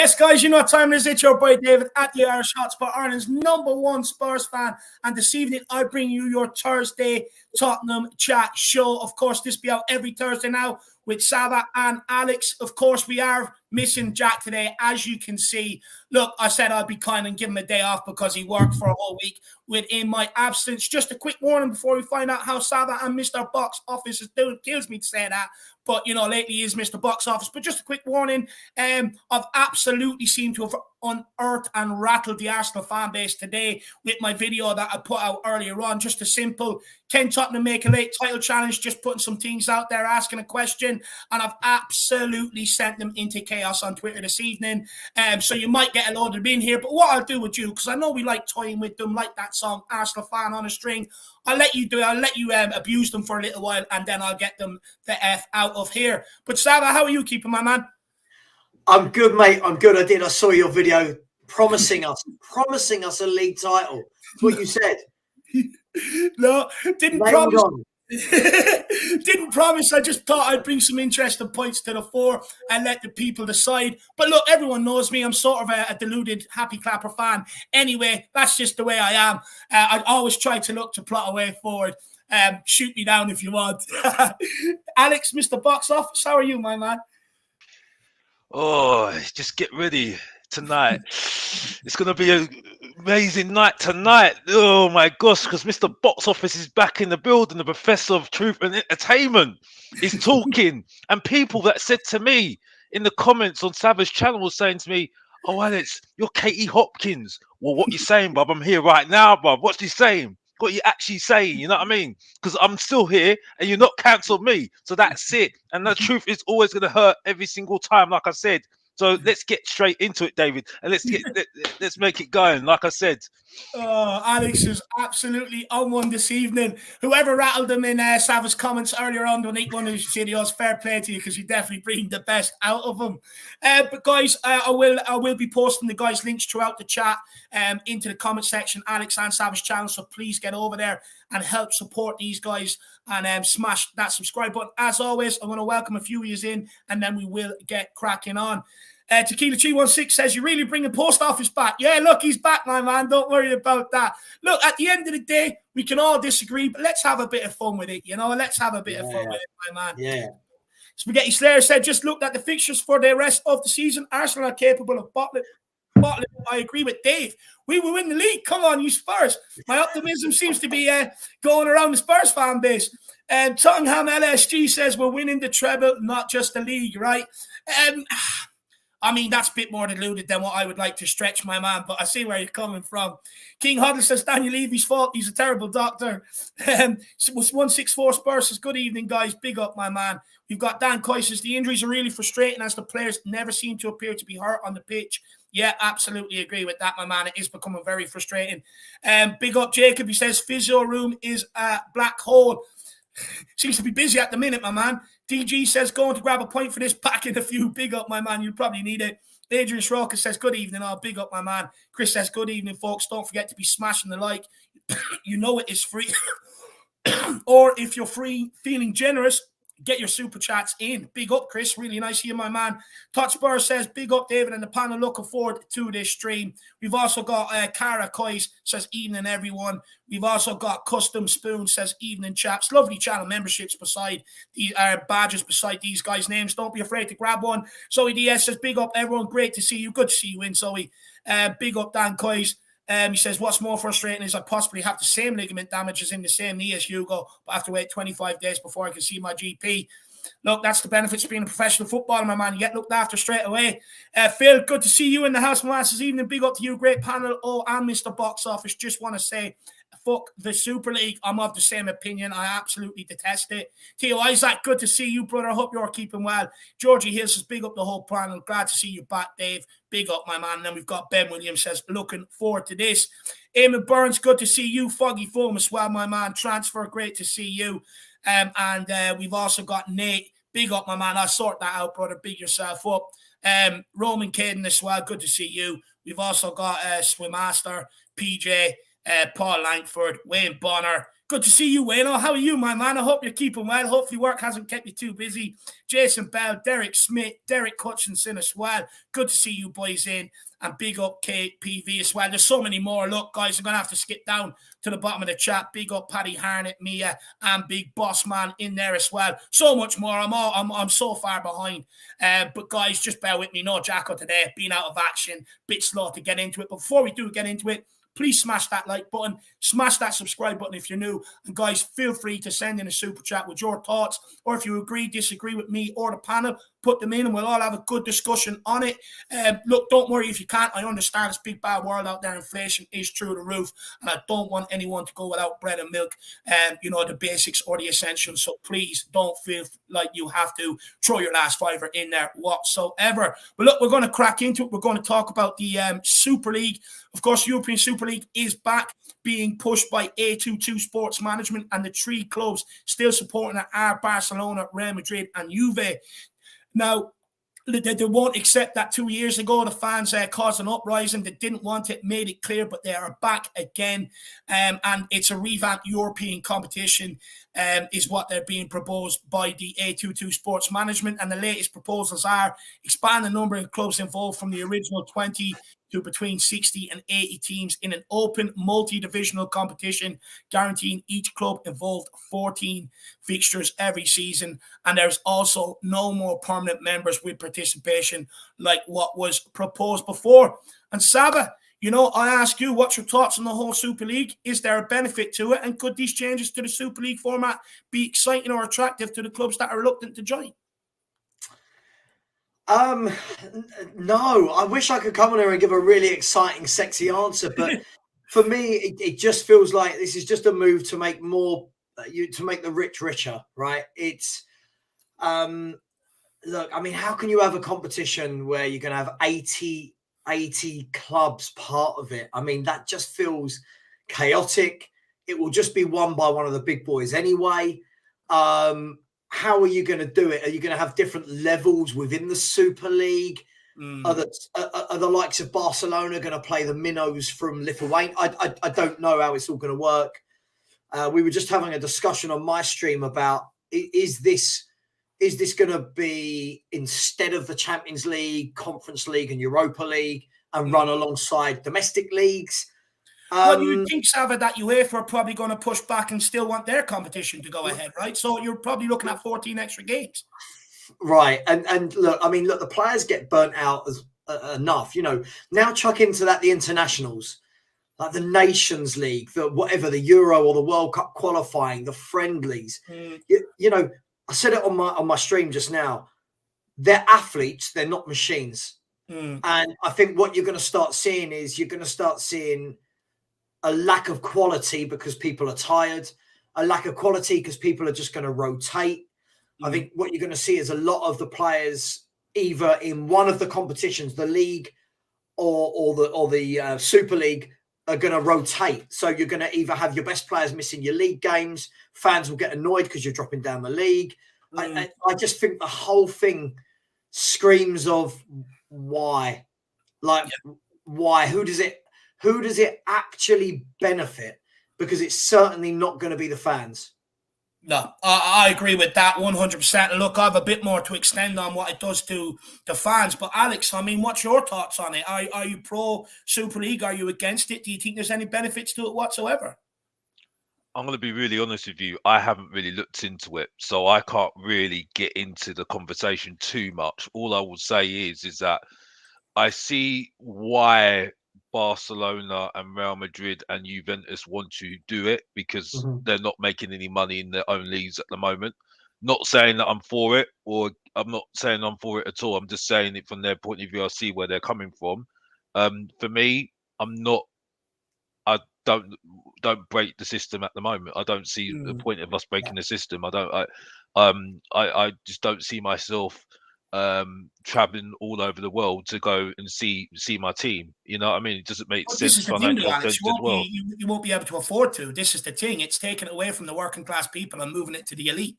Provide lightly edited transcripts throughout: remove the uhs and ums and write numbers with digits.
Yes, guys, you know what time it is. It's your boy David at the Irish Hotspot, Ireland's #1 Spurs fan. And this evening, I bring you your Thursday Tottenham chat show. Of course, this will be out every Thursday now with Sava and Alex. Of course, we are missing Jack today, as you can see. Look, I said I'd be kind and give him a day off because he worked for a whole week within my absence. Just a quick warning before we find out how Sava and Mr. Box Office is doing. Kills me to say that, but, you know, lately he is Mr. Box Office. But just a quick warning, I've absolutely seemed to have unearthed and rattled the Arsenal fan base today with my video that I put out earlier on. Just a simple, can Tottenham make a late title challenge? Just putting some things out there, asking a question, and I've absolutely sent them into chaos on Twitter this evening. So you might get a load of them in here, but what I'll do with you, because I know we like toying with them, like that song, Arsenal Fan on a String, I'll let you do it. I'll let you abuse them for a little while, and then I'll get them the F out of here. But Sava, how are you keeping, my man? I'm good, mate. I'm good. I saw your video promising us a league title. That's what you said. No, didn't promise. Didn't promise. I just thought I'd bring some interesting points to the fore and let the people decide. But look, everyone knows me. I'm sort of a deluded Happy Clapper fan. Anyway, that's just the way I am. I always try to look to plot a way forward. Shoot me down if you want. Alex, Mr. Box Office, how are you, my man? Oh, just get ready tonight. It's going to be an amazing night tonight. Oh, my gosh, because Mr. Box Office is back in the building. The Professor of Truth and Entertainment is talking. And people that said to me in the comments on Savage channel was saying to me, oh, Alex, you're Katie Hopkins. Well, what you saying, Bob? I'm here right now, Bob. What's he saying? What you actually saying, you know what I mean? Because I'm still here and you're not cancelled me. So that's it. And the truth is always going to hurt every single time, like I said. So let's get straight into it, David, and let's make it going, like I said. Oh, Alex is absolutely on one this evening. Whoever rattled him in Sava's comments earlier on to one of his videos, fair play to you, because you definitely bring the best out of him. But guys, I will be posting the guys' links throughout the chat into the comment section, Alex and Sava's channel. So please get over there and help support these guys and smash that subscribe button. As always, I want to welcome a few of you in, and then we will get cracking on. Tequila 316 says, you really bring the post office back. Yeah, look, he's back, my man. Don't worry about that. Look, at the end of the day, we can all disagree, but let's have a bit of fun with it, you know? Let's have a bit of fun with it, my man. Yeah. Spaghetti Slayer said, just looked at the fixtures for the rest of the season. Arsenal are capable of bottling. I agree with Dave. We will win the league. Come on, you Spurs. My optimism seems to be going around the Spurs fan base. Tottenham LSG says we're winning the treble, not just the league, right? I mean, that's a bit more deluded than what I would like to stretch, my man, but I see where you're coming from. King Huddle says, Daniel Levy's fault. He's a terrible doctor. 164 Spurs says, good evening, guys. Big up, my man. We've got Dan Coy says, the injuries are really frustrating as the players never seem to appear to be hurt on the pitch. Yeah, absolutely agree with that, my man. It is becoming very frustrating. Big up, Jacob. He says, physio room is a black hole. Seems to be busy at the minute, my man. DG says, going to grab a point for this, pack in a few. Big up, my man. You probably need it. Adrian Schrocker says, good evening. Oh, big up, my man. Chris says, good evening, folks. Don't forget to be smashing the like. You know it is free. Or if you're free, feeling generous, get your super chats in. Big up, Chris. Really nice of you, my man. Touch Spur says, big up, David and the panel. Looking forward to this stream. We've also got Cara Coys says, evening, everyone. We've also got Custom Spoon says, evening, chaps. Lovely channel memberships beside these badges beside these guys' names. Don't be afraid to grab one. Zoe DS says, big up, everyone. Great to see you. Good to see you in, Zoe. Big up, Dan Coys. He says, what's more frustrating is I possibly have the same ligament damages in the same knee as Hugo, but I have to wait 25 days before I can see my GP. Look, that's the benefits of being a professional footballer, my man. You get looked after straight away. Phil, good to see you in the house, my man, this evening. Big up to you. Great panel. Oh, and Mr. Box Office. Just want to say, fuck the Super League. I'm of the same opinion. I absolutely detest it. Theo Isaac, good to see you, brother. I hope you're keeping well. Georgie Hill says, big up the whole panel. Glad to see you back, Dave. Big up, my man. And then we've got Ben Williams says, looking forward to this. Eamon Burns, good to see you. Foggy Foam as well, my man. Transfer, great to see you. And we've also got Nate. Big up, my man. I'll sort that out, brother. Big yourself up. Roman Caden as well. Good to see you. We've also got Swim Master, PJ, Paul Langford, Wayne Bonner, Good to see you, Wayno. How are you, my man? I hope you're keeping well. Hopefully work hasn't kept you too busy. Jason Bell, Derek Smith, Derek Hutchinson as well. Good to see you boys in. And big up KPV as well. There's so many more. Look, guys, I'm going to have to skip down to the bottom of the chat. Big up Paddy Harnett, Mia, and Big Boss Man in there as well. So much more. I'm so far behind. But guys, just bear with me. No Jacko today. Being out of action. Bit slow to get into it. But before we do get into it, please smash that like button, smash that subscribe button if you're new. And guys, feel free to send in a super chat with your thoughts, or if you agree, disagree with me or the panel, put them in and we'll all have a good discussion on it. Look, don't worry if you can't. I understand it's a big bad world out there. Inflation is through the roof, and I don't want anyone to go without bread and milk, the basics or the essentials. So please don't feel like you have to throw your last fiver in there whatsoever. But look, we're going to crack into it. We're going to talk about the Super League. Of course, European Super League is back, being pushed by A22 Sports Management, and the three clubs still supporting it are Barcelona, Real Madrid, and Juve. Now, they won't accept that 2 years ago. The fans caused an uprising. They didn't want it, made it clear, but they are back again. And it's a revamped European competition is what they're being proposed by the A22 Sports Management. And the latest proposals are expand the number of clubs involved from the original 20 to between 60 and 80 teams in an open multi-divisional competition, guaranteeing each club involved 14 fixtures every season. And there's also no more permanent members with participation like what was proposed before. And Saba, I ask you, what's your thoughts on the whole Super League? Is there a benefit to it? And could these changes to the Super League format be exciting or attractive to the clubs that are reluctant to join? No, I wish I could come on here and give a really exciting, sexy answer, but for me, it just feels like this is just a move to make to make the rich richer, right? It's, look, I mean, how can you have a competition where you're going to have 80 clubs part of it? I mean, that just feels chaotic. It will just be won by one of the big boys anyway. How are you going to do it? Are you going to have different levels within the Super League? Are the likes of Barcelona going to play the minnows from Lithuania? I don't know how it's all going to work. We were just having a discussion on my stream about is this going to be instead of the Champions League, Conference League, and Europa League, and run alongside domestic leagues? Well, you think, Sava, that UEFA are probably going to push back and still want their competition to go ahead, right? So you're probably looking at 14 extra games. Right. And look, the players get burnt out enough. Now chuck into that the internationals, like the Nations League, the Euro or the World Cup qualifying, the friendlies. I said it on my stream just now. They're athletes. They're not machines. And I think what you're going to start seeing is a lack of quality because people are tired, a lack of quality because people are just going to rotate. I think what you're going to see is a lot of the players either in one of the competitions, the league or the Super League, are going to rotate. So you're going to either have your best players missing your league games. Fans will get annoyed because you're dropping down the league. I just think the whole thing screams of why. Why? Who does it actually benefit? Because it's certainly not going to be the fans. No, I agree with that 100%. And look, I have a bit more to extend on what it does to the fans. But Alex, I mean, what's your thoughts on it? Are you pro Super League? Are you against it? Do you think there's any benefits to it whatsoever? I'm going to be really honest with you. I haven't really looked into it, so I can't really get into the conversation too much. All I will say is that I see why Barcelona and Real Madrid and Juventus want to do it, because they're not making any money in their own leagues at the moment. Not saying that I'm for it, or I'm not saying I'm for it at all. I'm just saying it from their point of view. I see where they're coming from. For me, I don't break the system at the moment. I don't see the point of us breaking the system. I just don't see myself traveling all over the world to go and see my team. You know what I mean? It doesn't make sense financial sense as well. You won't be able to afford to. This is the thing. It's taking it away from the working class people and moving it to the elite.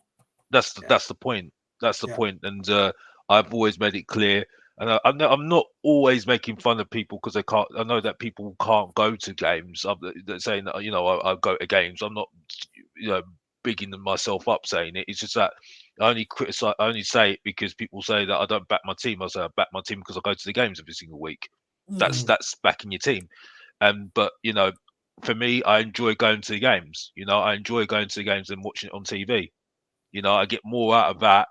That's the point. That's the point. And I've always made it clear, And I'm not always making fun of people because they can't. I know that people can't go to games. They're saying that, I go to games. I'm not, bigging myself up saying it. It's just that I only say it because people say that I don't back my team. I say I back my team because I go to the games every single week. That's backing your team. But for me, I enjoy going to the games. I enjoy going to the games and watching it on TV. I get more out of that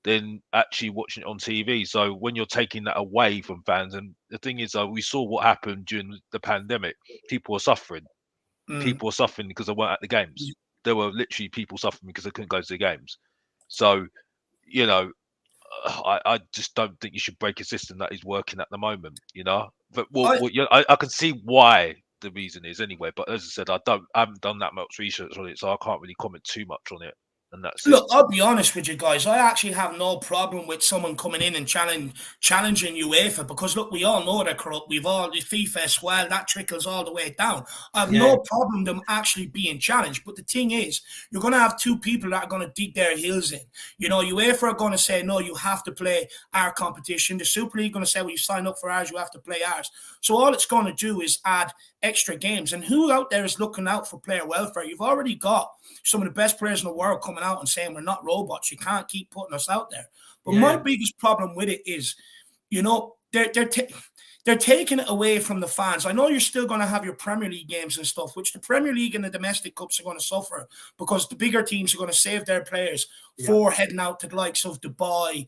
than actually watching it on TV. So when you're taking that away from fans, and the thing is, we saw what happened during the pandemic. People were suffering. People were suffering because they weren't at the games. There were literally people suffering because they couldn't go to the games. So, I just don't think you should break a system that is working at the moment. But I can see why the reason is anyway. But as I said, I haven't done that much research on it, so I can't really comment too much on it. And that's Look, I'll be honest with you guys. I actually have no problem with someone coming in and challenging UEFA because, look, we all know they're corrupt. We've all, the FIFA as well, that trickles all the way down. I have no problem them actually being challenged. But the thing is, you're going to have two people that are going to dig their heels in. UEFA are going to say, no, you have to play our competition. The Super League going to say, well, you sign up for ours, you have to play ours. So all it's going to do is add extra games. And who out there is looking out for player welfare? You've already got some of the best players in the world coming out and saying we're not robots. You can't keep putting us out there. But my biggest problem with it is, they're taking it away from the fans. I know you're still going to have your Premier League games and stuff, which the Premier League and the domestic cups are going to suffer because the bigger teams are going to save their players for heading out to the likes of Dubai,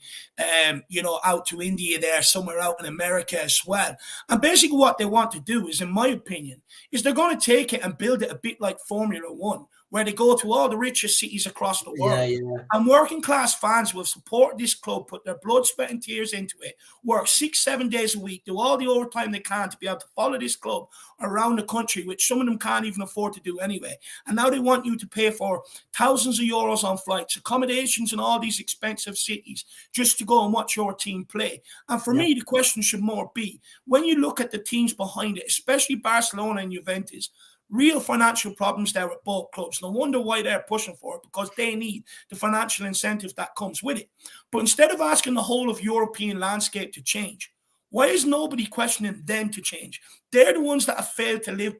out to India there, somewhere out in America as well. And basically what they want to do is, in my opinion, is they're going to take it and build it a bit like Formula One, where they go to all the richest cities across the world. And working class fans will support this club, put their blood, sweat, and tears into it, work 6-7 days a week, do all the overtime they can to be able to follow this club around the country, which some of them can't even afford to do anyway. And now they want you to pay for thousands of euros on flights, accommodations in all these expensive cities, just to go and watch your team play. And for me, the question should more be, when you look at the teams behind it, especially Barcelona and Juventus, real financial problems there with both clubs. No wonder why they're pushing for it, because they need the financial incentive that comes with it. But instead of asking the whole of European landscape to change, why is nobody questioning them to change? They're the ones that have failed to live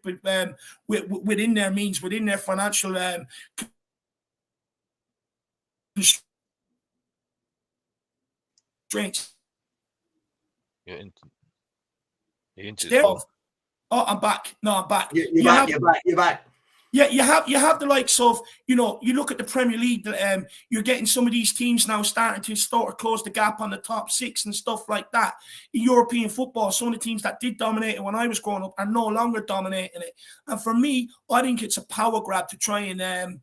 within their means, within their financial constraints. You're Oh, I'm back. No, I'm back. You're back. Yeah, you have the likes of, you look at the Premier League, you're getting some of these teams now starting to close the gap on the top six and stuff like that. In European football, some of the teams that did dominate it when I was growing up are no longer dominating it. And for me, I think it's a power grab to try and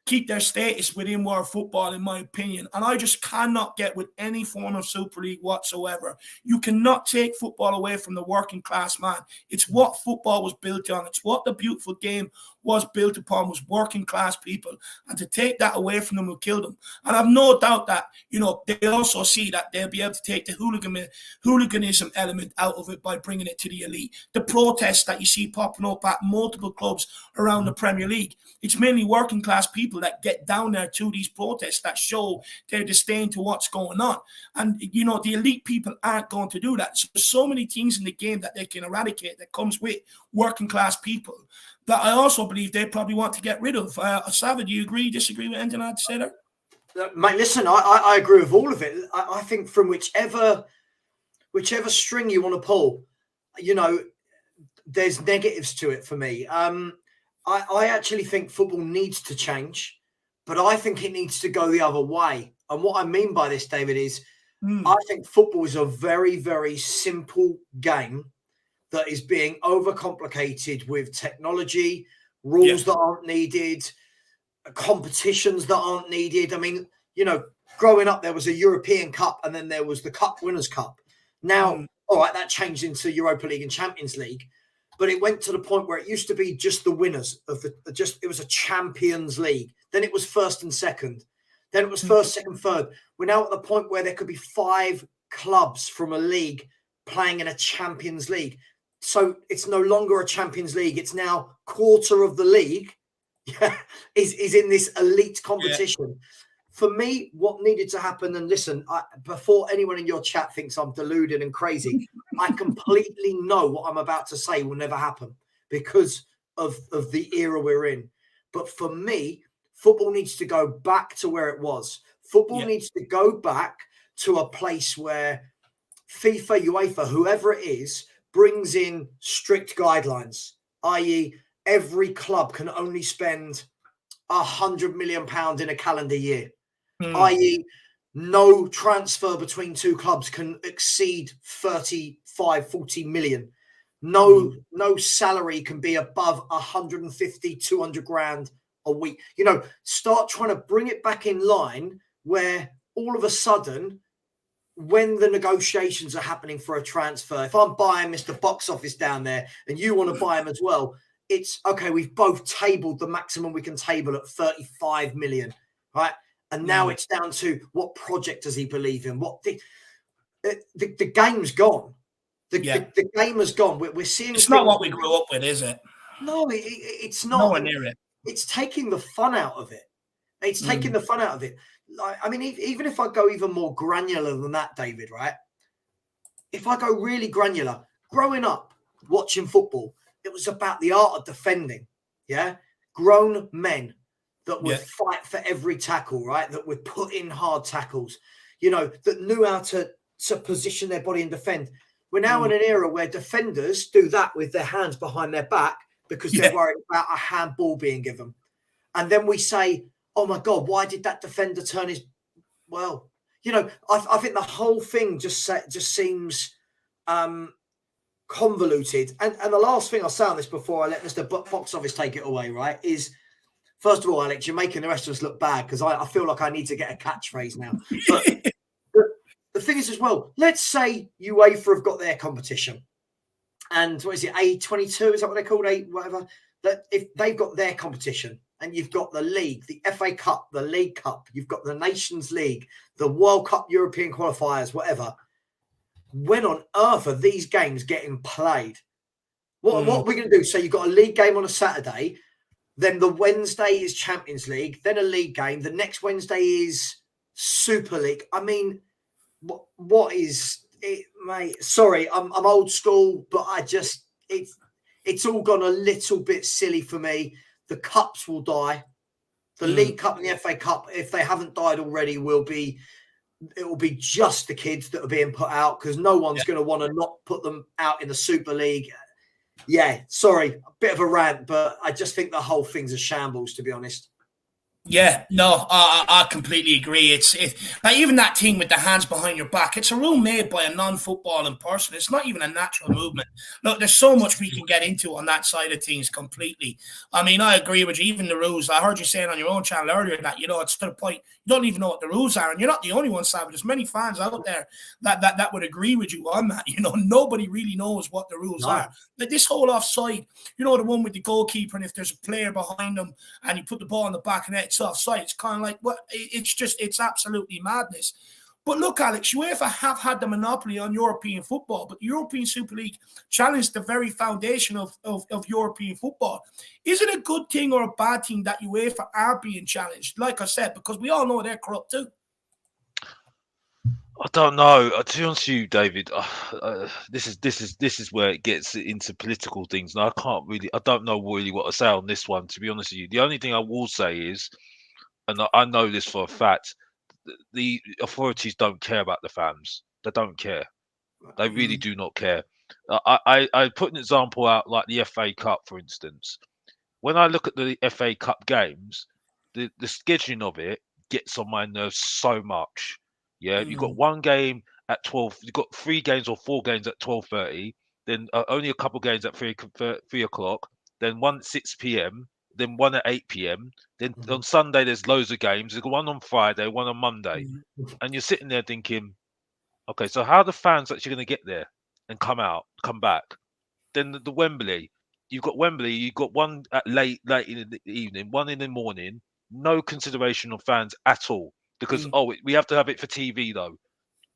keep their status within world football, in my opinion. And I just cannot get with any form of Super League whatsoever. You cannot take football away from the working class man. It's what football was built on. It's what the beautiful game was built upon, was working class people. And to take that away from them will kill them. And I've no doubt that, they also see that they'll be able to take the hooliganism element out of it by bringing it to the elite. The protests that you see popping up at multiple clubs around the Premier League, it's mainly working class people that get down there to these protests that show their disdain to what's going on. And, the elite people aren't going to do that. So there's so many things in the game that they can eradicate that comes with working class people that I also believe they probably want to get rid of. Sava, do you agree, disagree with anything I had to say there? Mate, listen, I agree with all of it. I think from whichever string you want to pull, there's negatives to it for me. I actually think football needs to change, but I think it needs to go the other way. And what I mean by this, David, is I think football is a very, very simple game that is being overcomplicated with technology, rules that aren't needed, competitions that aren't needed. I mean, growing up, there was a European Cup and then there was the Cup Winners' Cup. Now, all right, that changed into Europa League and Champions League. But it went to the point where it used to be just the winners of it was a Champions League. Then it was first and second. Then it was first, second, third. We're now at the point where there could be 5 clubs from a league playing in a Champions League. So it's no longer a Champions League. It's now quarter of the league is in this elite competition. For me, what needed to happen, and listen, before anyone in your chat thinks I'm deluded and crazy, I completely know what I'm about to say will never happen because of the era we're in. But for me, football needs to go back to where it was. Football needs to go back to a place where FIFA, UEFA, whoever it is, brings in strict guidelines, i.e., every club can only spend £100 million in a calendar year, i.e., no transfer between two clubs can exceed 35, 40 million. No salary can be above 150, 200 grand a week. Start trying to bring it back in line where all of a sudden, when the negotiations are happening for a transfer, if I'm buying Mr. Box Office down there and you want to buy him as well, it's okay. We've both tabled the maximum we can table at 35 million, right? And now it's down to what project does he believe in? What the game's gone. The game has gone. We're seeing. It's not what we grew up with, is it? No, it's not. Nowhere near it. It's taking the fun out of it. It's taking the fun out of it. I mean, even if I go even more granular than that, David, right? If I go really granular, growing up, watching football, it was about the art of defending, yeah? Grown men that would fight for every tackle, right? That would put in hard tackles, that knew how to position their body and defend. We're now in an era where defenders do that with their hands behind their back because they're worried about a handball being given. And then we say, oh my God, why did that defender turn his... Well, I think the whole thing just seems convoluted. And the last thing I'll say on this before I let Mr. Box Office take it away, right, is, first of all, Alex, you're making the rest of us look bad because I feel like I need to get a catchphrase now. But the thing is as well, let's say UEFA have got their competition. And what is it, A22? Is that what they're called? Whatever. That if they've got their competition, and you've got the league, the FA Cup, the League Cup, you've got the Nations League, the World Cup, European qualifiers, whatever. When on earth are these games getting played? What are we going to do? So you've got a league game on a Saturday, then the Wednesday is Champions League, then a league game, the next Wednesday is Super League. I mean, what is it, mate? Sorry, I'm old school, but it's all gone a little bit silly for me. The cups will die. The League Cup and the FA Cup, if they haven't died already, it will be just the kids that are being put out because no one's going to want to not put them out in the Super League. Yeah, sorry, a bit of a rant, but I just think the whole thing's a shambles, to be honest. Yeah, no, I completely agree. It's like even that thing with the hands behind your back. It's a rule made by a non-footballing person. It's not even a natural movement. Look, there's so much we can get into on that side of things completely. I mean, I agree with you. Even the rules. I heard you saying on your own channel earlier that it's to the point you don't even know what the rules are, and you're not the only one, Sam. There's many fans out there that would agree with you on that. Nobody really knows what the rules are. Like this whole offside, the one with the goalkeeper, and if there's a player behind them and you put the ball in the back of the net, it's offside. It's kind of like, it's absolutely madness. But look, Alex, UEFA have had the monopoly on European football, but the European Super League challenged the very foundation of European football. Is it a good thing or a bad thing that UEFA are being challenged? Like I said, because we all know they're corrupt too. I don't know. To be honest with you, David, this is where it gets into political things, and I don't know really what to say on this one. To be honest with you, the only thing I will say is, and I know this for a fact, the authorities don't care about the fans. They don't care. They really do not care. I put an example out like the FA Cup, for instance. When I look at the FA Cup games, the scheduling of it gets on my nerves so much. Yeah, you've got one game at 12. You've got 3 games or 4 games at 12:30. Then only a couple games at 3 o'clock. Then one at 6 p.m. Then one at 8 p.m. Then on Sunday there's loads of games. There's one on Friday, one on Monday, and you're sitting there thinking, okay, so how are the fans actually going to get there and come back? Then the Wembley, you've got one at late in the evening, one in the morning. No consideration of fans at all. Because we have to have it for TV though.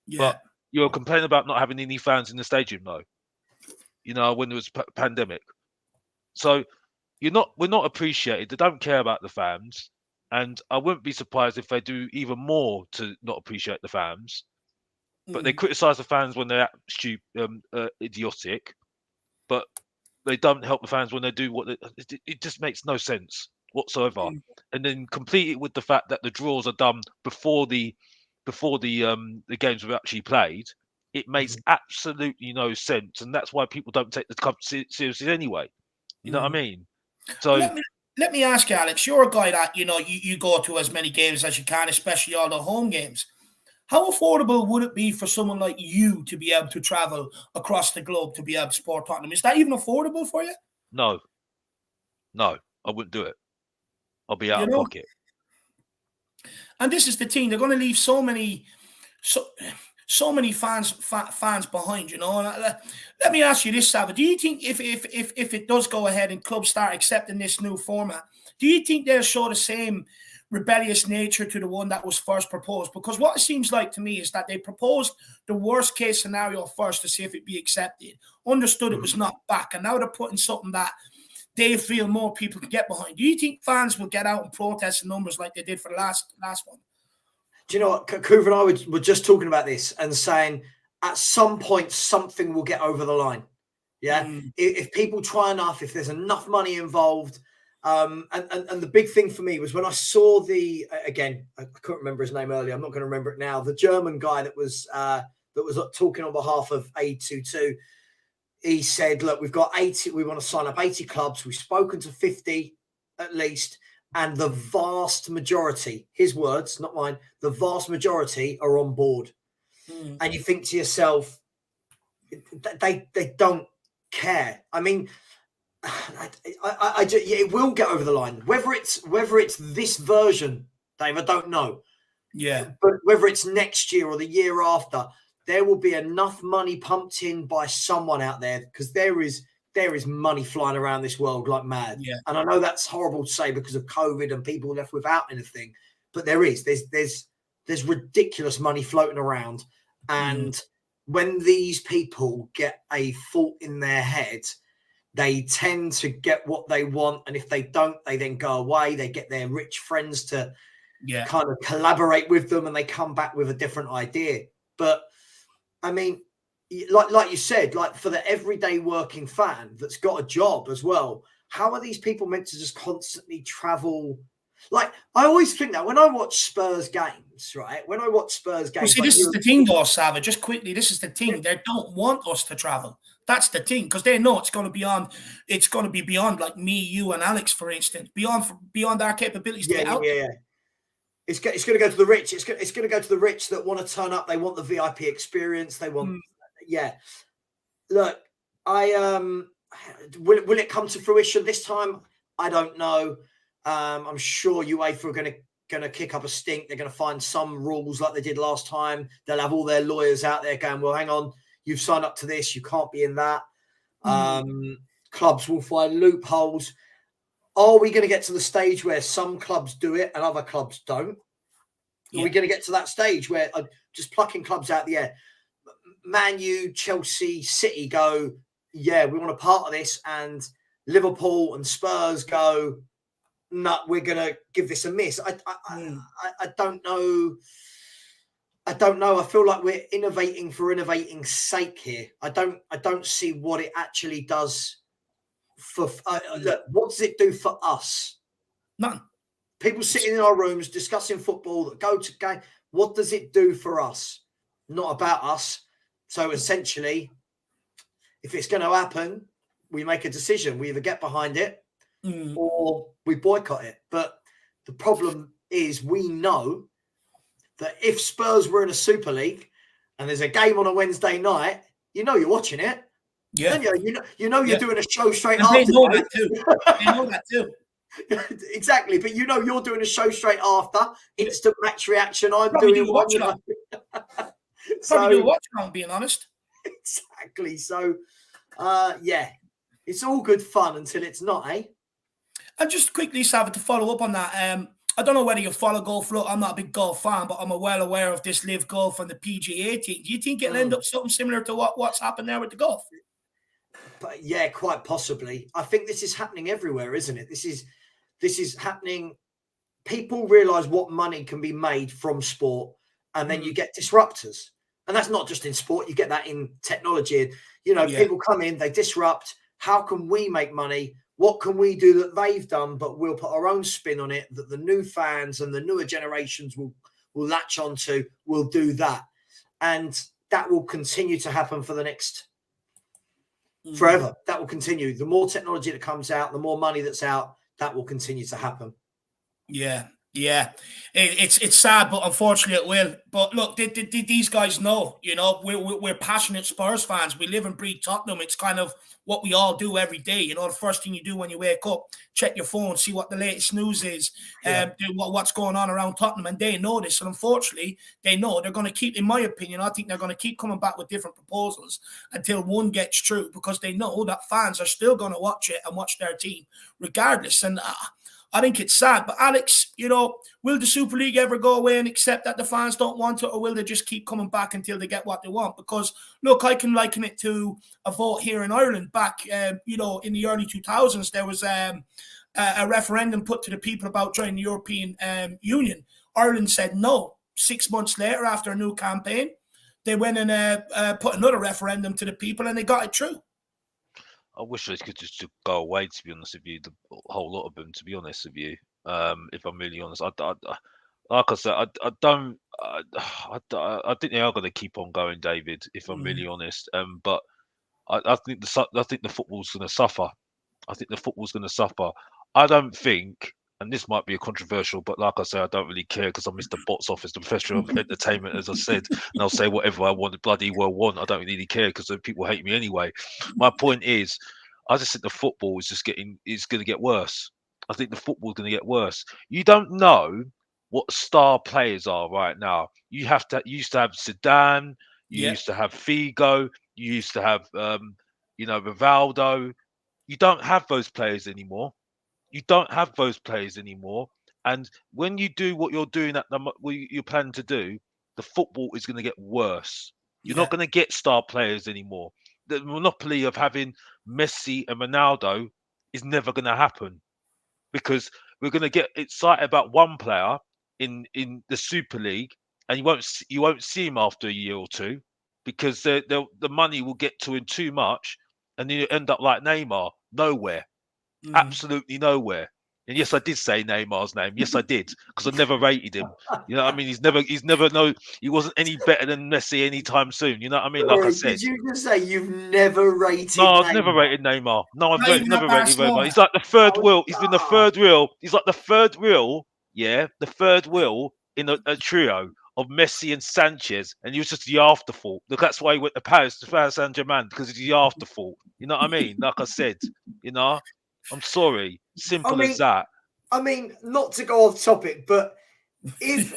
Yeah. But you're complaining about not having any fans in the stadium though. When there was pandemic. So we're not appreciated. They don't care about the fans. And I wouldn't be surprised if they do even more to not appreciate the fans. But they criticise the fans when they're idiotic, but they don't help the fans when they do what it just makes no sense whatsoever. And then complete it with the fact that the draws are done before the games were actually played. It makes absolutely no sense, and that's why people don't take the cup seriously anyway. You know what I mean? So let me ask you, Alex. You're a guy that you go to as many games as you can, especially all the home games. How affordable would it be for someone like you to be able to travel across the globe to be able to support Tottenham? Is that even affordable for you? No, I wouldn't do it. I'll be out of pocket. And this is the thing; they're going to leave so many fans behind. Let me ask you this, Sava. Do you think if it does go ahead and clubs start accepting this new format, do you think they'll show the same rebellious nature to the one that was first proposed? Because what it seems like to me is that they proposed the worst case scenario first to see if it'd be accepted, understood it was not back, and now they're putting something that they feel more people can get behind. Do you think fans will get out and protest in numbers like they did for the last one? Do you know what? Kuva and I were just talking about this and saying at some point something will get over the line. Yeah. If people try enough, if there's enough money involved. And the big thing for me was when I saw again, I couldn't remember his name earlier. I'm not going to remember it now. The German guy that was talking on behalf of A22. He said, look, we've got 80, we want to sign up 80 clubs. We've spoken to 50 at least. And the vast majority, his words, not mine, the vast majority are on board. And you think to yourself, they don't care. I mean, it will get over the line. Whether it's this version, Dave, I don't know. Yeah. But whether it's next year or the year after, there will be enough money pumped in by someone out there, because there is money flying around this world like mad. Yeah. And I know that's horrible to say because of COVID and people left without anything, but there's ridiculous money floating around. And when these people get a thought in their head, they tend to get what they want. And if they don't, they then go away. They get their rich friends to kind of collaborate with them, and they come back with a different idea. But I mean, like you said, like for the everyday working fan that's got a job as well, how are these people meant to just constantly travel? Like, I always think that when I watch Spurs games, right? When I watch Spurs games, well, see, this is the thing, though, Sava. Just quickly, this is the thing. They don't want us to travel. That's the thing, because they know it's going to be beyond like me, you, and Alex, for instance, beyond our capabilities. Yeah. It's going to go to the rich. It's going to go to the rich that want to turn up. They want the VIP experience. They want, Look, will it come to fruition this time? I don't know. I'm sure UEFA are going to kick up a stink. They're going to find some rules like they did last time. They'll have all their lawyers out there going, well, hang on, you've signed up to this. You can't be in that. Clubs will find loopholes. Are we going to get to the stage where some clubs do it and other clubs don't? Are we going to get to that stage where just plucking clubs out of the air? Man U, Chelsea, City go, yeah, we want a part of this. And Liverpool and Spurs go, no, we're going to give this a miss. I don't know. I don't know. I feel like we're innovating for innovating's sake here. I don't see what it actually does for look, what does it do for us? None. People sitting in our rooms discussing football that go to game. What does it do for us? Not about us. So essentially, if it's going to happen, we make a decision. We either get behind it or we boycott it. But the problem is, we know that if Spurs were in a Super League and there's a game on a Wednesday night, you're watching it. Yeah. You know you're doing a show straight and after. They know that too. They know that too. Exactly. But you're doing a show straight after. Instant match reaction. I'm Probably doing do watch it. Probably do watch it, I'm being honest. Exactly. So, it's all good fun until it's not, eh? And just quickly, Sava, to follow up on that, I don't know whether you follow golf. Look, I'm not a big golf fan, but I'm well aware of this Live Golf and the PGA team. Do you think it'll end up something similar to what's happened there with the golf? But yeah, quite possibly. I think this is happening everywhere, isn't it? This is happening. people realize what money can be made from sport, and then you get disruptors. And that's not just in sport, you get that in technology. You know, people come in, they disrupt. How can we make money? What can we do that they've done, but we'll put our own spin on it, that the new fans and the newer generations will latch onto, will do that. And that will continue to happen for the next forever. That will continue. The more technology that comes out, the more money that's out, that will continue to happen. Yeah. It's sad, but unfortunately it will. But look, these guys know, you know, we're passionate Spurs fans. We live and breathe Tottenham. It's kind of what we all do every day. You know, the first thing you do when you wake up, check your phone, see what the latest news is, what's going on around Tottenham, and they know this. And unfortunately, they know they're going to keep, in my opinion, I think they're going to keep coming back with different proposals until one gets through, because they know that fans are still going to watch it and watch their team regardless. And I think it's sad. But Alex, you know, will the Super League ever go away and accept that the fans don't want it, or will they just keep coming back until they get what they want? Because, look, I can liken it to a vote here in Ireland back, you know, in the early 2000s. There was a referendum put to the people about joining the European Union. Ireland said no. 6 months later, after a new campaign, they went and put another referendum to the people, and they got it through. I wish they could just go away, to be honest with you, the whole lot of them, to be honest with you. If I'm really honest, like I said, I think they are going to keep on going, David, if I'm really honest. But I think the football's going to suffer. I think the football's going to suffer. I don't think, and this might be a controversial, but like I say, I don't really care, because I'm Mr. Box Office, the professor of entertainment, as I said, and I'll say whatever I want, bloody well want. I don't really care, because people hate me anyway. My point is, I just think the football is going to get worse. I think the football's going to get worse. You don't know what star players are right now. You used to have Zidane, you used to have Figo, you used to have you know, Rivaldo. You don't have those players anymore. You don't have those players anymore. And when you do what you're doing what you're planning to do, the football is going to get worse. You're not going to get star players anymore. The monopoly of having Messi and Ronaldo is never going to happen, because we're going to get excited about one player in the Super League, and you won't see him after a year or two, because the money will get to him too much, and then you end up like Neymar, nowhere. Absolutely nowhere. And yes, I did say Neymar's name. Yes, I did, because I never rated him. You know what I mean? He wasn't any better than Messi anytime soon. You know what I mean? Like I said. Did you just say you've never rated No, Neymar? I've never rated Neymar. No, I've never rated Barcelona. Neymar. He's like the third wheel. He's been the third wheel. He's like the third wheel. Yeah, the third wheel in a trio of Messi and Sanchez, and he was just the afterthought. Look, that's why he went to Paris Saint-Germain, because he's the afterthought. You know what I mean? Like I said, you know. I'm sorry. Simple as that. I mean, not to go off topic, but if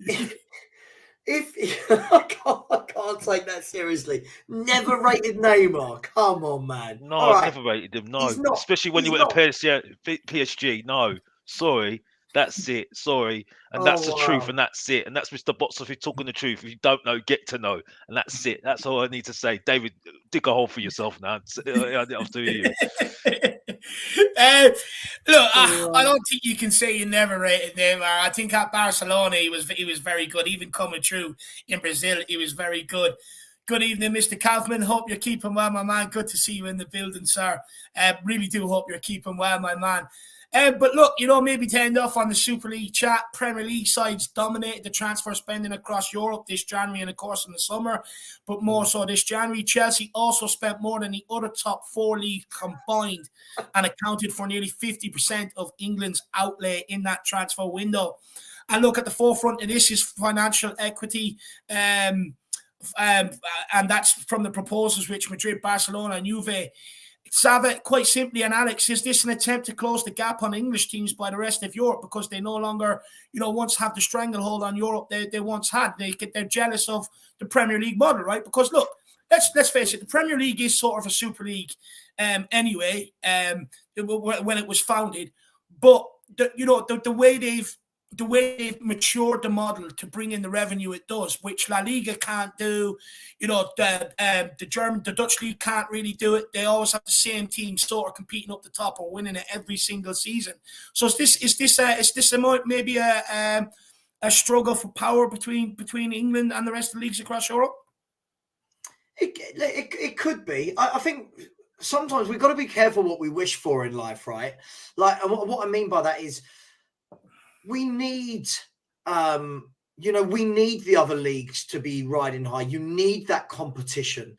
I can't take that seriously. Never rated Neymar. Come on, man. No, I've never rated him. No, especially when he went to PSG. No, sorry. That's it. Sorry. And that's the truth, and that's it. And that's Mr. Box Office talking the truth. If you don't know, get to know. And that's it. That's all I need to say. David, dig a hole for yourself now. After you. Look, I don't think you can say you never rated Neymar. I think at Barcelona he was very good. Even coming through in Brazil, he was very good. Good evening, Mr. Kaufman. Hope you're keeping well, my man. Good to see you in the building, sir. Really do hope you're keeping well, my man. But look, you know, maybe to end off on the Super League chat, Premier League sides dominated the transfer spending across Europe this January and, of course, in the summer. But more so this January, Chelsea also spent more than the other top four leagues combined and accounted for nearly 50% of England's outlay in that transfer window. And look, at the forefront of this is financial equity. And that's from the proposals which Madrid, Barcelona and Juve. Sava, quite simply, and Alex, is this an attempt to close the gap on English teams by the rest of Europe, because they no longer, you know, once have the stranglehold on Europe they once had? They're jealous of the Premier League model, right? Because look, let's face it, the Premier League is sort of a Super League anyway, when it was founded. But the way they've the way they've matured the model to bring in the revenue it does, which La Liga can't do. You know, the Dutch league can't really do it. They always have the same team sort of competing up the top or winning it every single season. So is this maybe a struggle for power between England and the rest of the leagues across Europe? It could be. I think sometimes we've got to be careful what we wish for in life, right? Like, and what I mean by that is we need, we need the other leagues to be riding high. You need that competition.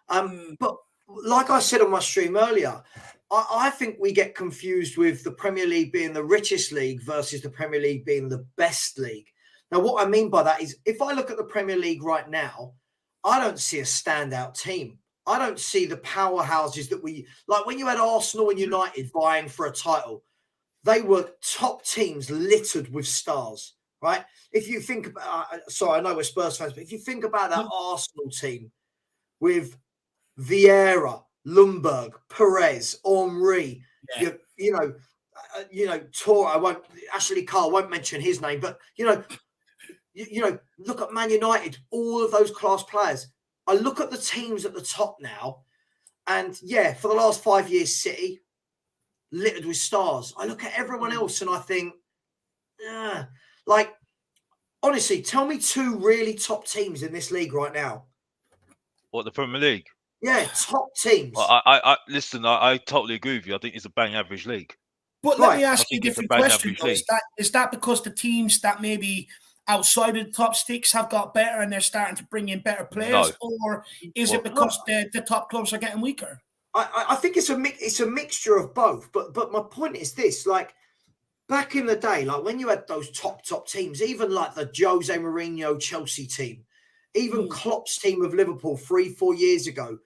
But like I said on my stream earlier, I think we get confused with the Premier League being the richest league versus the Premier League being the best league. Now, what I mean by that is if I look at the Premier League right now, I don't see a standout team. I don't see the powerhouses that like when you had Arsenal and United vying for a title, they were top teams littered with stars, right? If you think about, sorry, I know we're Spurs fans, but if you think about that Arsenal team with Vieira, Ljungberg, Perez, Henry, Torre, Ashley Cole, won't mention his name, but look at Man United, all of those class players. I look at the teams at the top now, and for the last 5 years, City, littered with stars. I look at everyone else and I think, honestly, tell me two really top teams in this league right now. What, the Premier League? Yeah, top teams. I listen, I totally agree with you. I think it's a bang average league. But let me ask you a different question. Is that because the teams that maybe outside of the top six have got better and they're starting to bring in better players, or is it because the top clubs are getting weaker? I think it's a mixture of both. But my point is this: like back in the day, like when you had those top teams, even like the Jose Mourinho Chelsea team, even Klopp's team of Liverpool 3-4 years ago.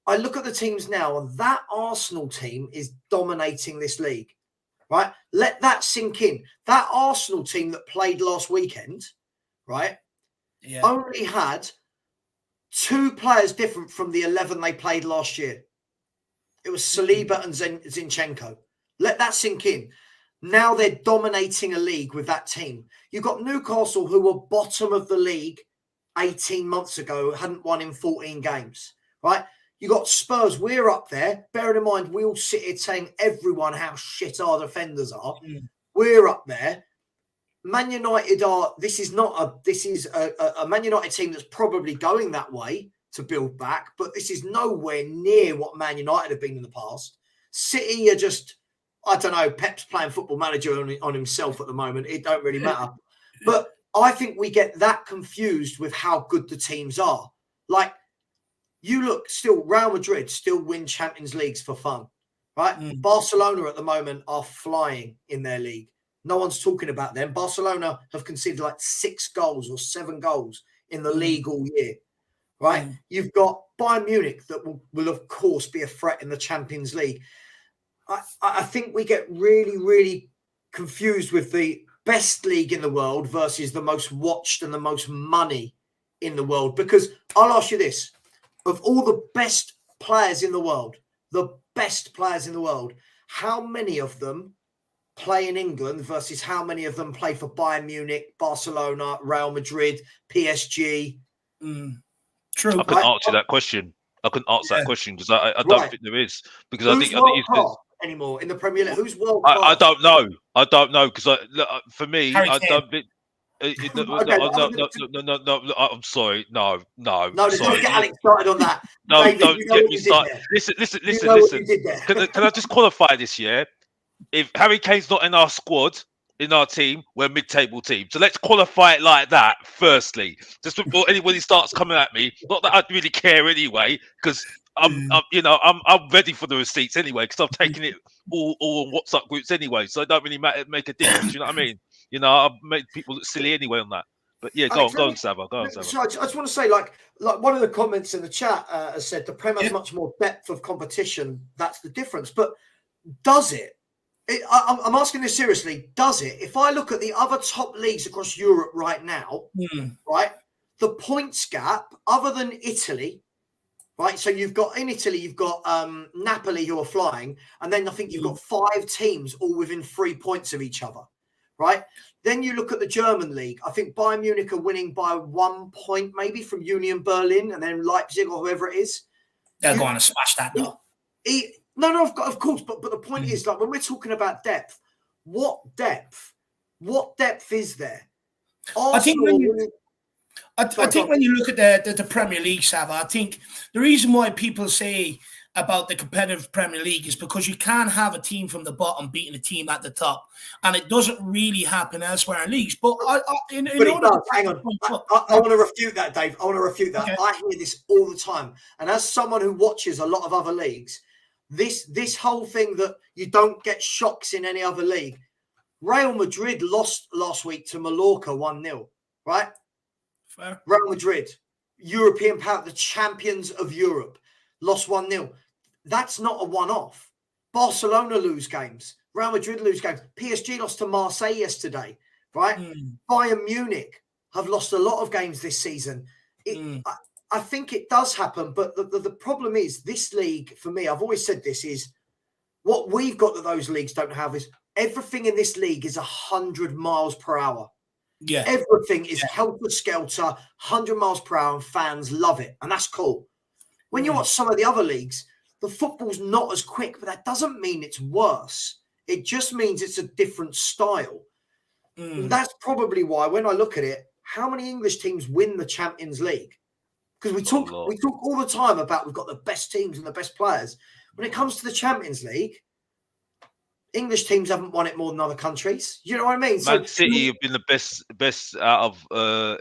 I look at the teams now, and that Arsenal team is dominating this league. Right? Let that sink in. That Arsenal team that played last weekend, right, only had 2 players different from the 11 they played last year. It was Saliba and Zinchenko. Let that sink in. Now they're dominating a league with that team. You've got Newcastle, who were bottom of the league 18 months ago, hadn't won in 14 games, right? You got Spurs, we're up there. Bearing in mind, we all sit here saying everyone how shit our defenders are. We're up there. Man United this is a Man United team that's probably going that way to build back, but this is nowhere near what Man United have been in the past. City are just, I don't know, Pep's playing Football Manager on himself at the moment. It don't really matter. But I think we get that confused with how good the teams are. Like, you look, still, Real Madrid still win Champions Leagues for fun, right? Barcelona at the moment are flying in their league. No one's talking about them. Barcelona have conceded like 6 goals or 7 goals in the league all year, right? You've got Bayern Munich that will of course be a threat in the Champions League. I think we get really, really confused with the best league in the world versus the most watched and the most money in the world. Because I'll ask you this. Of all the best players in the world, how many of them play in England versus how many of them play for Bayern Munich, Barcelona, Real Madrid, PSG? True. I couldn't answer that question. I couldn't answer that question because I don't think there is. Because I think it's anymore in the Premier League. Who's world class? I don't know because for me, I don't think. No, I'm sorry. No. Don't get Alex started on that. No, David, don't get me started. Listen. Can I just qualify this? Yeah, if Harry Kane's not in our squad, in our team, we're a mid-table team. So let's qualify it like that. Firstly, just before anybody starts coming at me, not that I really care anyway, because I'm ready for the receipts anyway, because I've taken it all on WhatsApp groups anyway, so it don't really make a difference. You know what I mean? I've made people look silly anyway on that. But yeah, go on, Sava. So I just want to say, like one of the comments in the chat has said the Prem has much more depth of competition. That's the difference. But does it? I'm asking this seriously. Does it? If I look at the other top leagues across Europe right now, right, the points gap, other than Italy, right? So in Italy, you've got Napoli who are flying, and then I think you've got 5 teams all within 3 points of each other, right? Then you look at the German league. I think Bayern Munich are winning by 1 point, maybe from Union Berlin, and then Leipzig or whoever it is. They're going to smash that, though. No, of course. But the point is, like, when we're talking about depth, what depth is there? I think when you look at the Premier League, Sava, I think the reason why people say about the competitive Premier League is because you can't have a team from the bottom beating a team at the top, and it doesn't really happen elsewhere in leagues. But hang on, I want to refute that, Dave. I want to refute that. Okay. I hear this all the time, and as someone who watches a lot of other leagues, this whole thing that you don't get shocks in any other league. Real Madrid lost last week to Mallorca 1-0, right? Fair. Real Madrid, European power, the champions of Europe, lost 1-0. That's not a one-off. Barcelona lose games. Real Madrid lose games. PSG lost to Marseille yesterday, right? Bayern Munich have lost a lot of games this season. I think it does happen, but the problem is this league, for me, I've always said this, is what we've got that those leagues don't have is everything in this league is 100 miles per hour. Yeah. Everything is helter-skelter, 100 miles per hour, and fans love it, and that's cool. When you watch some of the other leagues, the football's not as quick, but that doesn't mean it's worse. It just means it's a different style. That's probably why, when I look at it, how many English teams win the Champions League? Because we talk all the time about we've got the best teams and the best players. When it comes to the Champions League, English teams haven't won it more than other countries. You know what I mean? Man City have been the best out of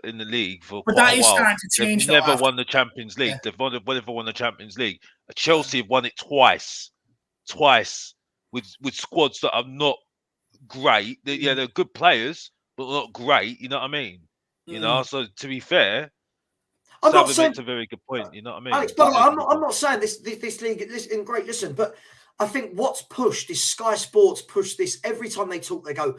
in the league for quite a while. But that is starting to change. They've never won the Champions League. They've never won the Champions League. Chelsea have won it twice with squads that are not great. They're good players, but not great. You know what I mean? You know. So to be fair, I'm not saying makes a very good point. You know what I mean? Alex, but I'm not saying this league isn't great. Listen, but I think what's pushed is Sky Sports push this every time they talk. They go,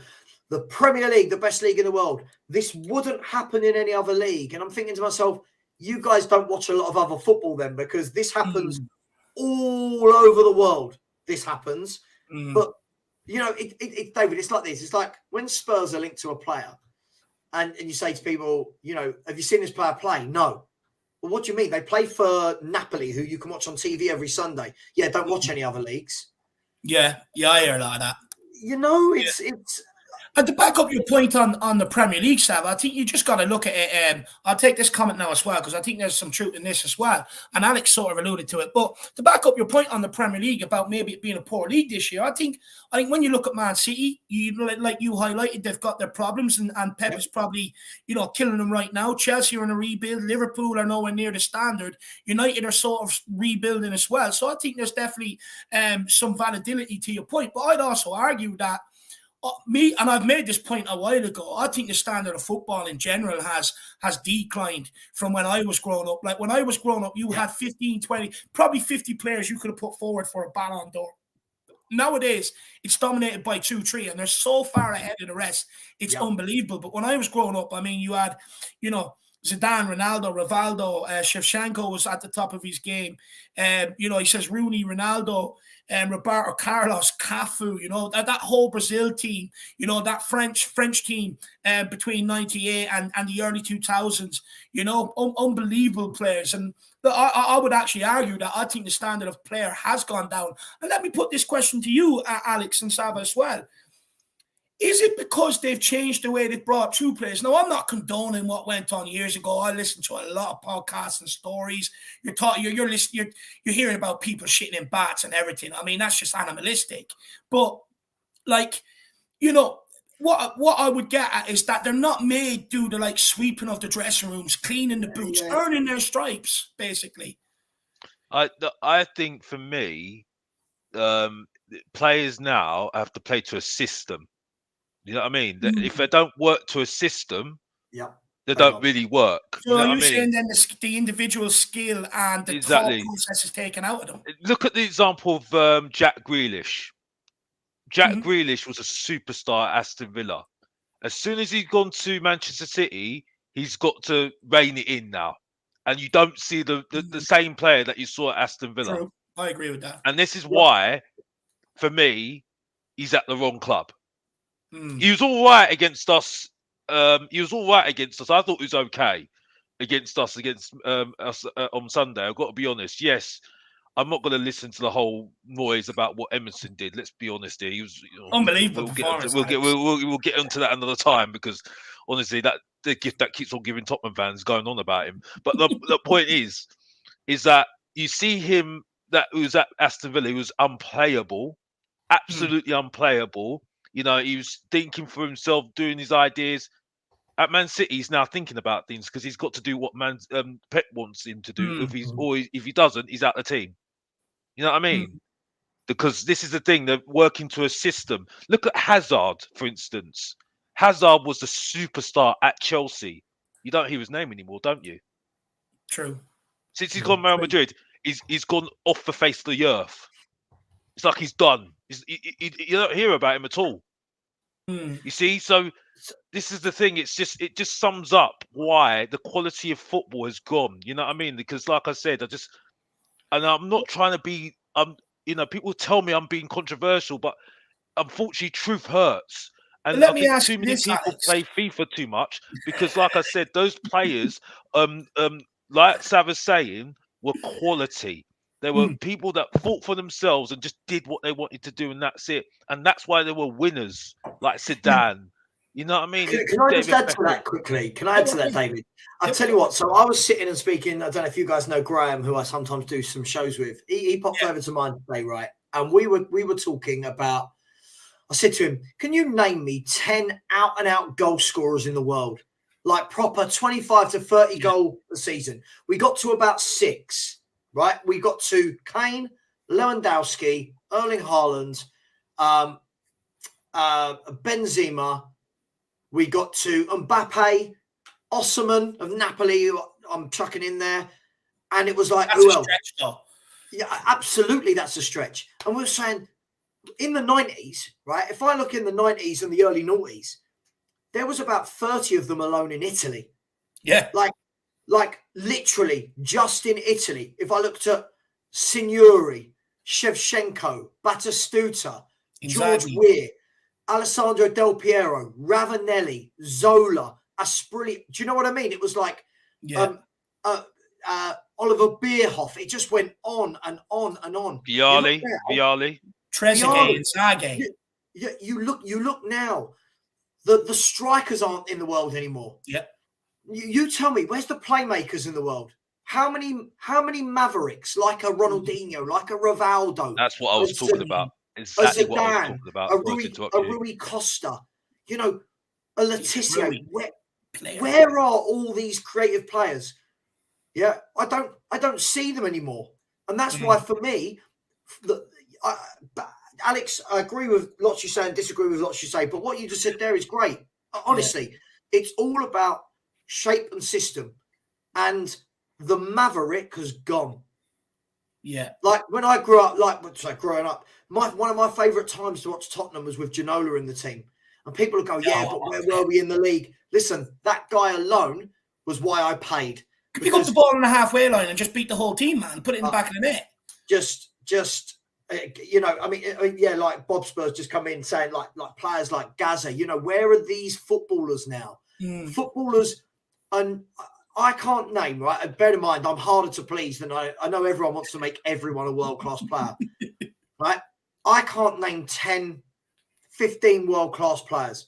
the Premier League, the best league in the world. This wouldn't happen in any other league. And I'm thinking to myself, you guys don't watch a lot of other football then, because this happens all over the world. This happens. But, you know, David, it's like this. It's like when Spurs are linked to a player and you say to people, you know, have you seen this player play? No. Well, what do you mean? They play for Napoli, who you can watch on TV every Sunday. Yeah, don't watch any other leagues. Yeah, I hear a lot of that. You know, it's And to back up your point on the Premier League, Sav, I think you just got to look at it. I'll take this comment now as well, because I think there's some truth in this as well. And Alex sort of alluded to it. But to back up your point on the Premier League about maybe it being a poor league this year, I think when you look at Man City, like you highlighted, they've got their problems, and Pep is probably, killing them right now. Chelsea are in a rebuild. Liverpool are nowhere near the standard. United are sort of rebuilding as well. So I think there's definitely some validity to your point. But I'd also argue that and I've made this point a while ago, I think the standard of football in general has declined from when I was growing up. Like when I was growing up, you had 15, 20, probably 50 players you could have put forward for a Ballon d'Or. Nowadays, it's dominated by 2, 3, and they're so far ahead of the rest. It's unbelievable. But when I was growing up, I mean, you had, Zidane, Ronaldo, Rivaldo, Shevchenko was at the top of his game. He says Rooney, Ronaldo, Roberto Carlos, Cafu, that whole Brazil team, that French team between 98 and the early 2000s, unbelievable players. And I would actually argue that I think the standard of player has gone down. And let me put this question to you, Alex and Sava as well. Is it because they've changed the way they've brought through players? Now, I'm not condoning what went on years ago. I listened to a lot of podcasts and stories. You're hearing about people shitting in bats and everything. I mean, that's just animalistic. But, what I would get at is that they're not made do the sweeping of the dressing rooms, cleaning the boots, earning their stripes, basically. I think for me, players now have to play to a system. You know what I mean? If they don't work to a system, they don't really work. So are you saying then the individual skill and the thought process is taken out of them? Look at the example of Jack Grealish. Jack Grealish was a superstar at Aston Villa. As soon as he's gone to Manchester City, he's got to rein it in now. And you don't see the same player that you saw at Aston Villa. True. I agree with that. And this is why, for me, he's at the wrong club. He was all right against us. He was all right against us. I thought he was okay against us on Sunday. I've got to be honest. Yes, I'm not going to listen to the whole noise about what Emerson did. Let's be honest here. He was Unbelievable performance. We'll get onto that another time, because honestly, that the gift that keeps on giving Tottenham fans going on about him. But the point is that you see him that was at Aston Villa. He was unplayable, absolutely unplayable. You know, he was thinking for himself, doing his ideas. At Man City, he's now thinking about things because he's got to do what Pep wants him to do. If he doesn't, he's out the team. You know what I mean? Because this is the thing, they're working to a system. Look at Hazard, for instance. Hazard was the superstar at Chelsea. You don't hear his name anymore, don't you? True. Since he's gone to Real Madrid, he's gone off the face of the earth. It's like he's done. You don't hear about him at all. You see, so this is the thing. It just sums up why the quality of football has gone. You know what I mean? Because, like I said, I'm not trying to be. People tell me I'm being controversial, but unfortunately, truth hurts. And I think too many people play FIFA too much because, like I said, those players, like Sav was saying, were quality. There were people that fought for themselves and just did what they wanted to do, and that's it. And that's why they were winners, like Zidane. You know what I mean? Can I just add to that quickly? Can I add to that, David? I tell you what. So I was sitting and speaking. I don't know if you guys know Graham, who I sometimes do some shows with. He popped over to mine today, right? And we were talking about. I said to him, "Can you name me 10 out-and-out goal scorers in the world, like proper 25 to 30 goal a season?" We got to about 6. Right, we got to Kane, Lewandowski, Erling Haaland, Benzema. We got to Mbappe, Osimhen of Napoli, who I'm chucking in there, and it was like, who else? Stretch, though. Yeah, absolutely, that's a stretch. And we were saying, in the 90s, right? If I look in the 90s and the early noughties, there was about 30 of them alone in Italy. Yeah, like literally just in Italy. If I looked at Signori, Shevchenko, Batistuta, George Weah, Alessandro Del Piero, Ravanelli, Zola, Asprilla. Do you know what I mean? It was like Oliver Bierhoff. It just went on and on and on. Vialli, Trezeguet, Inzaghi. You look now. The strikers aren't in the world anymore. Yeah. You tell me, where's the playmakers in the world? How many Mavericks, like a Ronaldinho, like a Rivaldo? That's what I was talking about. Exactly what I was talking about. A Rui Costa, a Letizia. Where are all these creative players? Yeah, I don't see them anymore, and that's why for me, Alex, I agree with lots you say and disagree with lots you say, but what you just said there is great. Honestly, it's all about shape and system, and the maverick has gone. Yeah, like when I grew up, growing up, one of my favourite times to watch Tottenham was with Ginola in the team, and people would go, but where were we in the league? Listen, that guy alone was why I paid. Pick up the ball on the halfway line and just beat the whole team, man. Put it in the back of the net. Like Bob Spurs just come in saying like players like Gaza. Where are these footballers now? Footballers. And I can't name, right? And bear in mind, I'm harder to please than I know everyone wants to make everyone a world-class player, right? I can't name 10, 15 world-class players.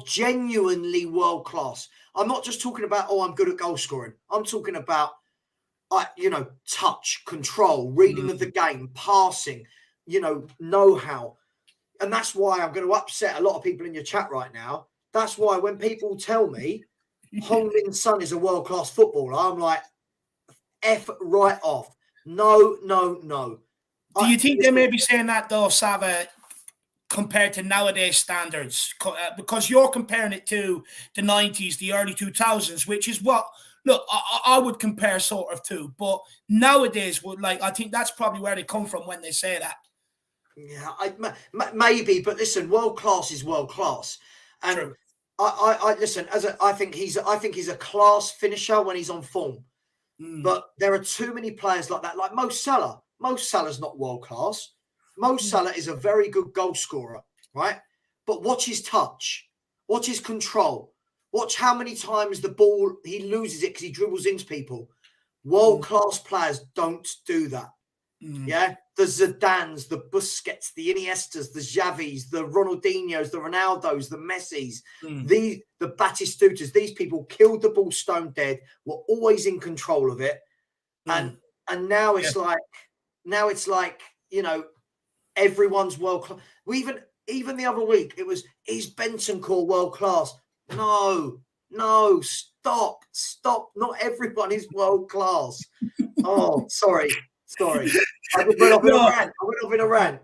Genuinely world-class. I'm not just talking about, I'm good at goal scoring. I'm talking about, touch, control, reading of the game, passing, know-how. And that's why I'm going to upset a lot of people in your chat right now. That's why when people tell me, Heung-min Son is a world-class footballer, I'm like, F right off. No. Do you think they may be saying that, though, Sava, compared to nowadays standards? Because you're comparing it to the 90s, the early 2000s, which is what, look, I would compare sort of to. But nowadays, I think that's probably where they come from when they say that. Yeah, maybe. But listen, world-class is world-class. And true. I listen. I think he's a class finisher when he's on form, but there are too many players like that. Like Mo Salah. Mo Salah's not world class. Mo Salah is a very good goal scorer, right? But watch his touch. Watch his control. Watch how many times the ball, he loses it because he dribbles into people. World-class players don't do that. Yeah? The Zidanes, the Busquets, the Iniestas, the Xavis, the Ronaldinhos, the Ronaldos, the Messis, the Batistutas, these people killed the ball stone dead, were always in control of it. And now it's like, you know, everyone's world-class. Even the other week, it was, is Bentancur world-class? No, stop. Not everyone is world-class. Oh, sorry. I went off in a rant.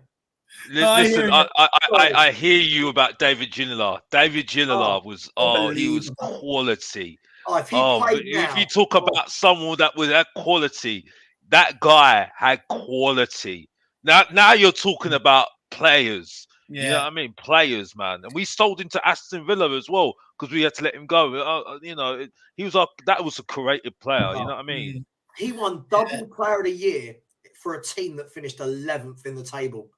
Listen, I hear you about David Ginola. David Ginola was he was quality. If you talk about someone that was at quality, that guy had quality. Now you're talking about players. Yeah. You know what I mean? Players, man. And we sold into Aston Villa as well because we had to let him go. You know, he was that was a creative player. You know what I mean? He won double player of the year for a team that finished 11th in the table.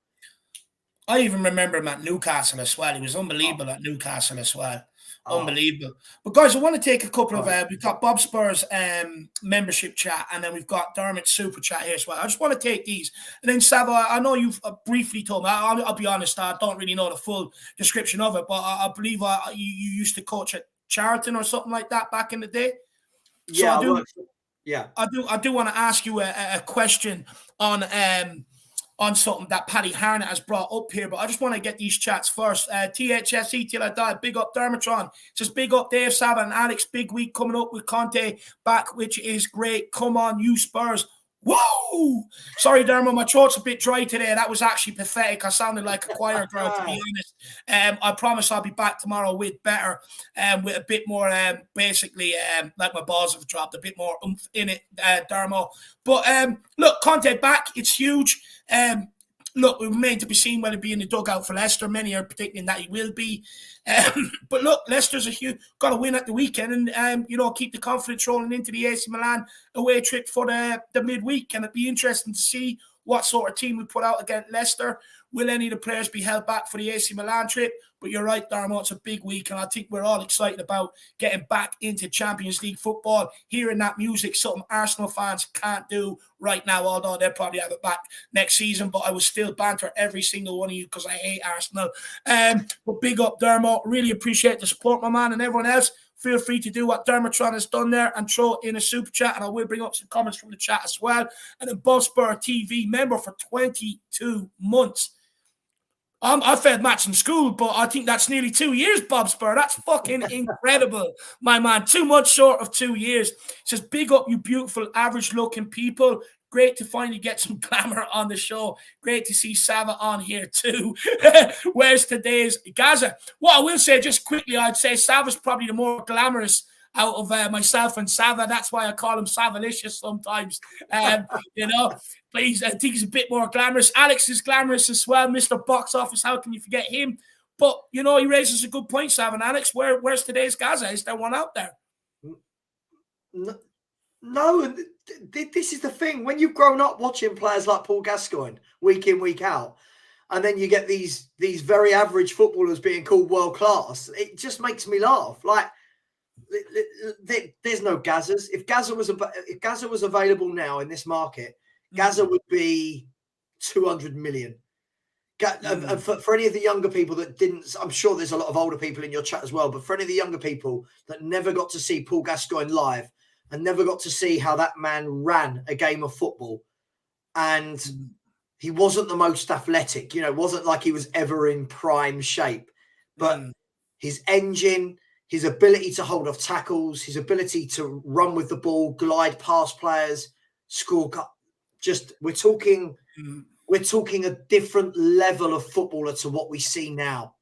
I even remember him at Newcastle as well. He was unbelievable at Newcastle as well. Unbelievable. But guys, I want to take a couple of we've got Bob Spur's membership chat, and then we've got Dermot's super chat here as well. I just want to take these, and then Savo, I know you've briefly told me. I'll be honest, I don't really know the full description of it, but I believe you used to coach at Charlton or something like that back in the day. So I do want to ask you a question on something that Paddy Harnett has brought up here, but I just want to get these chats first. THSE till I die, big up Dermotron. Says big up Dave, Sava and Alex, big week coming up with Conte back, which is great. Come on, you Spurs. Whoa! Sorry, Dermot, my throat's a bit dry today. That was actually pathetic. I sounded like a choir girl, to be honest. I promise I'll be back tomorrow with better, with a bit more, basically, like my balls have dropped, a bit more oomph in it, Dermot. But look, Conte back, it's huge. Look, we remain to be seen whether it be in the dugout for Leicester. Many are predicting that he will be. But look, Leicester's got to win at the weekend and, keep the confidence rolling into the AC Milan away trip for the midweek. And it'd be interesting to see what sort of team we put out against Leicester. Will any of the players be held back for the AC Milan trip? But you're right, Darmo, it's a big week, and I think we're all excited about getting back into Champions League football, hearing that music, something Arsenal fans can't do right now, although they'll probably have it back next season. But I will still banter every single one of you because I hate Arsenal. But big up, Dermot. Really appreciate the support, my man, and everyone else. Feel free to do what Dermotron has done there and throw it in a super chat, and I will bring up some comments from the chat as well. And then Bob Spur TV member for 22 months. I've fed Max in school, but I think that's nearly 2 years, Bob Spur. That's fucking incredible, my man. 2 months short of 2 years. Says, big up, you beautiful, average-looking people. Great to finally get some glamour on the show. Great to see Sava on here too. Where's today's Gaza? What I will say, just quickly, I'd say Sava's probably the more glamorous out of myself and Sava. That's why I call him Savalicious sometimes. But I think he's a bit more glamorous. Alex is glamorous as well. Mr. Box Office, how can you forget him? But, he raises a good point, Sava and Alex. Where's today's Gaza? Is there one out there? No, this is the thing. When you've grown up watching players like Paul Gascoigne week in, week out, and then you get these very average footballers being called world class, it just makes me laugh. Like, there's no Gazas. If Gaza was available now in this market, Gaza would be 200 million. And for any of the younger people that didn't, I'm sure there's a lot of older people in your chat as well, but for any of the younger people that never got to see Paul Gascoigne live and never got to see how that man ran a game of football, and he wasn't the most athletic, it wasn't like he was ever in prime shape, but his engine, his ability to hold off tackles, his ability to run with the ball, glide past players, score, we're talking a different level of footballer to what we see now.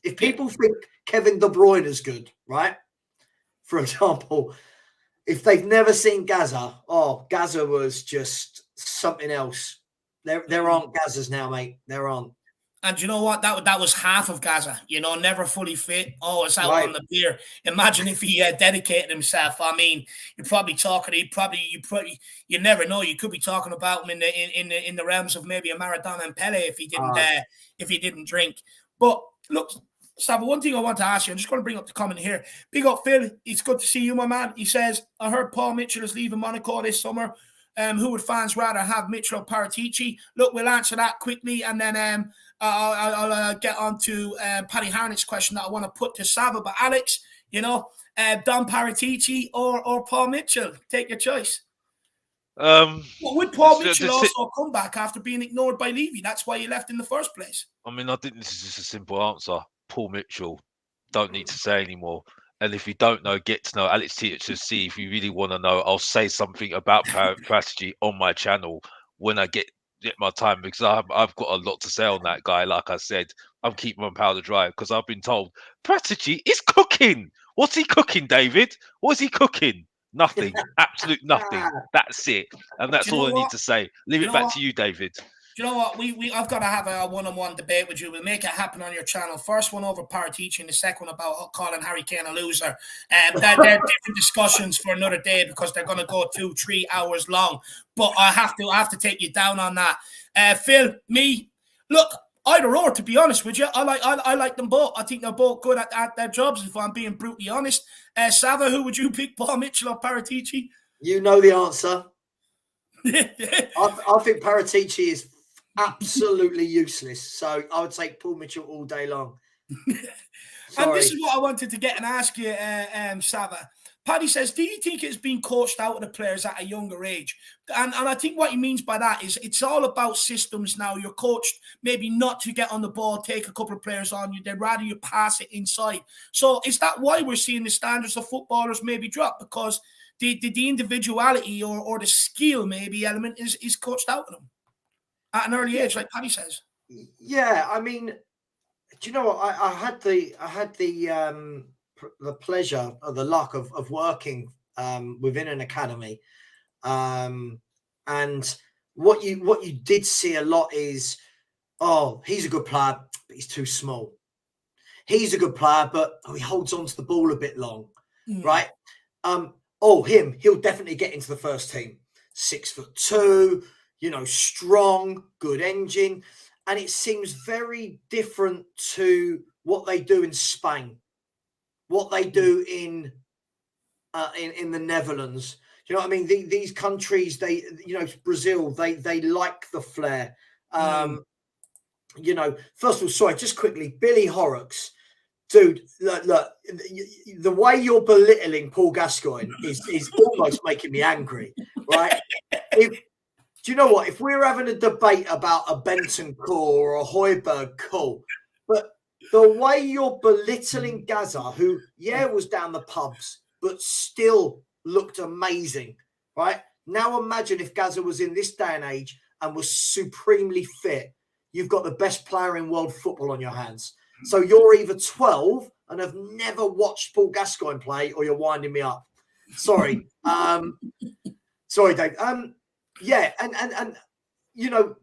If people think Kevin De Bruyne is good, right? For example, if they've never seen Gaza, Gaza was just something else. There aren't Gazas now, mate. There aren't. And you know what? That was half of Gaza. Never fully fit. Always out on the beer. Imagine if he dedicated himself. I mean, you're probably talking. You never know. You could be talking about him in the realms of maybe a Maradona and Pele if he didn't drink. But look, Sava, one thing I want to ask you, I'm just going to bring up the comment here. Big up, Phil. It's good to see you, my man. He says, I heard Paul Mitchell is leaving Monaco this summer. Who would fans rather have, Mitchell or Paratici? Look, we'll answer that quickly, and then I'll get on to Paddy Harnett's question that I want to put to Sava. But Alex, Don Paratici or Paul Mitchell? Take your choice. Would Paul Mitchell also come back after being ignored by Levy? That's why he left in the first place. I mean, I think this is just a simple answer. Paul Mitchell, don't need to say anymore. And if you don't know, get to know Alex Teacher. See if you really want to know. I'll say something about Paratici on my channel when I get my time, because I've got a lot to say on that guy. Like I said, I'm keeping my powder dry because I've been told Paratici is cooking. What's he cooking, David? What is he cooking? Nothing. Absolute nothing. That's it. And that's all I need to say. Leave it back to you, David. Do you know what? I've got to have a one-on-one debate with you. We'll make it happen on your channel. First one over Paratici, and the second one about calling Harry Kane a loser. They're different discussions for another day because they're going to go 2-3 hours long. But I have to take you down on that. Phil, look, either or, to be honest with you. I like them both. I think they're both good at their jobs, if I'm being brutally honest. Sava, who would you pick, Paul Mitchell or Paratici? You know the answer. I think Paratici is absolutely useless. So I would take Paul Mitchell all day long. And this is what I wanted to get and ask you, Sava. Paddy says, do you think it's been coached out of the players at a younger age? And I think what he means by that is it's all about systems now. You're coached maybe not to get on the ball, take a couple of players on you. They'd rather you pass it inside. So is that why we're seeing the standards of footballers maybe drop? Because the individuality or the skill maybe element is coached out of them at an early age, like Paddy says. Yeah, I mean, do you know what? I had the pleasure or the luck of working within an academy, and what you did see a lot is, oh, he's a good player, but he's too small. He's a good player, but he holds on to the ball a bit long, right? He'll definitely get into the first team. 6'2", strong, good engine. And it seems very different to what they do in Spain, what they do in the Netherlands. You know what I mean? These countries, Brazil, they like the flair. First of all, sorry, just quickly, Billy Horrocks. Dude, look, the way you're belittling Paul Gascoigne is almost making me angry, right? Do you know what? If we're having a debate about a Bentancur or a Højbjerg, cool. But the way you're belittling Gaza, who, was down the pubs, but still looked amazing, right? Now imagine if Gaza was in this day and age and was supremely fit. You've got the best player in world football on your hands. So you're either 12 and have never watched Paul Gascoigne play, or you're winding me up. Sorry. Sorry, Dave. And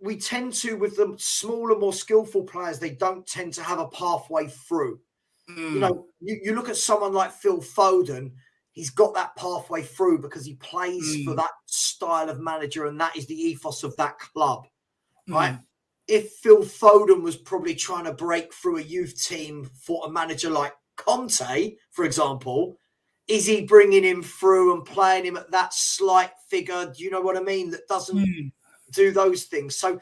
we tend to, with the smaller, more skillful players, they don't tend to have a pathway through. You look at someone like Phil Foden, he's got that pathway through because he plays for that style of manager, and that is the ethos of that club, right? If Phil Foden was probably trying to break through a youth team for a manager like Conte, for example, is he bringing him through and playing him at that slight figure? Do you know what I mean? That doesn't do those things. So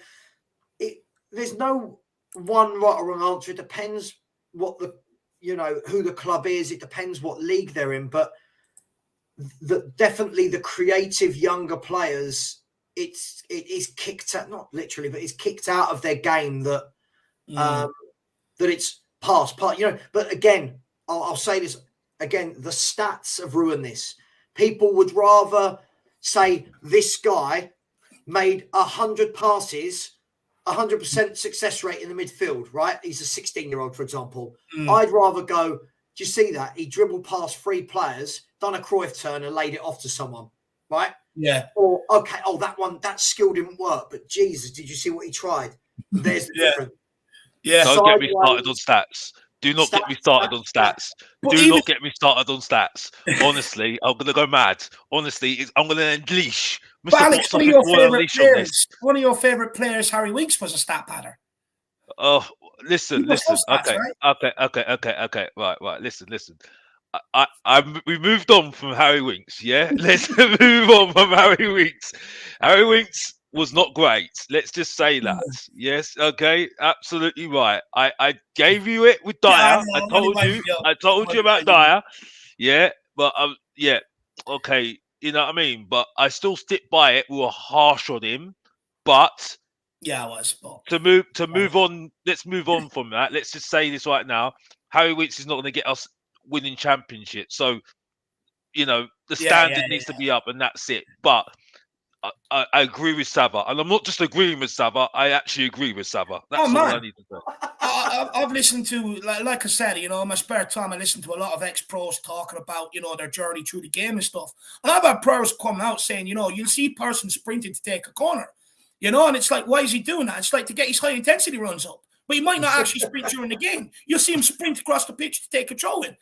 there's no one right or wrong answer. It depends what who the club is. It depends what league they're in. But definitely the creative younger players, it is kicked out, not literally, but it's kicked out of their game that it's past. But again, I'll say this. Again, the stats have ruined this. People would rather say this guy made 100 passes, 100% success rate in the midfield, right? He's a 16-year-old, for example. I'd rather go, do you see that? He dribbled past 3 players, done a Cruyff turn and laid it off to someone, right? Yeah. Or, that skill didn't work, but Jesus, did you see what he tried? There's the difference. Yeah. Don't get me started on stats. Do not get me started on stats. Do not get me started on stats. Honestly, I'm going to go mad. Honestly, I'm going to unleash. Mr. Alex, one of your favourite players, Harry Winks, was a stat padder. Oh, listen. Stats, Okay, right? okay. Right. Listen. We moved on from Harry Winks. Yeah, let's move on from Harry Winks. Harry Winks was not great. Let's just say that. Yes. Okay. Absolutely right. I gave you it with Yeah, I Dyer. know. I'm only winding you up. I told you about Dyer. Yeah. But yeah. Okay. You know what I mean. But I still stick by it. We were harsh on him. But Yeah, I was. But to move on, let's move on from that. Let's just say this right now. Harry Winks is not going to get us winning championship. So, the standard needs to be up and that's it. But I agree with Sava. And I'm not just agreeing with Sava. I actually agree with Sava. That's all I need to say. I've listened to, like I said, in my spare time, I listen to a lot of ex-pros talking about, their journey through the game and stuff. And I've had pros come out saying, you'll see a person sprinting to take a corner, and it's like, why is he doing that? It's like to get his high intensity runs up. But he might not actually sprint during the game. You'll see him sprint across the pitch to take a throw in,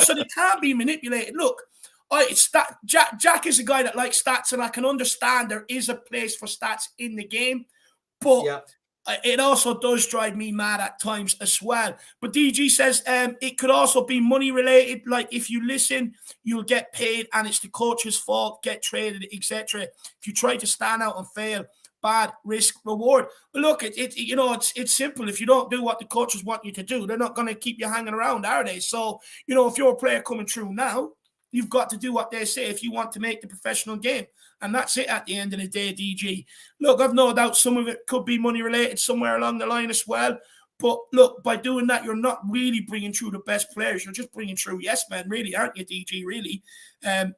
so they can't be manipulated. Look, Jack is a guy that likes stats, and I can understand there is a place for stats in the game, but it also does drive me mad at times as well. But DG says it could also be money related. Like if you listen, you'll get paid, and it's the coach's fault. Get traded, etc. If you try to stand out and fail, bad risk reward. But look, it's simple. If you don't do what the coaches want you to do, they're not going to keep you hanging around, are they? So if you're a player coming through now, you've got to do what they say if you want to make the professional game. And that's it at the end of the day, DG. Look, I've no doubt some of it could be money related somewhere along the line as well. But look, by doing that, you're not really bringing through the best players. You're just bringing through yes men, really, aren't you, DG, really? And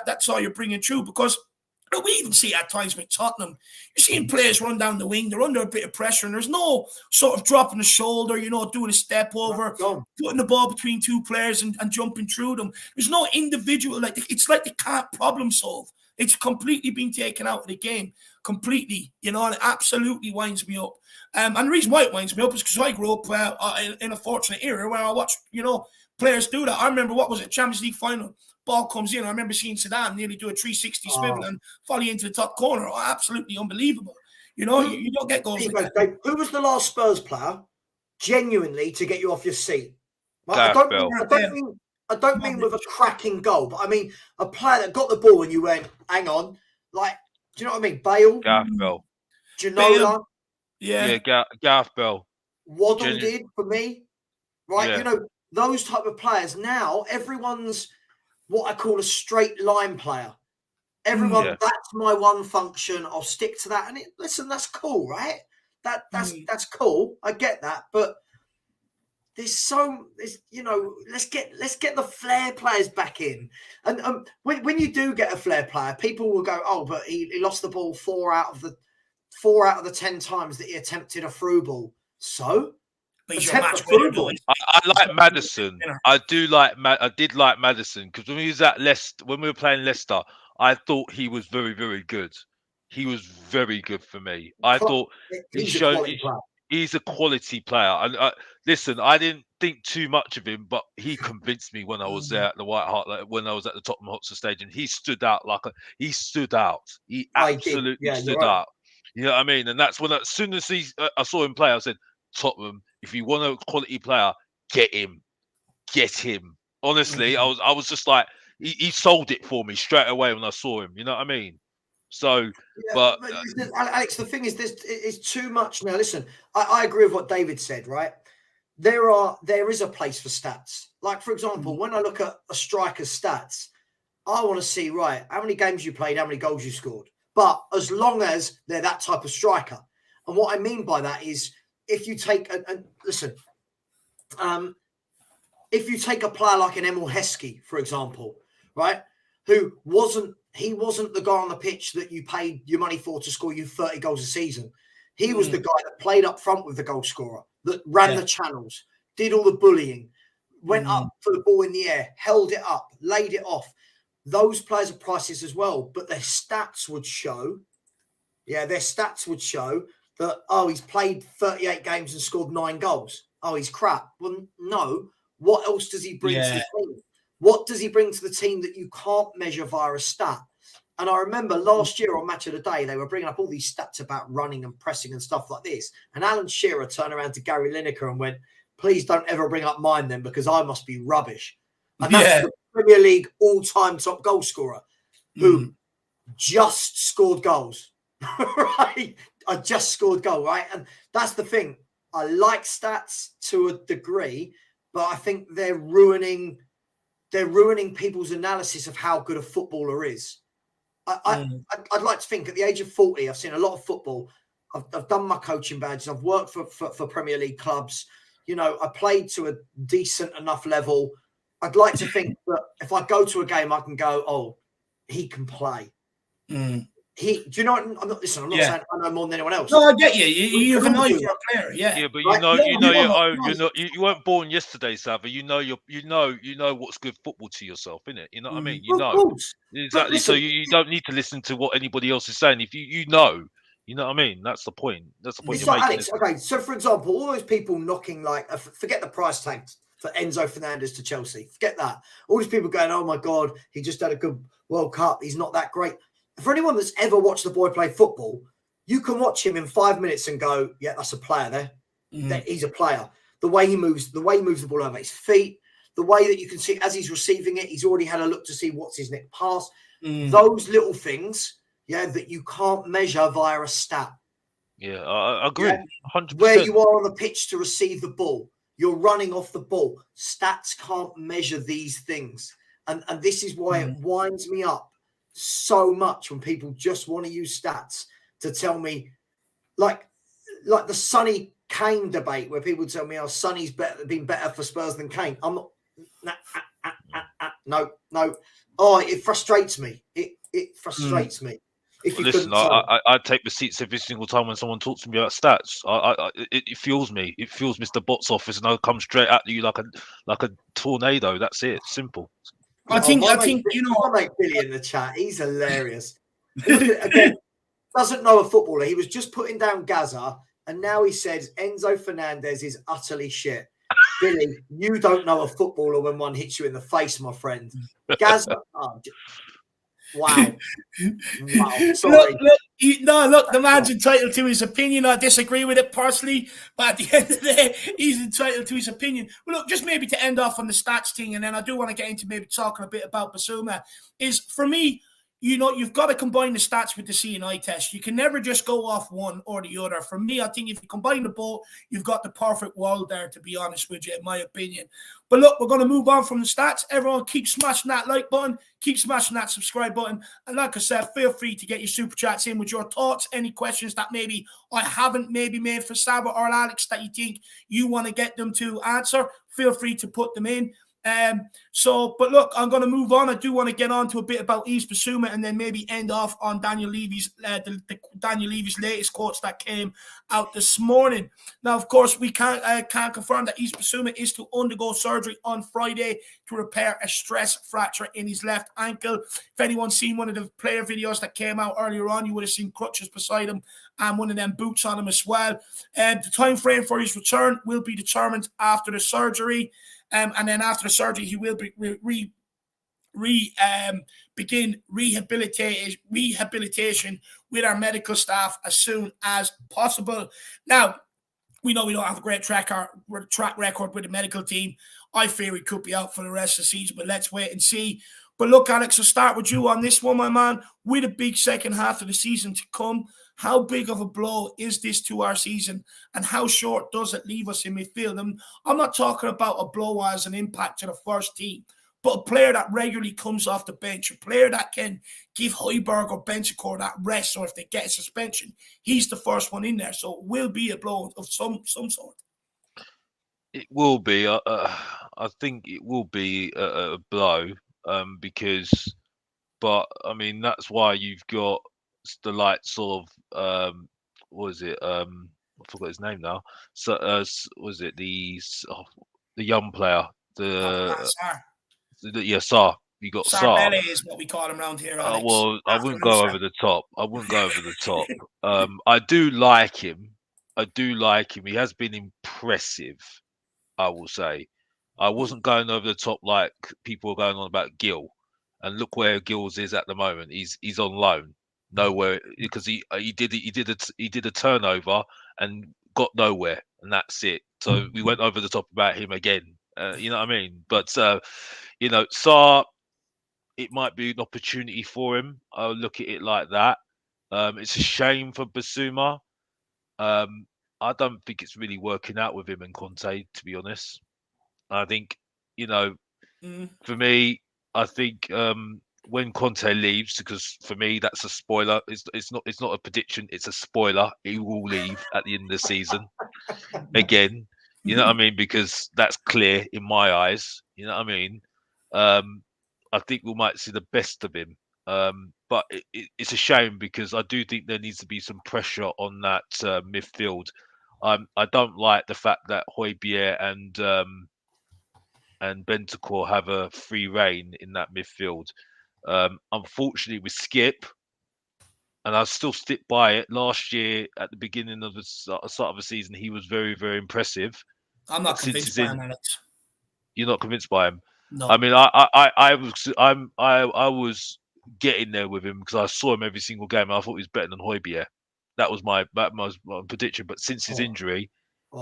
that's all you're bringing through because we even see at times with Tottenham, you're seeing players run down the wing, they're under a bit of pressure, and there's no sort of dropping the shoulder, doing a step over, putting the ball between two players and jumping through them. There's no individual, it's like they can't problem solve. It's completely been taken out of the game, completely, and it absolutely winds me up. And the reason why it winds me up is because I grew up in a fortunate era where I watched, players do that. I remember, what was it, Champions League final? Ball comes in. I remember seeing Zidane nearly do a 360 swivel and volley into the top corner. Absolutely unbelievable. You don't get goals like that. Who was the last Spurs player genuinely to get you off your seat? I don't mean with a cracking goal, but I mean a player that got the ball and you went, hang on, do you know what I mean? Bale, Gareth Bell, Ginola, Gareth Bell, Waddle did for me, right? Yeah. Those type of players. Now everyone's what I call a straight line player. Everyone, that's my one function. I'll stick to that. And listen, that's cool, right? That's cool. I get that, but let's get the flair players back in. And when you do get a flair player, people will go, oh, but he lost the ball 4 out of the 10 times that he attempted a through ball. So. I like Maddison. I did like Maddison because when he was at Leicester, when we were playing Leicester, I thought he was very, very good. He was very good for me. I thought he's a quality player. And listen, I didn't think too much of him, but he convinced me when I was there at the White Hart, when I was at the Tottenham Hotspur Stadium. He stood out He absolutely stood out. You know what I mean? And that's when, as soon as I saw him play, I said, Tottenham, if you want a quality player, get him. Honestly, I was just like, he sold it for me straight away when I saw him. You know what I mean? So, but Alex, the thing is, it's too much now. Listen, I agree with what David said. Right, there is a place for stats. Like for example, when I look at a striker's stats, I want to see how many games you played, how many goals you scored. But as long as they're that type of striker, and what I mean by that is, if you take if you take a player like an Emil Heskey, for example, right, who wasn't the guy on the pitch that you paid your money for to score you 30 goals a season. He was the guy that played up front with the goal scorer, that ran the channels, did all the bullying, went up for the ball in the air, held it up, laid it off. Those players are priceless as well, but their stats would show that, he's played 38 games and scored 9 goals. Oh, he's crap. Well, no. What else does he bring to the team? What does he bring to the team that you can't measure via a stat? And I remember last year on Match of the Day, they were bringing up all these stats about running and pressing and stuff like this. And Alan Shearer turned around to Gary Lineker and went, please don't ever bring up mine then, because I must be rubbish. And that's the Premier League all-time top goal scorer who just scored goals, right? I just scored goal, right? And that's the thing. I like stats to a degree, but I think they're ruining people's analysis of how good a footballer is. I'd like to think at the age of 40, I've seen a lot of football. I've done my coaching badges. I've worked for Premier League clubs. You know, I played to a decent enough level. I'd like to think that if I go to a game, I can go, oh, he can play. Do you know what? I'm not saying I know more than anyone else. No, I get you. You have an eye for a player, Yeah, but right? you weren't born yesterday, Sava. You know what's good football to yourself, innit? You know what I mean? You Of know course. exactly. So you don't need to listen to what anybody else is saying. If you know what I mean. That's the point. That's the point It's you're like making. Alex. Okay, so for example, all those people knocking like forget the price tag for Enzo Fernandez to Chelsea. Forget that. All these people going, oh my God, he just had a good World Cup. He's not that great. For anyone that's ever watched the boy play football, you can watch him in 5 minutes and go, yeah, that's a player there. He's a player. The way he moves the ball over his feet, the way that you can see as he's receiving it, he's already had a look to see what's his next pass. Those little things, that you can't measure via a stat. Yeah, I agree. 100%. Where you are on the pitch to receive the ball, you're running off the ball. Stats can't measure these things. And this is why it winds me up so much when people just want to use stats to tell me, like the Sonny Kane debate, where people tell me, oh, Sonny's been better for Spurs than Kane. I'm not. No. Oh, it frustrates me. It frustrates me. If you listen, I take receipts every single time when someone talks to me about stats. It fuels me. It fuels Mr. Bots office, and I'll come straight at you like a tornado. That's it. Simple. I think you know, my mate Billy in the chat. He's hilarious. Again, doesn't know a footballer. He was just putting down Gaza, and now he says Enzo Fernandez is utterly shit. Billy, you don't know a footballer when one hits you in the face, my friend. Gaza. Wow. Sorry. Look, the man's entitled to his opinion. I disagree with it personally, but at the end of the day, he's entitled to his opinion. Well, look, just maybe to end off on the stats thing, and then I do want to get into maybe talking a bit about Bissouma, is for me, you've got to combine the stats with the C&I test. You can never just go off one or the other. For me, I think if you combine the both, you've got the perfect world there, to be honest with you, in my opinion. But look, we're going to move on from the stats. Everyone keep smashing that like button, keep smashing that subscribe button. And like I said, feel free to get your super chats in with your thoughts, any questions that maybe I haven't maybe made for Sava or Alex that you think you want to get them to answer. Feel free to put them in. But look, I'm going to move on. I do want to get on to a bit about Yves Bissouma and then maybe end off on Daniel Levy's Daniel Levy's latest quotes that came out this morning. Now, of course, we can't confirm that Yves Bissouma is to undergo surgery on Friday to repair a stress fracture in his left ankle. If anyone's seen one of the player videos that came out earlier on, you would have seen crutches beside him and one of them boots on him as well. The time frame for his return will be determined after the surgery. And then after the surgery, he will begin rehabilitation with our medical staff as soon as possible. Now, we know we don't have a great track record with the medical team. I fear he could be out for the rest of the season, but let's wait and see. But look, Alex, I'll start with you on this one, my man. With a big second half of the season to come, how big of a blow is this to our season, and how short does it leave us in midfield? And I'm not talking about a blow as an impact to the first team, but a player that regularly comes off the bench, a player that can give Højbjerg or Bentancur that rest, or if they get a suspension, he's the first one in there. So it will be a blow of some sort. It will be. I think it will be a blow but I mean, that's why you've got the likes of what is it? I forgot his name now. So was it the young player? Sarr. Sarr. You got Sarr. Sarr is what we call him around here, Alex. Well, I wouldn't go over the top. I do like him. He has been impressive, I will say. I wasn't going over the top like people were going on about Gil. and look where Gills is at the moment. He's on loan, nowhere, because he did a turnover and got nowhere, and that's it. So we went over the top about him again. You know what I mean? But Sarr, it might be an opportunity for him. I'll look at it like that. It's a shame for Bissouma. I don't think it's really working out with him and Conte, to be honest. I think, for me, I think when Conte leaves, because for me that's a spoiler. It's not a prediction. It's a spoiler. He will leave at the end of the season again. You know what I mean? Because that's clear in my eyes. You know what I mean? I think we might see the best of him. But it's a shame because I do think there needs to be some pressure on that midfield. I don't like the fact that Højbjerg and Bentancur have a free reign in that midfield. Unfortunately, with Skip, and I still stick by it. Last year, at the beginning of the start of the season, he was very, very impressive. I'm not convinced by him, Alex. You're not convinced by him? No. I mean, I was getting there with him because I saw him every single game and I thought he was better than Højbjerg. That was my prediction. But since his injury,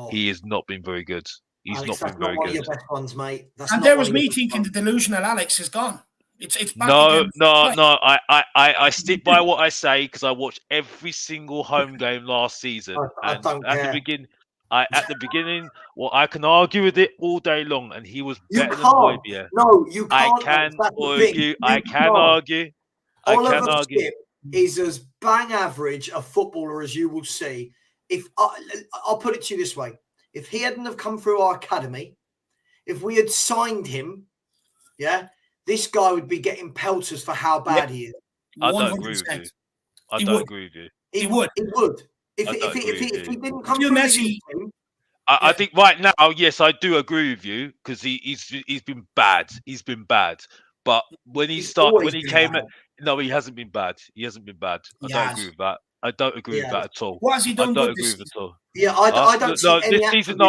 he has not been very good. He's Alex, not been very one good. of your best ones, mate. And there was me thinking the delusional Alex is gone. It's back no. again. I stick by what I say because I watched every single home game last season. I don't care. At the beginning, well, I can argue with it all day long, and he was better than can't. Højbjerg. No, you can't. I can argue. I can argue. Oliver Skip is as bang average a footballer as you will see. If I'll put it to you this way: if he hadn't have come through our academy, if we had signed him, this guy would be getting pelters for how bad he is. I don't agree with you. I don't agree with you. He would. If he didn't come through Messi, I think right now, yes, I do agree with you because he's been bad. He's been bad. But when he came, no, he hasn't been bad. He hasn't been bad. I don't agree with that. I don't agree with that at all. What has he done? I don't agree with it at all. Yeah, I don't see any this season.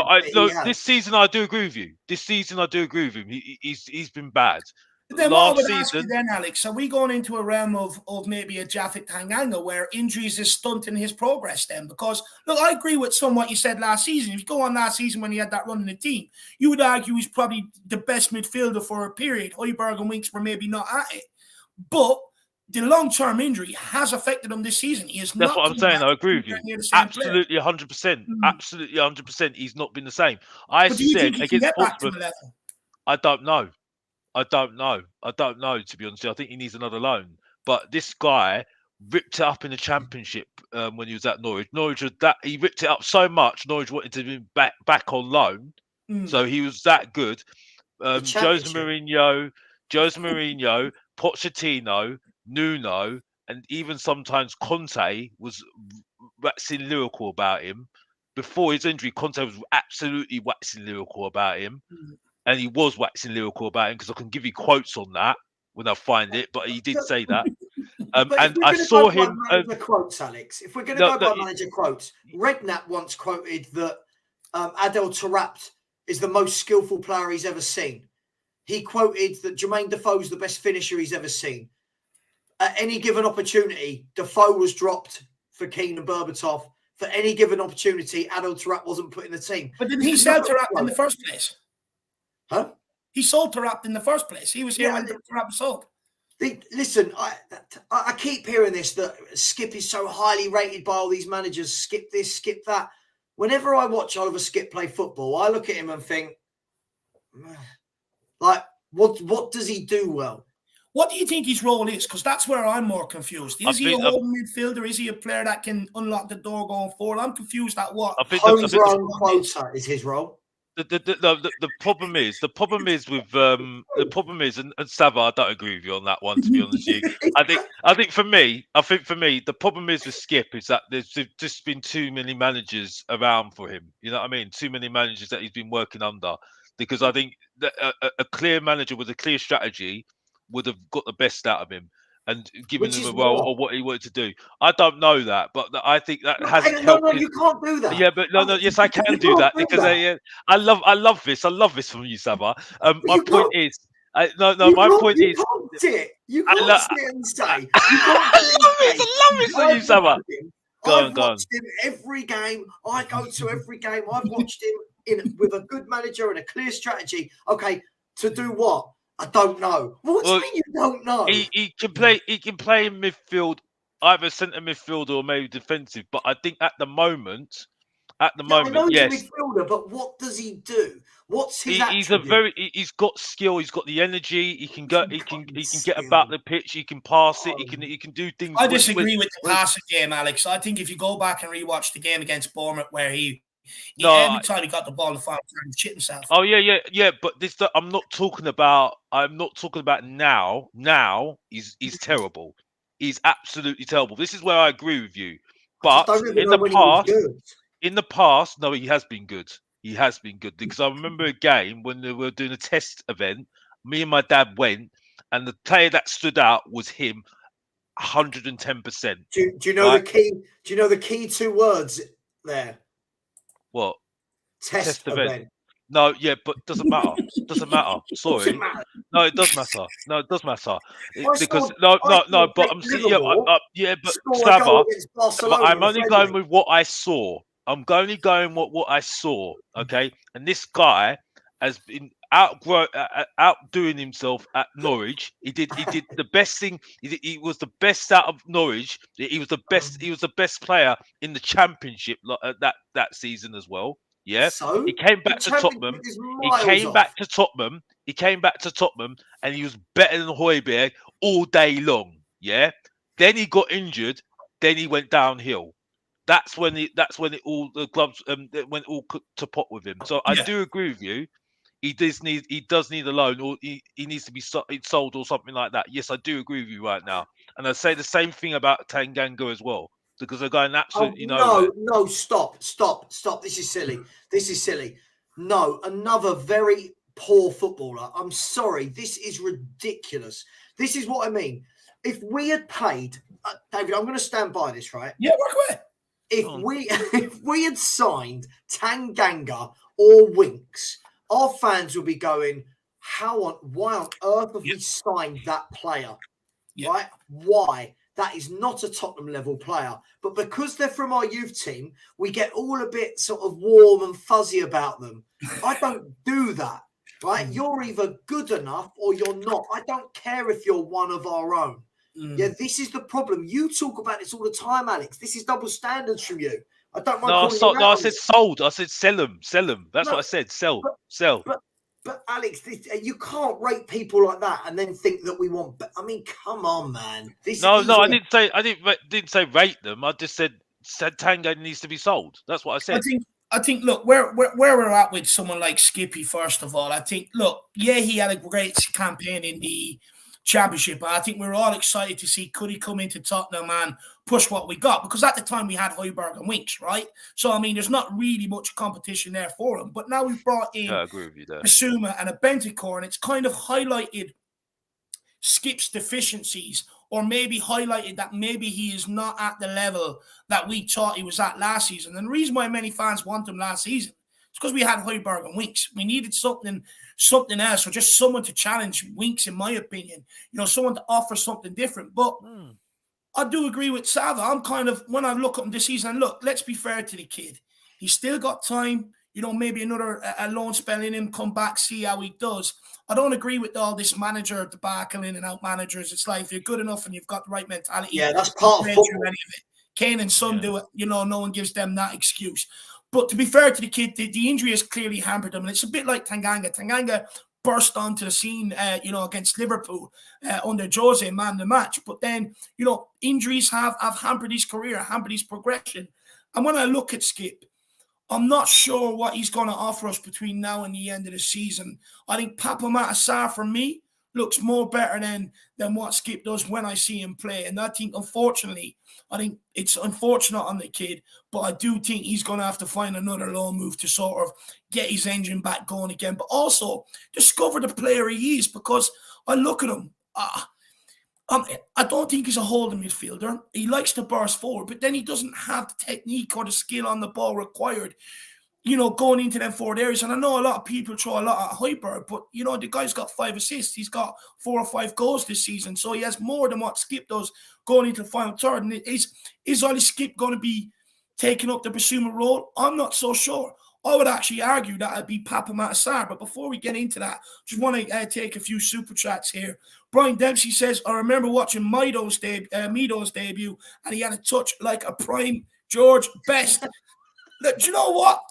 This season I do agree with you. This season I do agree with him. He's been bad. Then what I would ask you then, Alex, are we going into a realm of maybe a Japhet Tanganga where injuries is stunting his progress then? Because, look, I agree with some what you said last season. If you go on last season when he had that run in the team, you would argue he's probably the best midfielder for a period. Højbjerg and Winks were maybe not at it. But the long-term injury has affected him this season. That's what I'm saying. I agree with you. Absolutely 100%. Absolutely 100%. He's not been the same. I said against Portsmouth, I don't know. I don't know, to be honest. I think he needs another loan. But this guy ripped it up in the Championship when he was at Norwich. He ripped it up so much. Norwich wanted to be back on loan. So he was that good. Jose Mourinho, Pochettino, Nuno, and even sometimes Conte was waxing lyrical about him. Before his injury, Conte was absolutely waxing lyrical about him. And he was waxing lyrical about him because I can give you quotes on that when I find it. But he did say that. And I saw him. The quotes, Alex. If we're going to go by manager quotes, Redknapp once quoted that Adel Taarabt is the most skillful player he's ever seen. He quoted that Jermaine Defoe's the best finisher he's ever seen. At any given opportunity, Defoe was dropped for Keane and Berbatov. For any given opportunity, Adel Taarabt wasn't put in the team. But didn't he sell Taarabt in the first place? Huh? He sold Taarabt in the first place. He was here when Taarabt was sold. Listen, I keep hearing this, that Skip is so highly rated by all these managers. Skip this, skip that. Whenever I watch Oliver Skip play football, I look at him and think, like, what does he do well? What do you think his role is? Because that's where I'm more confused. Is he a holding midfielder? Is he a player that can unlock the door going forward? I'm confused at what. Homegrown quota is his role. The problem is and Sava, I don't agree with you on that one, to be honest with you. I think for me the problem is with Skip is that there's just been too many managers around for him. You know what I mean? Too many managers that he's been working under. Because I think that a clear manager with a clear strategy would have got the best out of him and given him a role or what he wanted to do. I don't know that, but I think that hasn't helped. No, you can't do that. Yeah, but yes, I can do that because I love this. I love this from you, Sava. My point is, sit. You can't sit and say. You can't sit and say. I love it for you, Summer. I've watched him every game. I go to every game. I've watched him with a good manager and a clear strategy. Okay, to do what? I don't know. What do you mean you don't know? He can play. He can play in midfield, either centre midfield or maybe defensive. But I think at the moment, I know he's yes, a midfielder. But what does he do? What's his he's got skill. He's got the energy. He can go. He can get about the pitch. He can pass it. He can do things. I disagree with the passing game, Alex. I think if you go back and rewatch the game against Bournemouth, where every time he got the ball, the final time, he shit himself. Oh yeah. But this, I'm not talking about now. Now he's terrible. He's absolutely terrible. This is where I agree with you. But in the past, no, he has been good. He has been good, because I remember a game when they were doing a test event. Me and my dad went, and the player that stood out was him, 110%. Do you know the key? Do you know the key 2 words there? What? Test event. No, yeah, but doesn't matter. Doesn't matter. Sorry. No, it does matter. No, it does matter. Because but I'm saying, but Slava, but I'm only going with what I saw. I'm only going with what I saw. Okay, and this guy has been outdoing himself at Norwich. He did the best thing. He was the best out of Norwich. He was the best. He was the best player in the Championship that season as well. Yeah, so he came back to Tottenham. He came back to Tottenham, and he was better than Højbjerg all day long. Yeah. Then he got injured. Then he went downhill. That's when all the clubs went all to pot with him. So I do agree with you. He does need a loan, or he needs to be sold or something like that. Yes, I do agree with you right now, and I say the same thing about Tanganga as well, because they're going absolutely nowhere. No, stop. This is silly. No, another very poor footballer. I'm sorry. This is ridiculous. This is what I mean. If we had paid, David, I'm going to stand by this, right? Yeah, work away. If we had signed Tanganga or Winks, our fans would be going, why on earth have we signed that player? Yep. Right? Why? That is not a Tottenham level player. But because they're from our youth team, we get all a bit sort of warm and fuzzy about them. I don't do that. Right? You're either good enough or you're not. I don't care if you're one of our own. Yeah, this is the problem. You talk about this all the time, Alex. This is double standards from you. I don't mind. I said sold. I said sell them. That's what I said. Sell. But Alex, you can't rate people like that and then think that we want. I mean, come on, man. I didn't say rate them. I just said Tanga needs to be sold. That's what I said. I think. Look, where we're at with someone like Skippy. First of all, I think. Look, he had a great campaign in the Championship. I think we're all excited to see could he come into Tottenham and push what we got, because at the time we had Højbjerg and Winks, right? So I mean, there's not really much competition there for him. But now we've brought in Bissouma and a Bentancur, and it's kind of highlighted Skip's deficiencies, or maybe highlighted that maybe he is not at the level that we thought he was at last season. And the reason why many fans want him last season is because we had Højbjerg and Winks. We needed something else, or just someone to challenge Winks, in my opinion. Someone to offer something different. But I do agree with Sava. I'm kind of, when I look at him this season, look, let's be fair to the kid. He's still got time. Maybe another loan spell in him, come back, see how he does. I don't agree with all this manager debacle in and out managers. It's like, if you're good enough and you've got the right mentality. Yeah, that's part of football. Kane and Son do it. No one gives them that excuse. But to be fair to the kid, the injury has clearly hampered him. And it's a bit like Tanganga. Tanganga burst onto the scene, against Liverpool under Jose, man the match. But then, injuries have hampered his career, hampered his progression. And when I look at Skip, I'm not sure what he's going to offer us between now and the end of the season. I think Papa Matasar, for me, looks more better than what Skip does when I see him play. And I think it's unfortunate on the kid, but I do think he's going to have to find another loan move to sort of get his engine back going again, but also discover the player he is, because I look at him. I don't think he's a holding midfielder. He likes to burst forward, but then he doesn't have the technique or the skill on the ball required you know, going into them forward areas. And I know a lot of people throw a lot of hype at it, but, you know, the guy's got 5 assists. He's got 4 or 5 goals this season. So he has more than what Skip does going into the final third. And is Ollie Skip going to be taking up the Bissouma role? I'm not so sure. I would actually argue that it'd be Papa Matasar. But before we get into that, just want to take a few super chats here. Brian Dempsey says, I remember watching Mido's debut, and he had a touch like a prime George Best. Look, do you know what?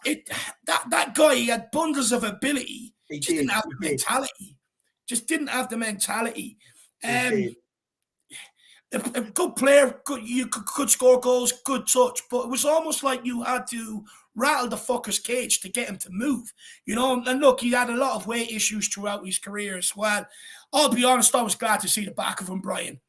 That guy, he had bundles of ability. Didn't have the mentality. Just didn't have the mentality. A good player, you could score goals, good touch, but it was almost like you had to rattle the fucker's cage to get him to move. You know, and look, he had a lot of weight issues throughout his career as well. I'll be honest, I was glad to see the back of him, Brian.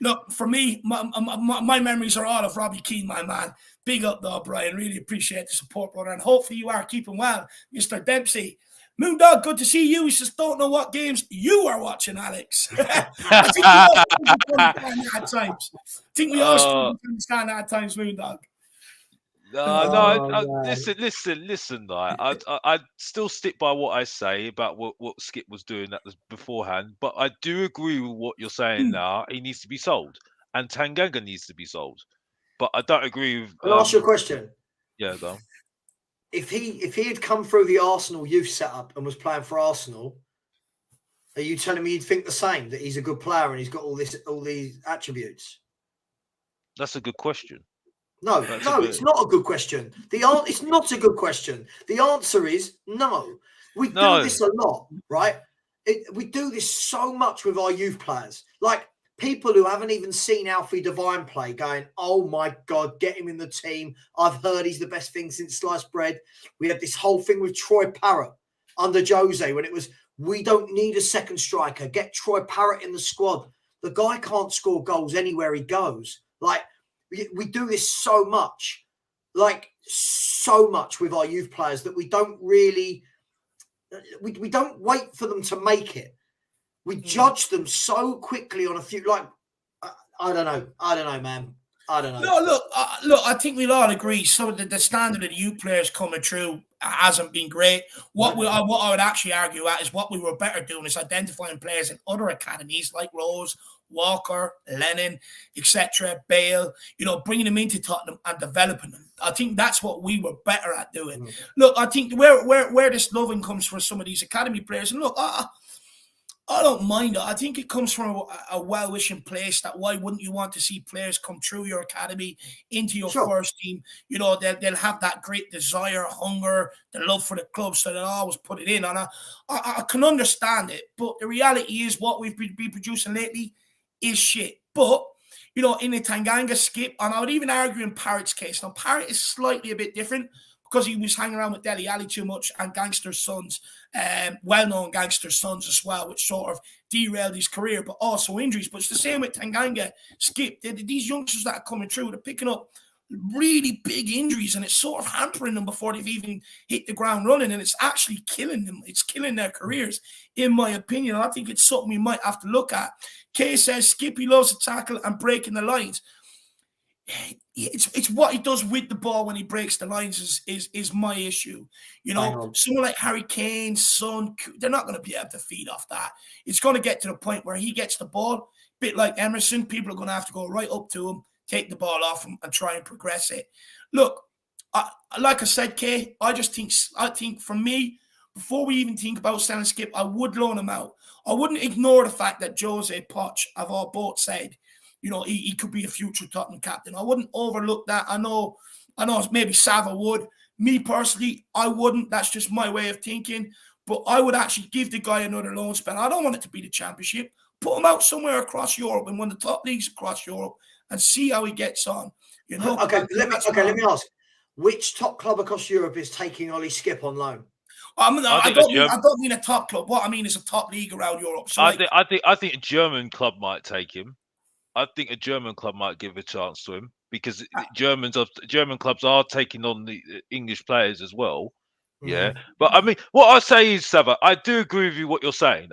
Look, for me, my memories are all of Robbie Keane, my man. Big up, though, Brian. Really appreciate the support, brother. And hopefully you are keeping well, Mr. Dempsey. Moondog, good to see you. He says, don't know what games you are watching, Alex. I think we all understand that at times. I think we all understand that at times, Moondog. Listen. I still stick by what I say about what Skip was doing beforehand, but I do agree with what you're saying now. He needs to be sold, and Tanganga needs to be sold. But I don't agree with. Can I ask you a question? Yeah, go on. If he had come through the Arsenal youth setup and was playing for Arsenal, are you telling me you'd think the same, that he's a good player and he's got all these attributes? That's a good question. No, it's not a good question. It's not a good question. The answer is no. We do this a lot, right? We do this so much with our youth players. Like people who haven't even seen Alfie Devine play going, oh my God, get him in the team. I've heard he's the best thing since sliced bread. We had this whole thing with Troy Parrott under Jose when it was, we don't need a second striker. Get Troy Parrott in the squad. The guy can't score goals anywhere he goes. Like, we do this so much with our youth players that we don't really, we don't wait for them to make it. We judge them so quickly on a few, like, I don't know, man. I don't know. No, look, I think we'll all agree some of the standard of the youth players coming through hasn't been great. What I would actually argue at is what we were better doing is identifying players in other academies like Rose, Walker, Lennon, etc., Bale, you know, bringing them into Tottenham and developing them. I think that's what we were better at doing. Look, I think where this loving comes from some of these academy players, and look, I don't mind it. I think it comes from a well-wishing place that why wouldn't you want to see players come through your academy into your first team? You know, they'll have that great desire, hunger, the love for the club, so they'll always put it in. And I can understand it, but the reality is what we've been producing lately is shit. But, you know, in the Tanganga Skip, and I would even argue in Parrott's case. Now, Parrott is slightly a bit different because he was hanging around with Dele Alli too much and gangster sons, well-known gangster sons as well, which sort of derailed his career, but also injuries. But it's the same with Tanganga, Skip. These youngsters that are coming through, they're picking up really big injuries, and it's sort of hampering them before they've even hit the ground running, and it's actually killing them. It's killing their careers, in my opinion. I think it's something we might have to look at. Kay says, Skippy loves to tackle and breaking the lines. It's what he does with the ball when he breaks the lines is my issue. You know, someone like Harry Kane, Son, they're not going to be able to feed off that. It's going to get to the point where he gets the ball, a bit like Emerson. People are going to have to go right up to him, take the ball off him, and try and progress it. Look, like I said, Kay, I think for me, before we even think about selling Skip, I would loan him out. I wouldn't ignore the fact that Jose Poch have all both said, you know, he could be a future Tottenham captain. I wouldn't overlook that. I know maybe Sava would. Me personally, I wouldn't. That's just my way of thinking. But I would actually give the guy another loan spell. I don't want it to be the Championship. Put him out somewhere across Europe in one of the top leagues across Europe and see how he gets on. You know. Let me ask. Which top club across Europe is taking Ollie Skip on loan? I don't mean a top club. What I mean is a top league around Europe. So I think a German club might take him. I think a German club might give a chance to him because German clubs are taking on the English players as well. Yeah, but I mean, what I say is, Sava, I do agree with you what you're saying.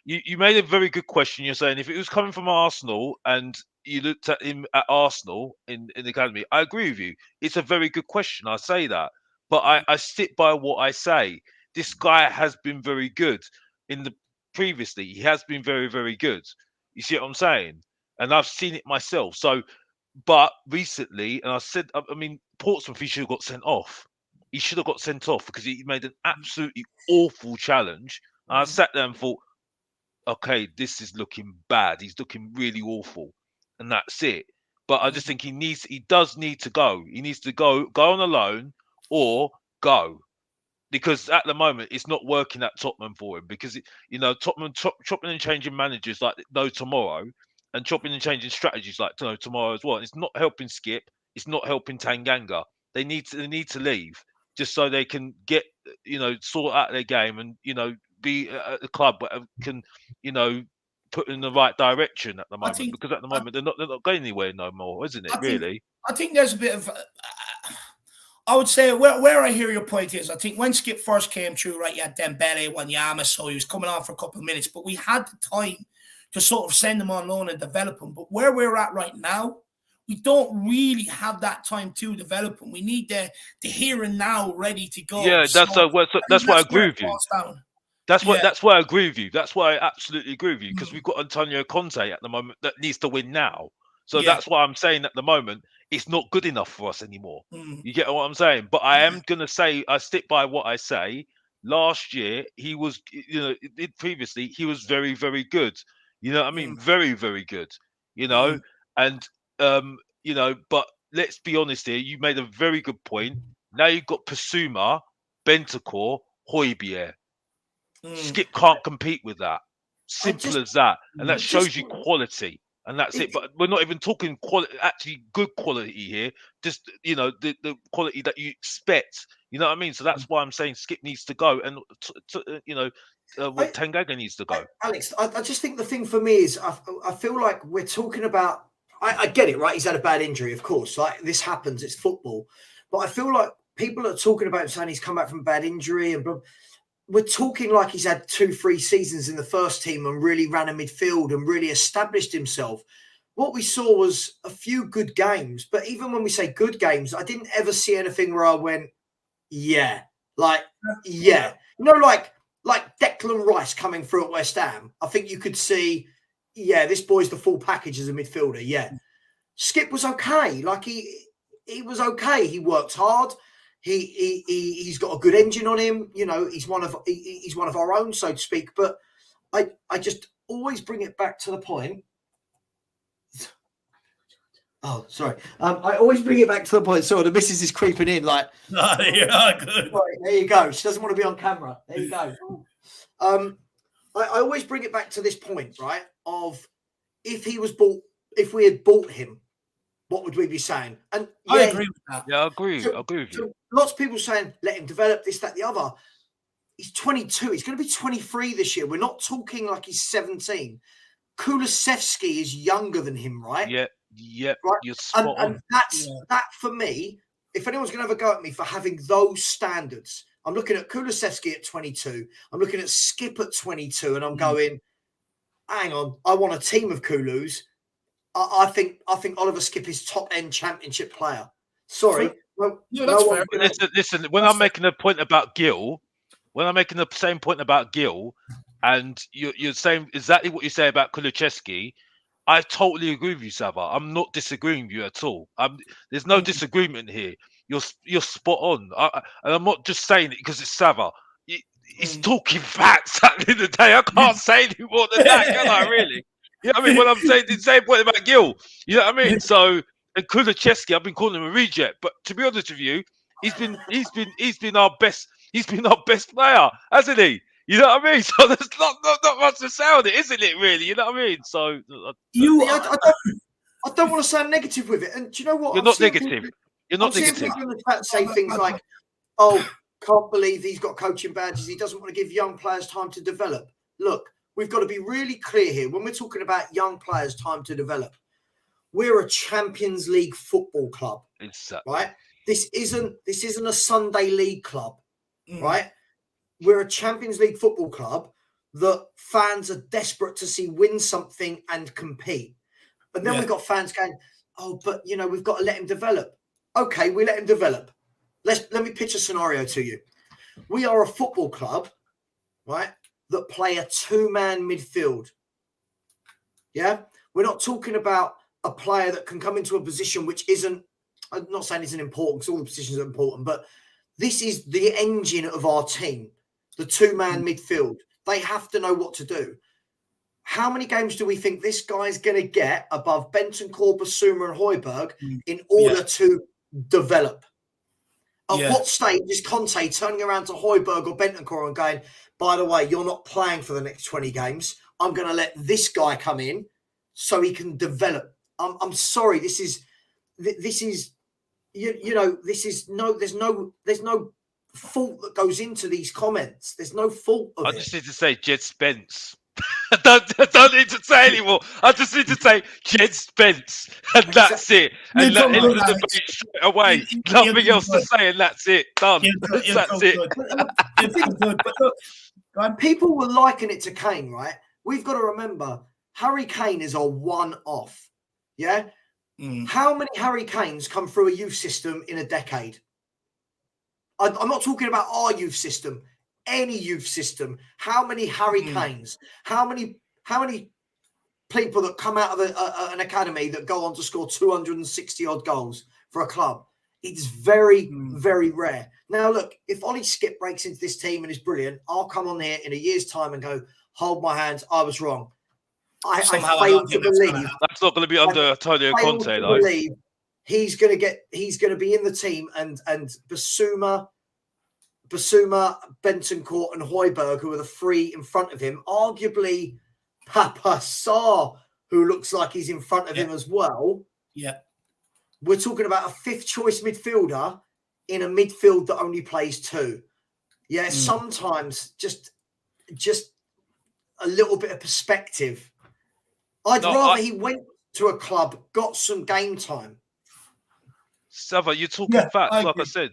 You made a very good question. You're saying if it was coming from Arsenal and you looked at him at Arsenal in the academy, I agree with you. It's a very good question. I say that, But I stick by what I say. This guy has been very good previously. He has been very, very good. You see what I'm saying? And I've seen it myself. So, but recently, and I mean, Portsmouth, he should have got sent off. He should have got sent off because he made an absolutely awful challenge. And I sat there and thought, okay, this is looking bad. He's looking really awful, and that's it. But I just think he does need to go. He needs to go on a loan or go, because at the moment it's not working at Tottenham for him. Because Tottenham chopping and changing managers like no tomorrow, and chopping and changing strategies like no tomorrow as well. And it's not helping Skip. It's not helping Tanganga. They need to leave just so they can get sort out their game and be at the club but can put in the right direction at the moment, because at the moment they're not going anywhere no more, isn't it? I think there's a bit of I would say where I hear your point is, I think when Skip first came through, right, you had Dembele, Wanyama, so he was coming on for a couple of minutes, but we had the time to sort of send him on loan and develop him. But where we're at right now, we don't really have that time to develop him. We need the here and now ready to go. Yeah, that's why I agree with you. That's why I agree with you. That's why I absolutely agree with you, because we've got Antonio Conte at the moment that needs to win now. So that's why I'm saying at the moment it's not good enough for us anymore. You get what I'm saying? But I am gonna say, I stick by what I say. Last year he was, previously he was very, very good. You know what I mean? Very, very good. And but let's be honest here. You made a very good point. Now you've got Bissouma, Bentancur, Højbjerg. Skip can't compete with that. Simple as that. And that shows you quality. And that's it. But we're not even talking actually good quality here. Just, the quality that you expect. You know what I mean? So that's why I'm saying Skip needs to go. And, Tanganga needs to go. Alex, I just think the thing for me is I feel like we're talking about, I get it, right? He's had a bad injury, of course. Like, this happens. It's football. But I feel like people are talking about him saying he's come back from a bad injury and blah. We're talking like he's had 2-3 seasons in the first team and really ran a midfield and really established himself. What we saw was a few good games, but even when we say good games, I didn't ever see anything where I went, yeah. Like Declan Rice coming through at West Ham. I think you could see, yeah, this boy's the full package as a midfielder. Yeah. Skip was okay. Like he was okay. He worked hard. He's got a good engine on him. He's one of our own, so to speak. But I just always bring it back to the point. Oh, sorry. I always bring it back to the point. So the missus is creeping in like, yeah, good. Right, there you go. She doesn't want to be on camera. There you go. I always bring it back to this point, right? Of if we had bought him, what would we be saying? And I agree with that. Yeah, I agree with you. Lots of people saying, let him develop this, that, the other. He's 22. He's going to be 23 this year. We're not talking like he's 17. Kulusevski is younger than him, right? Yeah. Right? You're spot on. And that for me, if anyone's going to have a go at me for having those standards, I'm looking at Kulusevski at 22. I'm looking at Skip at 22, and I'm going, hang on, I want a team of Kulus. I think Oliver Skip is top end championship player. Sorry. That's fair. Listen, when I'm making a point about Gill, and you're saying exactly what you say about Kulusevski, I totally agree with you, Sava. I'm not disagreeing with you at all. There's no disagreement here. You're spot on. And I'm not just saying it because it's Sava. He's talking facts at the end of the day. I can't say any more than that, can I, really? You know what I mean? When I'm saying the same point about Gill, you know what I mean? So, and Kulusevski, I've been calling him a reject, but to be honest with you, he's been our best player, hasn't he? You know what I mean? So there's not much to say on it, isn't it? Really, you know what I mean? So I don't want to sound negative with it, and do you know what? You're not negative. You're not negative. People in the chat say things like, "Oh, can't believe he's got coaching badges. He doesn't want to give young players time to develop." Look. We've got to be really clear here. When we're talking about young players' time to develop, we're a Champions League football club, right? This isn't a Sunday league club, right? We're a Champions League football club that fans are desperate to see win something and compete. And then we've got fans going, oh, but, we've got to let him develop. Okay, we let him develop. let me pitch a scenario to you. We are a football club, right, that play a two-man midfield. Yeah? We're not talking about a player that can come into a position which isn't, I'm not saying isn't important because all the positions are important, but this is the engine of our team, the two-man midfield. They have to know what to do. How many games do we think this guy's going to get above Bentancur, Bissouma and Højbjerg in order to develop? At what stage is Conte turning around to Højbjerg or Bentancur and going, by the way, you're not playing for the next 20 games. I'm going to let this guy come in so he can develop. I'm sorry. This is there's no fault that goes into these comments. There's no fault of it. I just need to say Jed Spence. I don't need to say anymore. I just need to say Jed Spence, and that's it. And let end the debate straight away. Nothing else to say, and that's it. Done. That's it. People will liken it to Kane, right? We've got to remember, Harry Kane is a one-off. Yeah? How many Harry Kanes come through a youth system in a decade? I'm not talking about our youth system. Any youth system. How many Harry Kanes? How many people that come out of an academy that go on to score 260 odd goals for a club? It's very, very rare. Now, look, if Ollie Skip breaks into this team and is brilliant, I'll come on here in a year's time and go, hold my hands, I was wrong. I fail to believe that's not going to be under Antonio Conte, though. He's going to be in the team, and Bissouma, Bentancur, and Højbjerg, who are the three in front of him, arguably Papa Sarr, who looks like he's in front of him as well. Yeah. We're talking about a fifth choice midfielder in a midfield that only plays two. Yeah, sometimes just a little bit of perspective. I'd rather he went to a club, got some game time. Sava, you're talking facts, like I said.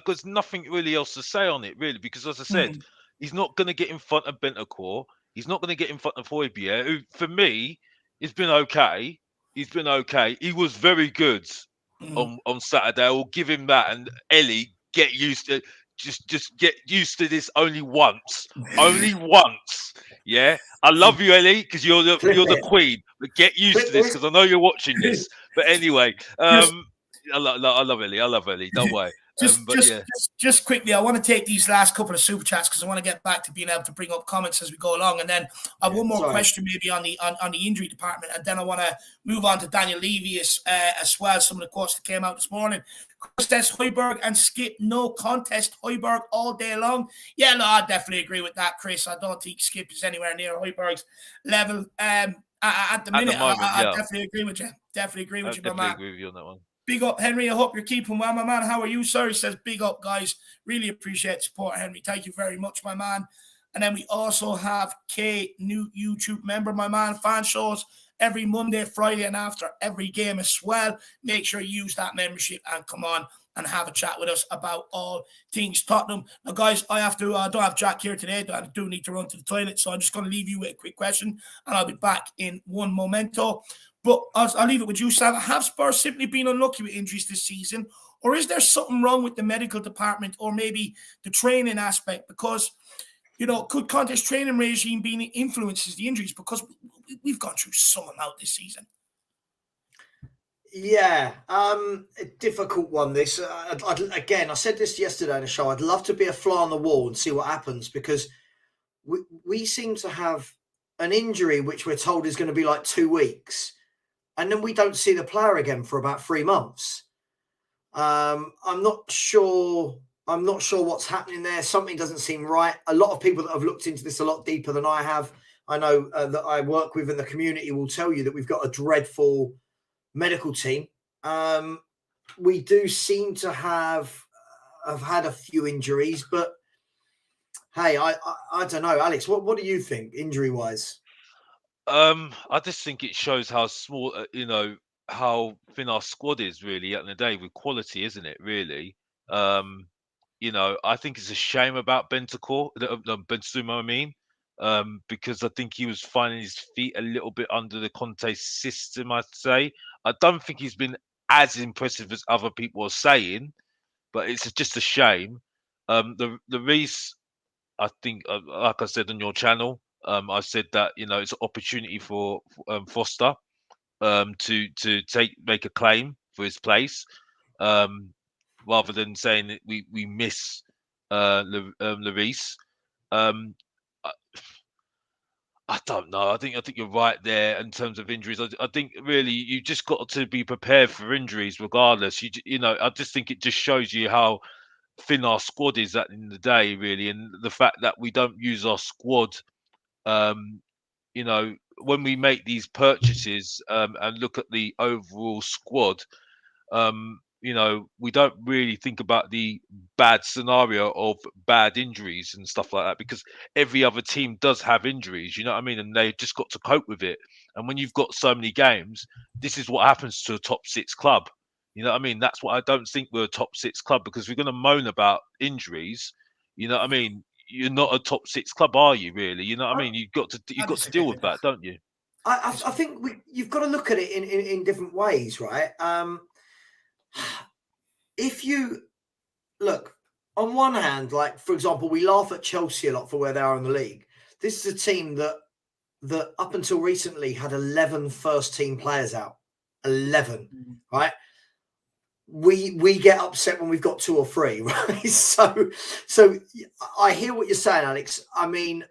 There's nothing really else to say on it, really, because as I said, he's not going to get in front of Bentancur. He's not going to get in front of Højbjerg, who, for me, has been okay. He's been okay. He was very good on Saturday. I'll give him that. And Ellie, get used to just get used to this only once. Only once. Yeah. I love you, Ellie, because you're the queen. But get used to this because I know you're watching this. But anyway, I love Ellie. I love Ellie. Don't worry. Just quickly, I want to take these last couple of super chats because I want to get back to being able to bring up comments as we go along, and then I have one more question maybe on the injury department, and then I want to move on to Daniel Levy as well. Some of the quotes that came out this morning. Contest Højbjerg and Skip, no contest Højbjerg all day long. Yeah, no, I definitely agree with that, Chris. I don't think Skip is anywhere near Højbjerg's level at the minute. I definitely agree with you. Definitely agree with you, my man. Agree with you on that one. Big up, Henry. I hope you're keeping well, my man. How are you, sir? He says, big up, guys. Really appreciate support, Henry. Thank you very much, my man. And then we also have Kay, new YouTube member, my man. Fan shows every Monday, Friday, and after every game as well. Make sure you use that membership and come on and have a chat with us about all things Tottenham. Now, guys, I don't have Jack here today. I do need to run to the toilet, so I'm just going to leave you with a quick question, and I'll be back in one momento. But I'll leave it with you, Sam. Have Spurs simply been unlucky with injuries this season? Or is there something wrong with the medical department or maybe the training aspect? Because, could Conte's training regime be influences the injuries? Because we've gone through some amount this season. Yeah, a difficult one, this. Again, I said this yesterday in the show. I'd love to be a fly on the wall and see what happens because we seem to have an injury which we're told is going to be like 2 weeks. And then we don't see the player again for about 3 months. I'm not sure what's happening there. Something doesn't seem right. A lot of people that have looked into this a lot deeper than I have, I know that I work with in the community will tell you that we've got a dreadful medical team. We do seem to have had a few injuries, but hey, I don't know. Alex, what do you think injury-wise? I just think it shows how small, how thin our squad is really at the end of the day with quality, isn't it? Really, I think it's a shame about Bentancur, Bissouma, I mean, because I think he was finding his feet a little bit under the Conte system. I'd say I don't think he's been as impressive as other people are saying, but it's just a shame. The Reece, I think, like I said on your channel, I said that it's an opportunity for Foster to make a claim for his place, rather than saying that we miss Larice. Um, I, I don't know. I think you're right there in terms of injuries. I think really you just got to be prepared for injuries regardless. I just think it just shows you how thin our squad is at the end of the day, really, and the fact that we don't use our squad. Um, when we make these purchases and look at the overall squad, we don't really think about the bad scenario of bad injuries and stuff like that, because every other team does have injuries, you know what I mean? And they just got to cope with it. And when you've got so many games, this is what happens to a top six club. You know what I mean? That's why I don't think we're a top six club, because we're going to moan about injuries. You know what I mean? You're not a top six club, are you? Really? You know what I mean? You've got to deal with that, don't you? I think you've got to look at it in different ways, right? If you look on one hand, like for example, we laugh at Chelsea a lot for where they are in the league. This is a team that up until recently had 11 first team players out. 11, right? We get upset when we've got 2 or 3, right? So I hear what you're saying, Alex. I mean,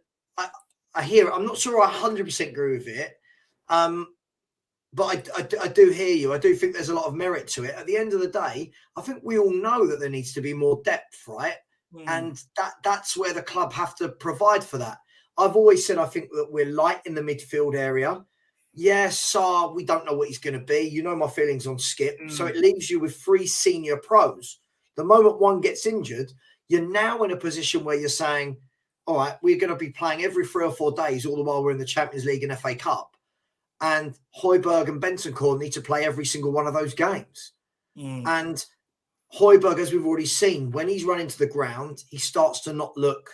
I hear it. I'm not sure I 100% agree with it. But I do hear you. I do think there's a lot of merit to it. At the end of the day, I think we all know that there needs to be more depth, right? And that's where the club have to provide for that. I've always said I think that we're light in the midfield area. Yes, we don't know what he's going to be. You know my feelings on Skip. So it leaves you with 3 senior pros. The moment one gets injured, you're now in a position where you're saying, all right, we're going to be playing every 3 or 4 days, all the while we're in the Champions League and FA Cup. And Højbjerg and Bentancur need to play every single one of those games. And Højbjerg, as we've already seen, when he's running to the ground, he starts to not look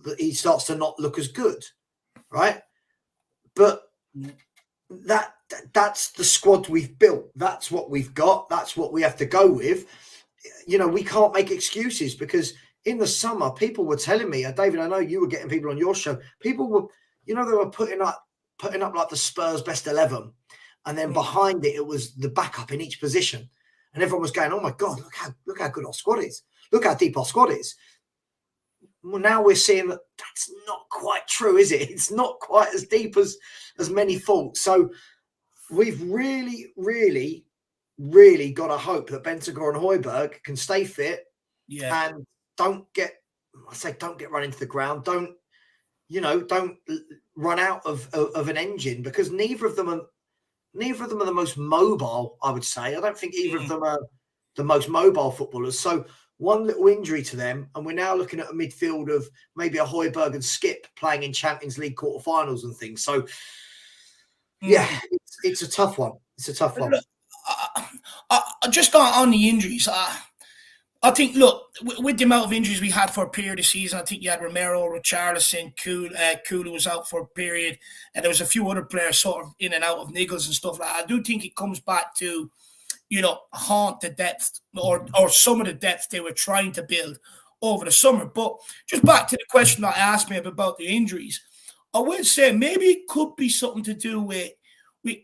as good, right? But that's the squad we've built. That's what we've got. That's what we have to go with. We can't make excuses, because in the summer, people were telling me, David, I know you were getting people on your show. People were, they were putting up like the Spurs best 11, and then behind it was the backup in each position, and everyone was going, "Oh my God, look how good our squad is! Look how deep our squad is." Well, now we're seeing that that's not quite true, is it? It's not quite as deep as many thought. So we've really, really, really got to hope that Bentancur and Højbjerg can stay fit, and don't get run into the ground. Don't run out of an engine, because neither of them are the most mobile, I would say. I don't think either of them are the most mobile footballers. So one little injury to them, and we're now looking at a midfield of maybe a Højbjerg and Skip playing in Champions League quarterfinals and things. So it's a tough one. It's a tough one. Look, I just on the injuries. I think, look, with the amount of injuries we had for a period of season, I think you had Romero, Richarlison, Kulu was out for a period, and there was a few other players sort of in and out of niggles and stuff like that. I do think it comes back to, haunt the depth or some of the depth they were trying to build over the summer. But just back to the question that asked me about the injuries, I would say maybe it could be something to do with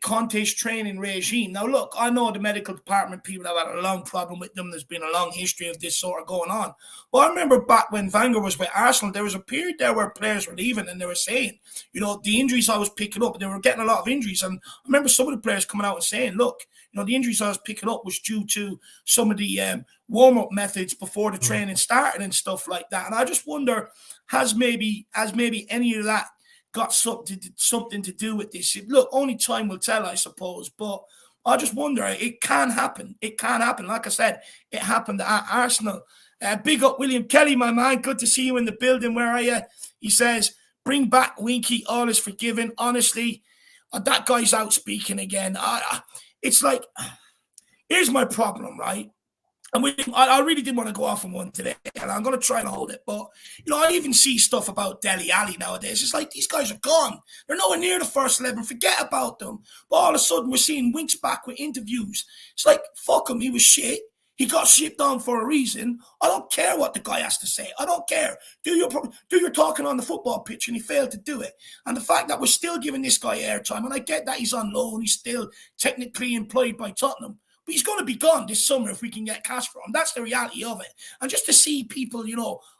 Conte's training regime. Now, look, I know the medical department people have had a long problem with them. There's been a long history of this sort of going on. But I remember back when Wenger was with Arsenal, there was a period there where players were leaving and they were saying, the injuries I was picking up, they were getting a lot of injuries. And I remember some of the players coming out and saying, look, the injuries I was picking up was due to some of the warm-up methods before the training started and stuff like that. And I just wonder, has maybe any of that got something to do with this? Look, only time will tell, I suppose. But I just wonder, it can happen. It can happen. Like I said, it happened at Arsenal. Big up William Kelly, my man. Good to see you in the building. Where are you? He says, bring back Winky. All is forgiven. Honestly, that guy's out speaking again. It's like, here's my problem, right? And I really didn't want to go off on one today, and I'm going to try and hold it. But, I even see stuff about Dele Alli nowadays. It's like these guys are gone. They're nowhere near the first 11. Forget about them. But all of a sudden, we're seeing Winks back with interviews. It's like, fuck him. He was shit. He got shipped on for a reason. I don't care what the guy has to say. I don't care. Do your talking on the football pitch, and he failed to do it. And the fact that we're still giving this guy airtime, and I get that he's on loan, he's still technically employed by Tottenham, but he's going to be gone this summer if we can get cash for him. That's the reality of it. And just to see people,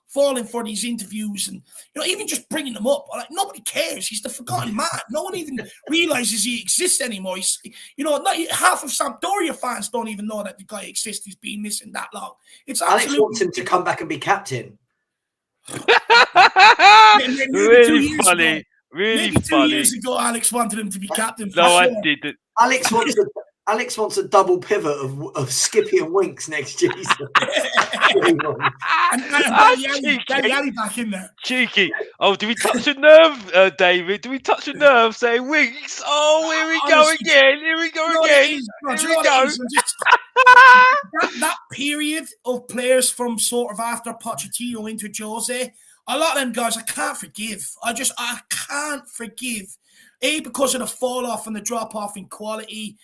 falling for these interviews and even just bringing them up, like, nobody cares. He's the forgotten man. No one even realizes he exists anymore. He's, not half of Sampdoria fans don't even know that the guy exists. He's been missing that long. It's Alex wants him to come back and be captain. Really funny. Really maybe 2 funny. years ago, Alex wanted him to be captain. No, I didn't. Alex wants a double pivot of Skippy and Winks next season. and Danny Ali back in there. Cheeky. Oh, do we touch a nerve, David? Do we touch a nerve saying Winks? Oh, here we go again. Here we go again. Here we go. That period of players from sort of after Pochettino into Jose, a lot of them guys I can't forgive. I can't forgive. Because of the fall off and the drop off in quality,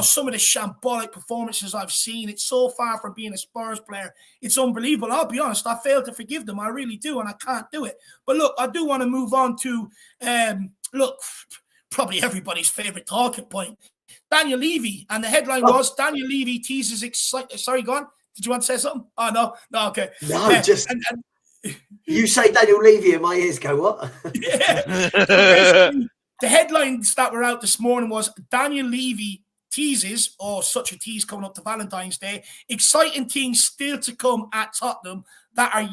some of the shambolic performances I've seen. It's so far from being a Spurs player. It's unbelievable. I'll be honest, I fail to forgive them. I really do, and I can't do it. But look, I do want to move on to, probably everybody's favorite talking point, Daniel Levy. And the headline was, Daniel Levy teases Sorry, go on. Did you want to say something? Oh, no, okay. No, you say Daniel Levy and my ears go, what? Yeah. The headlines that were out this morning was Daniel Levy teases, such a tease coming up to Valentine's Day, exciting things still to come at Tottenham that are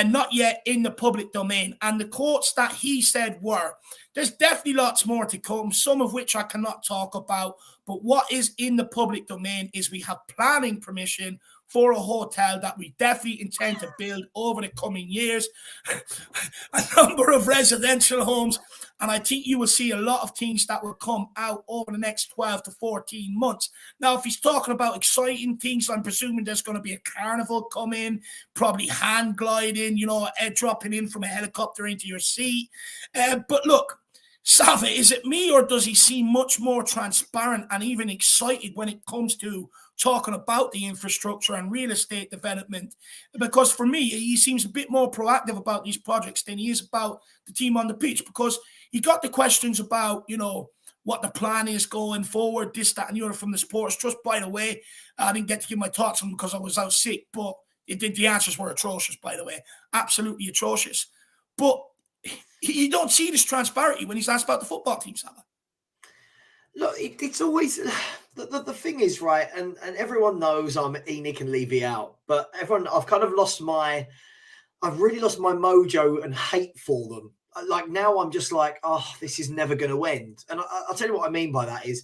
not yet in the public domain. And the quotes that he said were, there's definitely lots more to come, some of which I cannot talk about, but what is in the public domain is we have planning permission for a hotel that we definitely intend to build over the coming years, a number of residential homes, and I think you will see a lot of things that will come out over the next 12 to 14 months. Now, if he's talking about exciting things, I'm presuming there's going to be a carnival coming, probably hand gliding, dropping in from a helicopter into your seat. But look, Sava, is it me, or does he seem much more transparent and even excited when it comes to talking about the infrastructure and real estate development? Because for me, he seems a bit more proactive about these projects than he is about the team on the pitch, because he got the questions about, what the plan is going forward, this, that, and the other from the Sports Trust. By the way, I didn't get to give my thoughts on them because I was out sick, but the answers were atrocious, by the way. Absolutely atrocious. But you don't see this transparency when he's asked about the football team, Salah. Look, it's always the thing is, right, and everyone knows I'm Enoch and Levy out, but I've really lost my mojo and hate for them. Like, now I'm just like, this is never going to end. And I'll tell you what I mean by that is,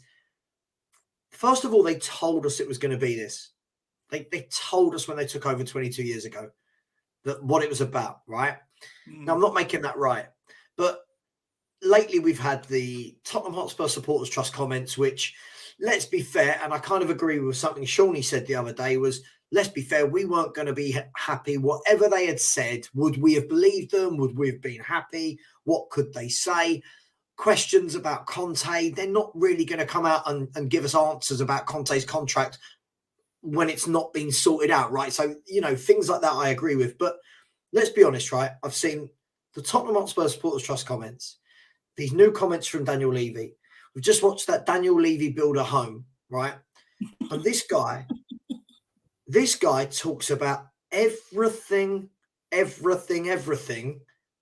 first of all, they told us it was going to be this. They told us when they took over 22 years ago that what it was about, right? Now, I'm not making that right, but lately we've had the Tottenham Hotspur Supporters Trust comments, which, let's be fair, and I kind of agree with something Shawnee said the other day, was, let's be fair, we weren't going to be happy. Whatever they had said, would we have believed them? Would we have been happy? What could they say? Questions about Conte, they're not really going to come out and give us answers about Conte's contract when it's not been sorted out, right? So, things like that I agree with. But let's be honest, right? I've seen the Tottenham Hotspur Supporters Trust comments, these new comments from Daniel Levy. We've just watched that Daniel Levy build a home, right? And this guy talks about everything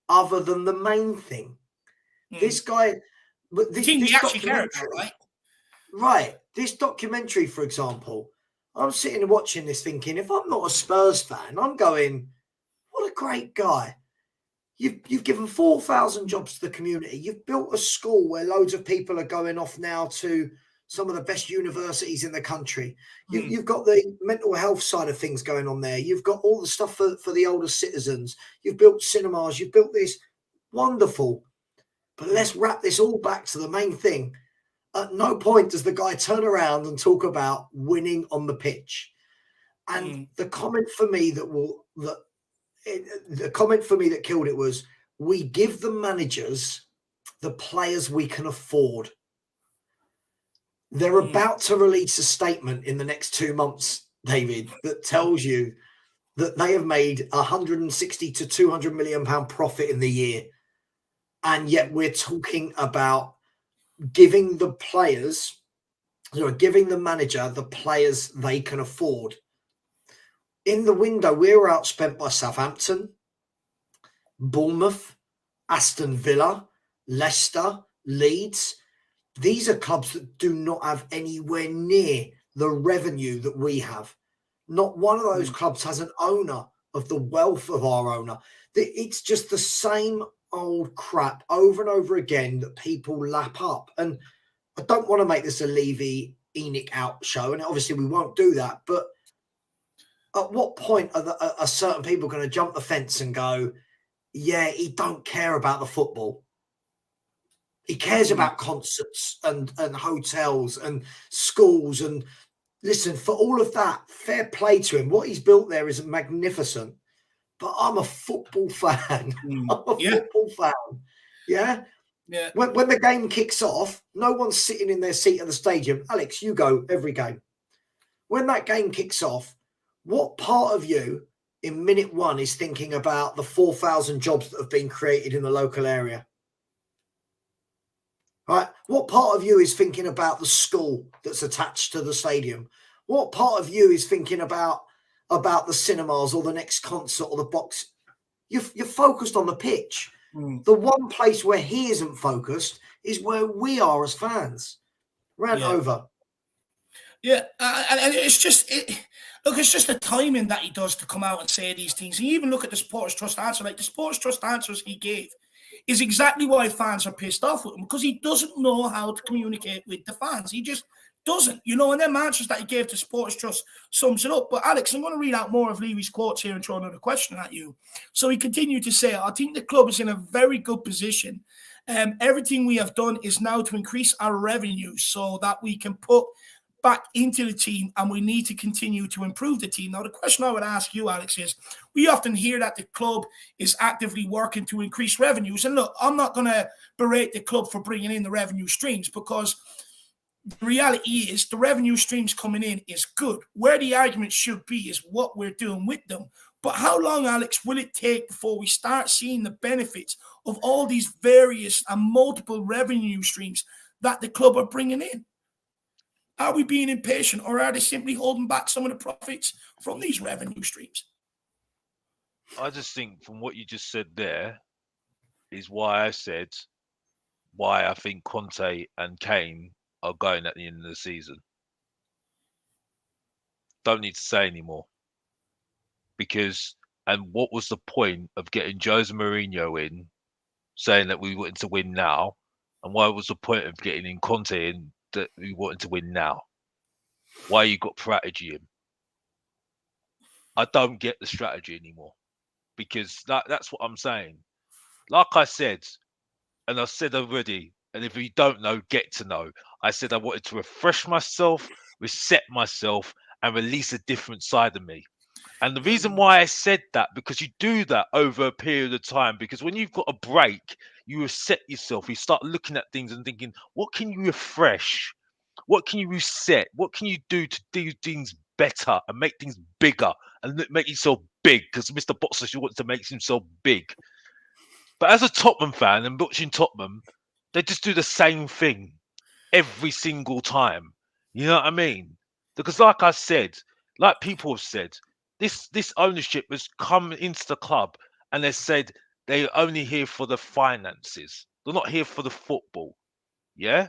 other than the main thing. This guy, he actually cares, right? Right. This documentary, for example, I'm sitting and watching this thinking, if I'm not a Spurs fan, I'm going, what a great guy. You've given 4,000 jobs to the community. You've built a school where loads of people are going off now to some of the best universities in the country. You've got the mental health side of things going on there. You've got all the stuff for the older citizens. You've built cinemas. You've built this. Wonderful. But let's wrap this all back to the main thing. At no point does the guy turn around and talk about winning on the pitch. And the comment for me that killed it was, we give the managers the players we can afford. They're about to release a statement in the next 2 months David, that tells you that they have made 160 to 200 million pound profit in the year, and yet we're talking about giving the players, giving the manager the players they can afford. In the window, we were outspent by Southampton, Bournemouth, Aston Villa, Leicester, Leeds. These are clubs that do not have anywhere near the revenue that we have. Not one of those clubs has an owner of the wealth of our owner. It's just the same old crap over and over again that people lap up. And I don't want to make this a Levy Enoch out show, and obviously we won't do that. But at what point are certain people going to jump the fence and go, yeah, he don't care about the football. He cares about concerts and hotels and schools. And listen, for all of that, fair play to him. What he's built there is magnificent. But I'm a football fan. I'm a football fan. Yeah? Yeah. When the game kicks off, no one's sitting in their seat at the stadium. Alex, you go every game. When that game kicks off, what part of you in minute one is thinking about the 4,000 jobs that have been created in the local area? Right? What part of you is thinking about the school that's attached to the stadium? What part of you is thinking about the cinemas or the next concert or the box? You're focused on the pitch. The one place where he isn't focused is where we are as fans. Rant over. Yeah, and it's just it's just the timing that he does to come out and say these things. And you even look at the Supporters Trust answer, like the Supporters Trust answers he gave is exactly why fans are pissed off with him, because he doesn't know how to communicate with the fans. He just doesn't, and them answers that he gave to Supporters Trust sums it up. But Alex, I'm going to read out more of Levy's quotes here and throw another question at you. So he continued to say, I think the club is in a very good position. Everything we have done is now to increase our revenue so that we can put back into the team, and we need to continue to improve the team. Now, the question I would ask you, Alex, is we often hear that the club is actively working to increase revenues. And look, I'm not going to berate the club for bringing in the revenue streams, because the reality is the revenue streams coming in is good. Where the argument should be is what we're doing with them. But how long, Alex, will it take before we start seeing the benefits of all these various and multiple revenue streams that the club are bringing in? Are we being impatient, or are they simply holding back some of the profits from these revenue streams? I just think from what you just said there is why I said why I think Conte and Kane are going at the end of the season. Don't need to say anymore. Because, and what was the point of getting Jose Mourinho in, saying that we wanted to win now? And why was the point of getting in Conte in that we wanted to win now? Why you got strategy in? I don't get the strategy anymore, because that's what I'm saying. Like I said, and I said already, and if you don't know, get to know. I said I wanted to refresh myself, reset myself, and release a different side of me. And the reason why I said that, because you do that over a period of time, because when you've got a break, you reset yourself. You start looking at things and thinking, what can you refresh? What can you reset? What can you do to do things better and make things bigger and make yourself big? Because Mr. Boxer wants to make himself big. But as a Tottenham fan and watching Tottenham, they just do the same thing every single time. You know what I mean? Because like I said, like people have said, this ownership has come into the club and they said they're only here for the finances. They're not here for the football. Yeah?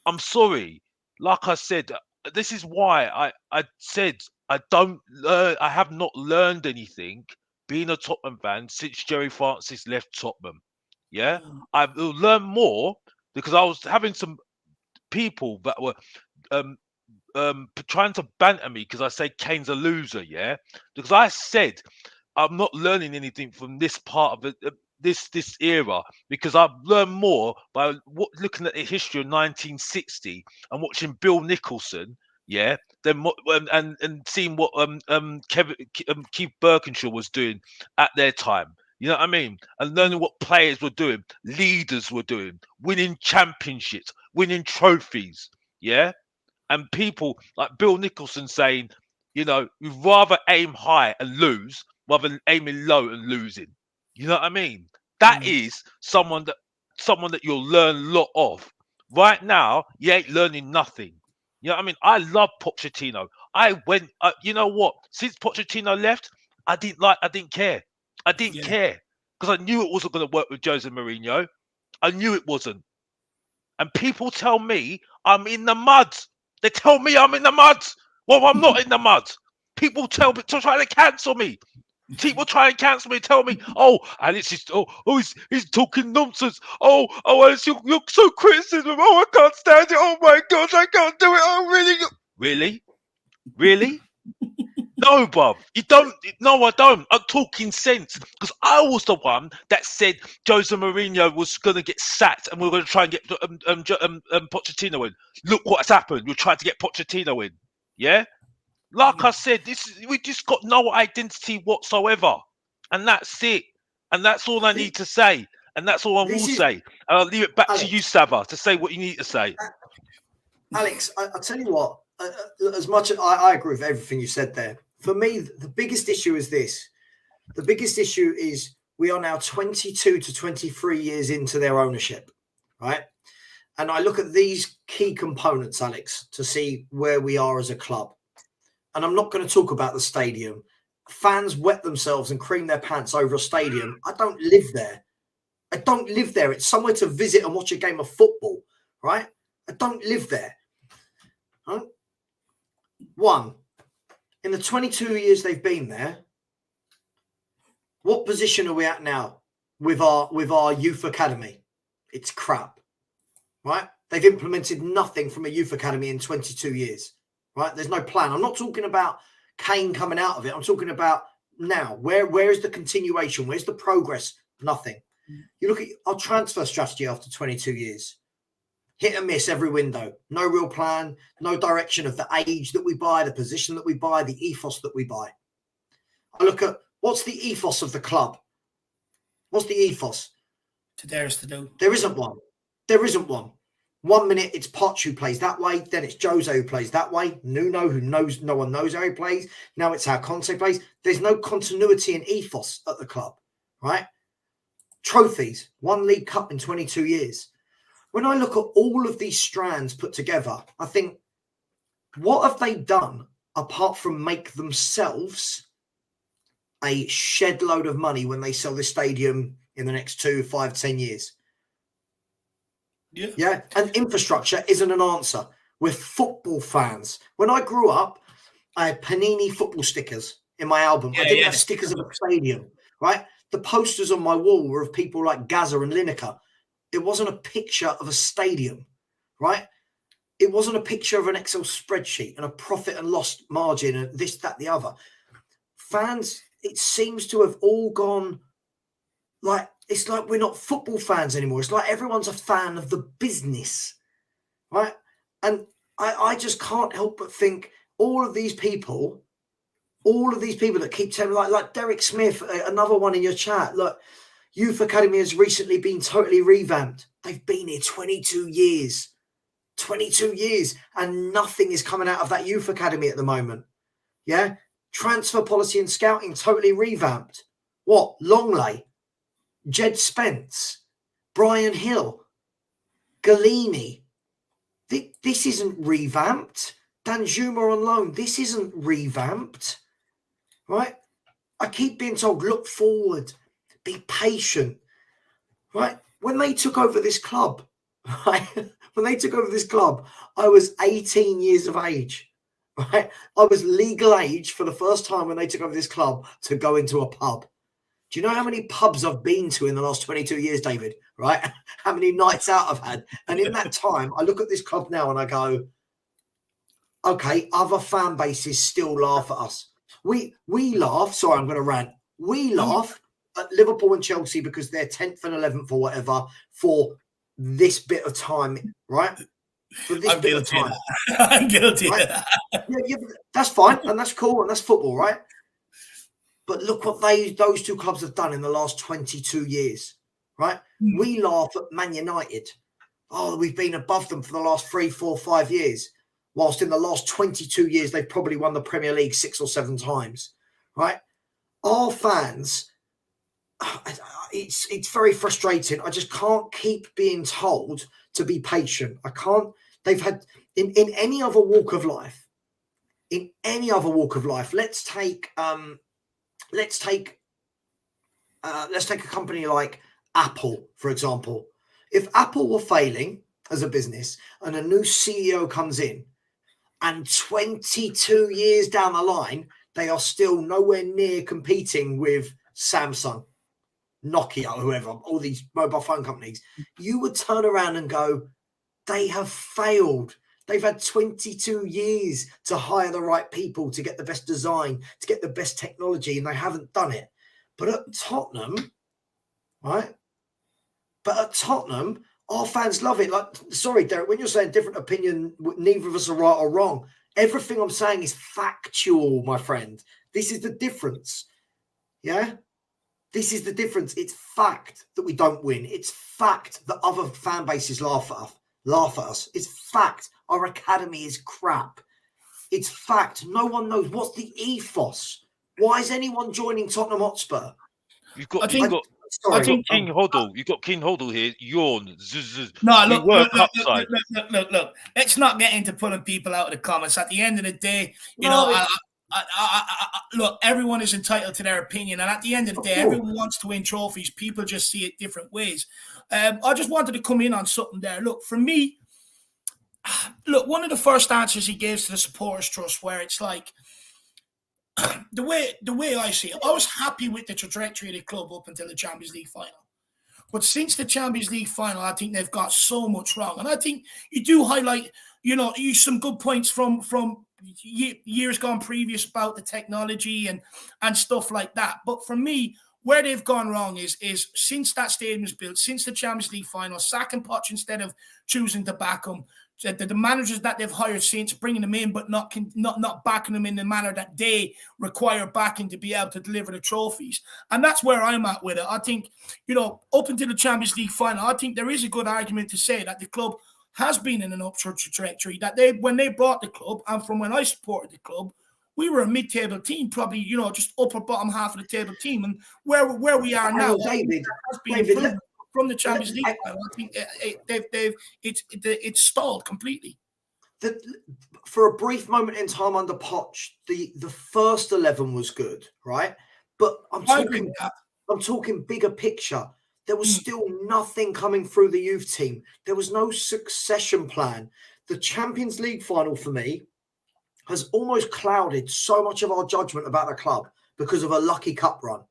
I'm sorry. Like I said, this is why I said I have not learned anything being a Tottenham fan since Jerry Francis left Tottenham. Yeah? I will learn more because I was having some people that were trying to banter me because I say Kane's a loser, yeah? Because I said I'm not learning anything from this part of it, this era, because I've learned more by looking at the history of 1960 and watching Bill Nicholson, yeah, and seeing what Keith Birkinshaw was doing at their time. You know what I mean? And learning what players were doing, leaders were doing, winning championships, winning trophies, yeah. And people like Bill Nicholson saying You know, we'd rather aim high and lose rather than aiming low and losing. You know what I mean? That is someone that you'll learn a lot of. Right now, you ain't learning nothing. You know what I mean? I love Pochettino. You know what? Since Pochettino left, I didn't care. I didn't care because I knew it wasn't going to work with Jose Mourinho. I knew it wasn't. And people tell me I'm in the mud. They tell me I'm in the mud. Well, I'm not in the mud. People try to cancel me. People try and cancel me, tell me, oh, Alex is he's talking nonsense. Oh, Alex, you're so criticism. Oh, I can't stand it. Oh my gosh, I can't do it. Oh, really? Really? No, bruv. You don't. No, I don't. I'm talking sense because I was the one that said Jose Mourinho was going to get sacked and we are going to try and get Pochettino in. Look what's happened. We're trying to get Pochettino in. Yeah. Like I said, we just got no identity whatsoever, and that's it. And that's all I need to say, and that's all I will say. And I'll leave it back to you, Sava, to say what you need to say. Alex, I'll tell you what. As much as I agree with everything you said there, for me, the biggest issue is this. The biggest issue is we are now 22 to 23 years into their ownership, right? And I look at these key components, Alex, to see where we are as a club. And I'm not going to talk about the stadium. Fans wet themselves and cream their pants over a stadium. I don't live there. I don't live there. It's somewhere to visit and watch a game of football, right? I don't live there. Right? One, in the 22 years they've been there, what position are we at now with our youth academy? It's crap, right? They've implemented nothing from a youth academy in 22 years. Right, there's no plan. I'm not talking about Kane coming out of it. I'm talking about now. Where is the continuation? Where's the progress? Nothing. You look at our transfer strategy after 22 years. Hit and miss every window. No real plan. No direction of the age that we buy, the position that we buy, the ethos that we buy. I look at what's the ethos of the club. What's the ethos? To dare us to do. There isn't one. There isn't one. 1 minute it's Poch who plays that way, then it's Jose who plays that way, Nuno who knows no one knows how he plays. Now it's how Conte plays. There's no continuity and ethos at the club, right? Trophies, 1 League Cup in 22 years. When I look at all of these strands put together, I think, what have they done apart from make themselves a shed load of money when they sell this stadium in the next 2, 5, 10 years? Yeah. And infrastructure isn't an answer. We're football fans. When I grew up, I had Panini football stickers in my album. I didn't have stickers of a stadium, right? The posters on my wall were of people like Gaza and Lineker. It wasn't a picture of a stadium, right? It wasn't a picture of an Excel spreadsheet and a profit and loss margin and this, that, the other. Fans, it seems to have all gone like, it's like we're not football fans anymore. It's like everyone's a fan of the business, right? And I just can't help but think all of these people that keep telling me, like Derek Smith, another one in your chat, look, Youth Academy has recently been totally revamped. They've been here 22 years. 22 years, and nothing is coming out of that Youth Academy at the moment. Yeah? Transfer policy and scouting totally revamped. What? Longley? Jed Spence, Brian Hill, Galini. This isn't revamped. Danjuma on loan. This isn't revamped. Right? I keep being told, look forward, be patient. Right? When they took over this club, right? When they took over this club, I was 18 years of age. Right? I was legal age for the first time when they took over this club to go into a pub. Do you know how many pubs I've been to in the last 22 years, David? Right? How many nights out I've had? And in that time, I look at this club now and I go, okay, other fan bases still laugh at us. We laugh. Sorry, I'm going to rant. We laugh at Liverpool and Chelsea because they're 10th and 11th or whatever for this bit of time, right? For this bit of time. I'm guilty. Right? Yeah, that's fine. And that's cool. And that's football, right? But look what those two clubs have done in the last 22 years, right? We laugh at Man United. Oh, we've been above them for the last 3, 4, 5 years. whilst in the last 22 years, they've probably won the Premier League 6 or 7 times, right? Our fans, it's very frustrating. I just can't keep being told to be patient. I can't. They've had, in any other walk of life, let's take a company like Apple, for example. If Apple were failing as a business and a new CEO comes in, and 22 years down the line, they are still nowhere near competing with Samsung, Nokia, or whoever, all these mobile phone companies, you would turn around and go, they have failed. They've had 22 years to hire the right people, to get the best design, to get the best technology, and they haven't done it. But at Tottenham, right? Our fans love it. Like, sorry, Derek, when you're saying different opinion, neither of us are right or wrong. Everything I'm saying is factual, my friend. This is the difference. Yeah? This is the difference. It's fact that we don't win. It's fact that other fan bases laugh at us. It's fact our academy is crap. It's fact no one knows. What's the ethos? Why is anyone joining Tottenham Hotspur? You've got King Hoddle. You've got King Hoddle here. Yawn. No, look. Let's not get into pulling people out of the comments. At the end of the day, look, everyone is entitled to their opinion, and at the end of the day, everyone wants to win trophies. People just see it different ways. I just wanted to come in on something there. Look, for me, one of the first answers he gave to the Supporters Trust, where it's like, the way I see it, I was happy with the trajectory of the club up until the Champions League final. But since the Champions League final, I think they've got so much wrong. And I think you do highlight, some good points from years gone previous about the technology and stuff like that. But for me, where they've gone wrong is since that stadium was built, since the Champions League final, sacking Poch instead of choosing to back him, the managers that they've hired since, bringing them in but not backing them in the manner that they require backing to be able to deliver the trophies. And that's where I'm at with it. I think, up until the Champions League final, I think there is a good argument to say that the club has been in an upward trajectory, that when they bought the club, and from when I supported the club, we were a mid-table team, probably, just upper bottom half of the table team. And where we are now, David, from the Champions League final, I think it's stalled completely. For a brief moment in time under Poch, the first 11 was good, right? But I'm talking bigger picture. There was still nothing coming through the youth team. There was no succession plan. The Champions League final for me has almost clouded so much of our judgment about the club because of a lucky cup run.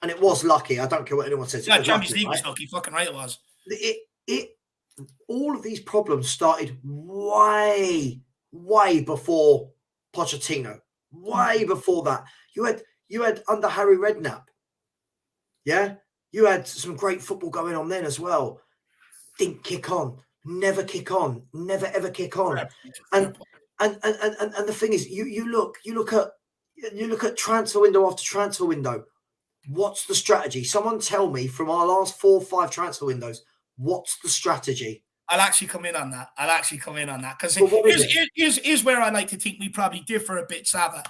And it was lucky. I don't care what anyone says. Yeah, Champions League was lucky. Fucking right it was. All of these problems started way before Pochettino. Way before that. You had under Harry Redknapp. Yeah? You had some great football going on then as well. Didn't kick on. Never kick on. Never ever kick on. And the thing is, you look at transfer window after transfer window. What's the strategy? Someone tell me from our last 4 or 5 transfer windows, what's the strategy? I'll actually come in on that. Because here's where I like to think we probably differ a bit, Sava.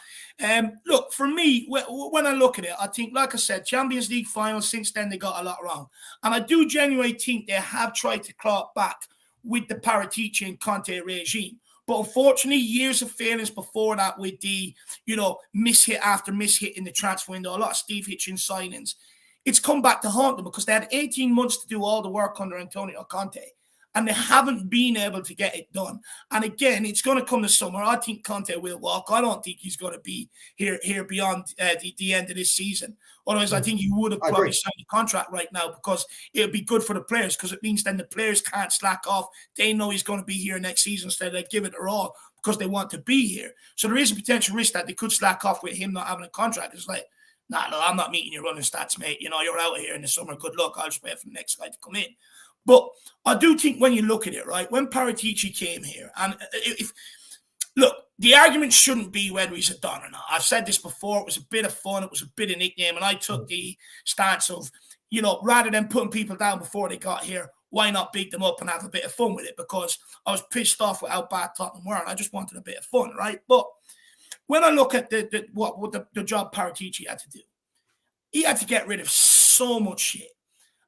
Look, for me, when I look at it, I think, like I said, Champions League final, since then they got a lot wrong. And I do genuinely think they have tried to claw back with the Paratici and Conte regime. But unfortunately, years of failings before that with the, mishit after mishit in the transfer window, a lot of Steve Hitchens signings, it's come back to haunt them because they had 18 months to do all the work under Antonio Conte, and they haven't been able to get it done. And again, it's going to come this summer. I think Conte will walk. I don't think he's going to be here beyond the end of this season. Otherwise, I think he would have probably signed a contract right now because it would be good for the players because it means then the players can't slack off. They know he's going to be here next season, so they give it their all because they want to be here. So there is a potential risk that they could slack off with him not having a contract. It's like, no, I'm not meeting your running stats, mate. You're out of here in the summer. Good luck. I'll just wait for the next guy to come in. But I do think when you look at it, right, when Paratici came here, and look, the argument shouldn't be whether he's a Don or not. I've said this before. It was a bit of fun. It was a bit of nickname. And I took the stance of, rather than putting people down before they got here, why not beat them up and have a bit of fun with it? Because I was pissed off with how bad Tottenham were, and I just wanted a bit of fun, right? But when I look at the job Paratici had to do, he had to get rid of so much shit.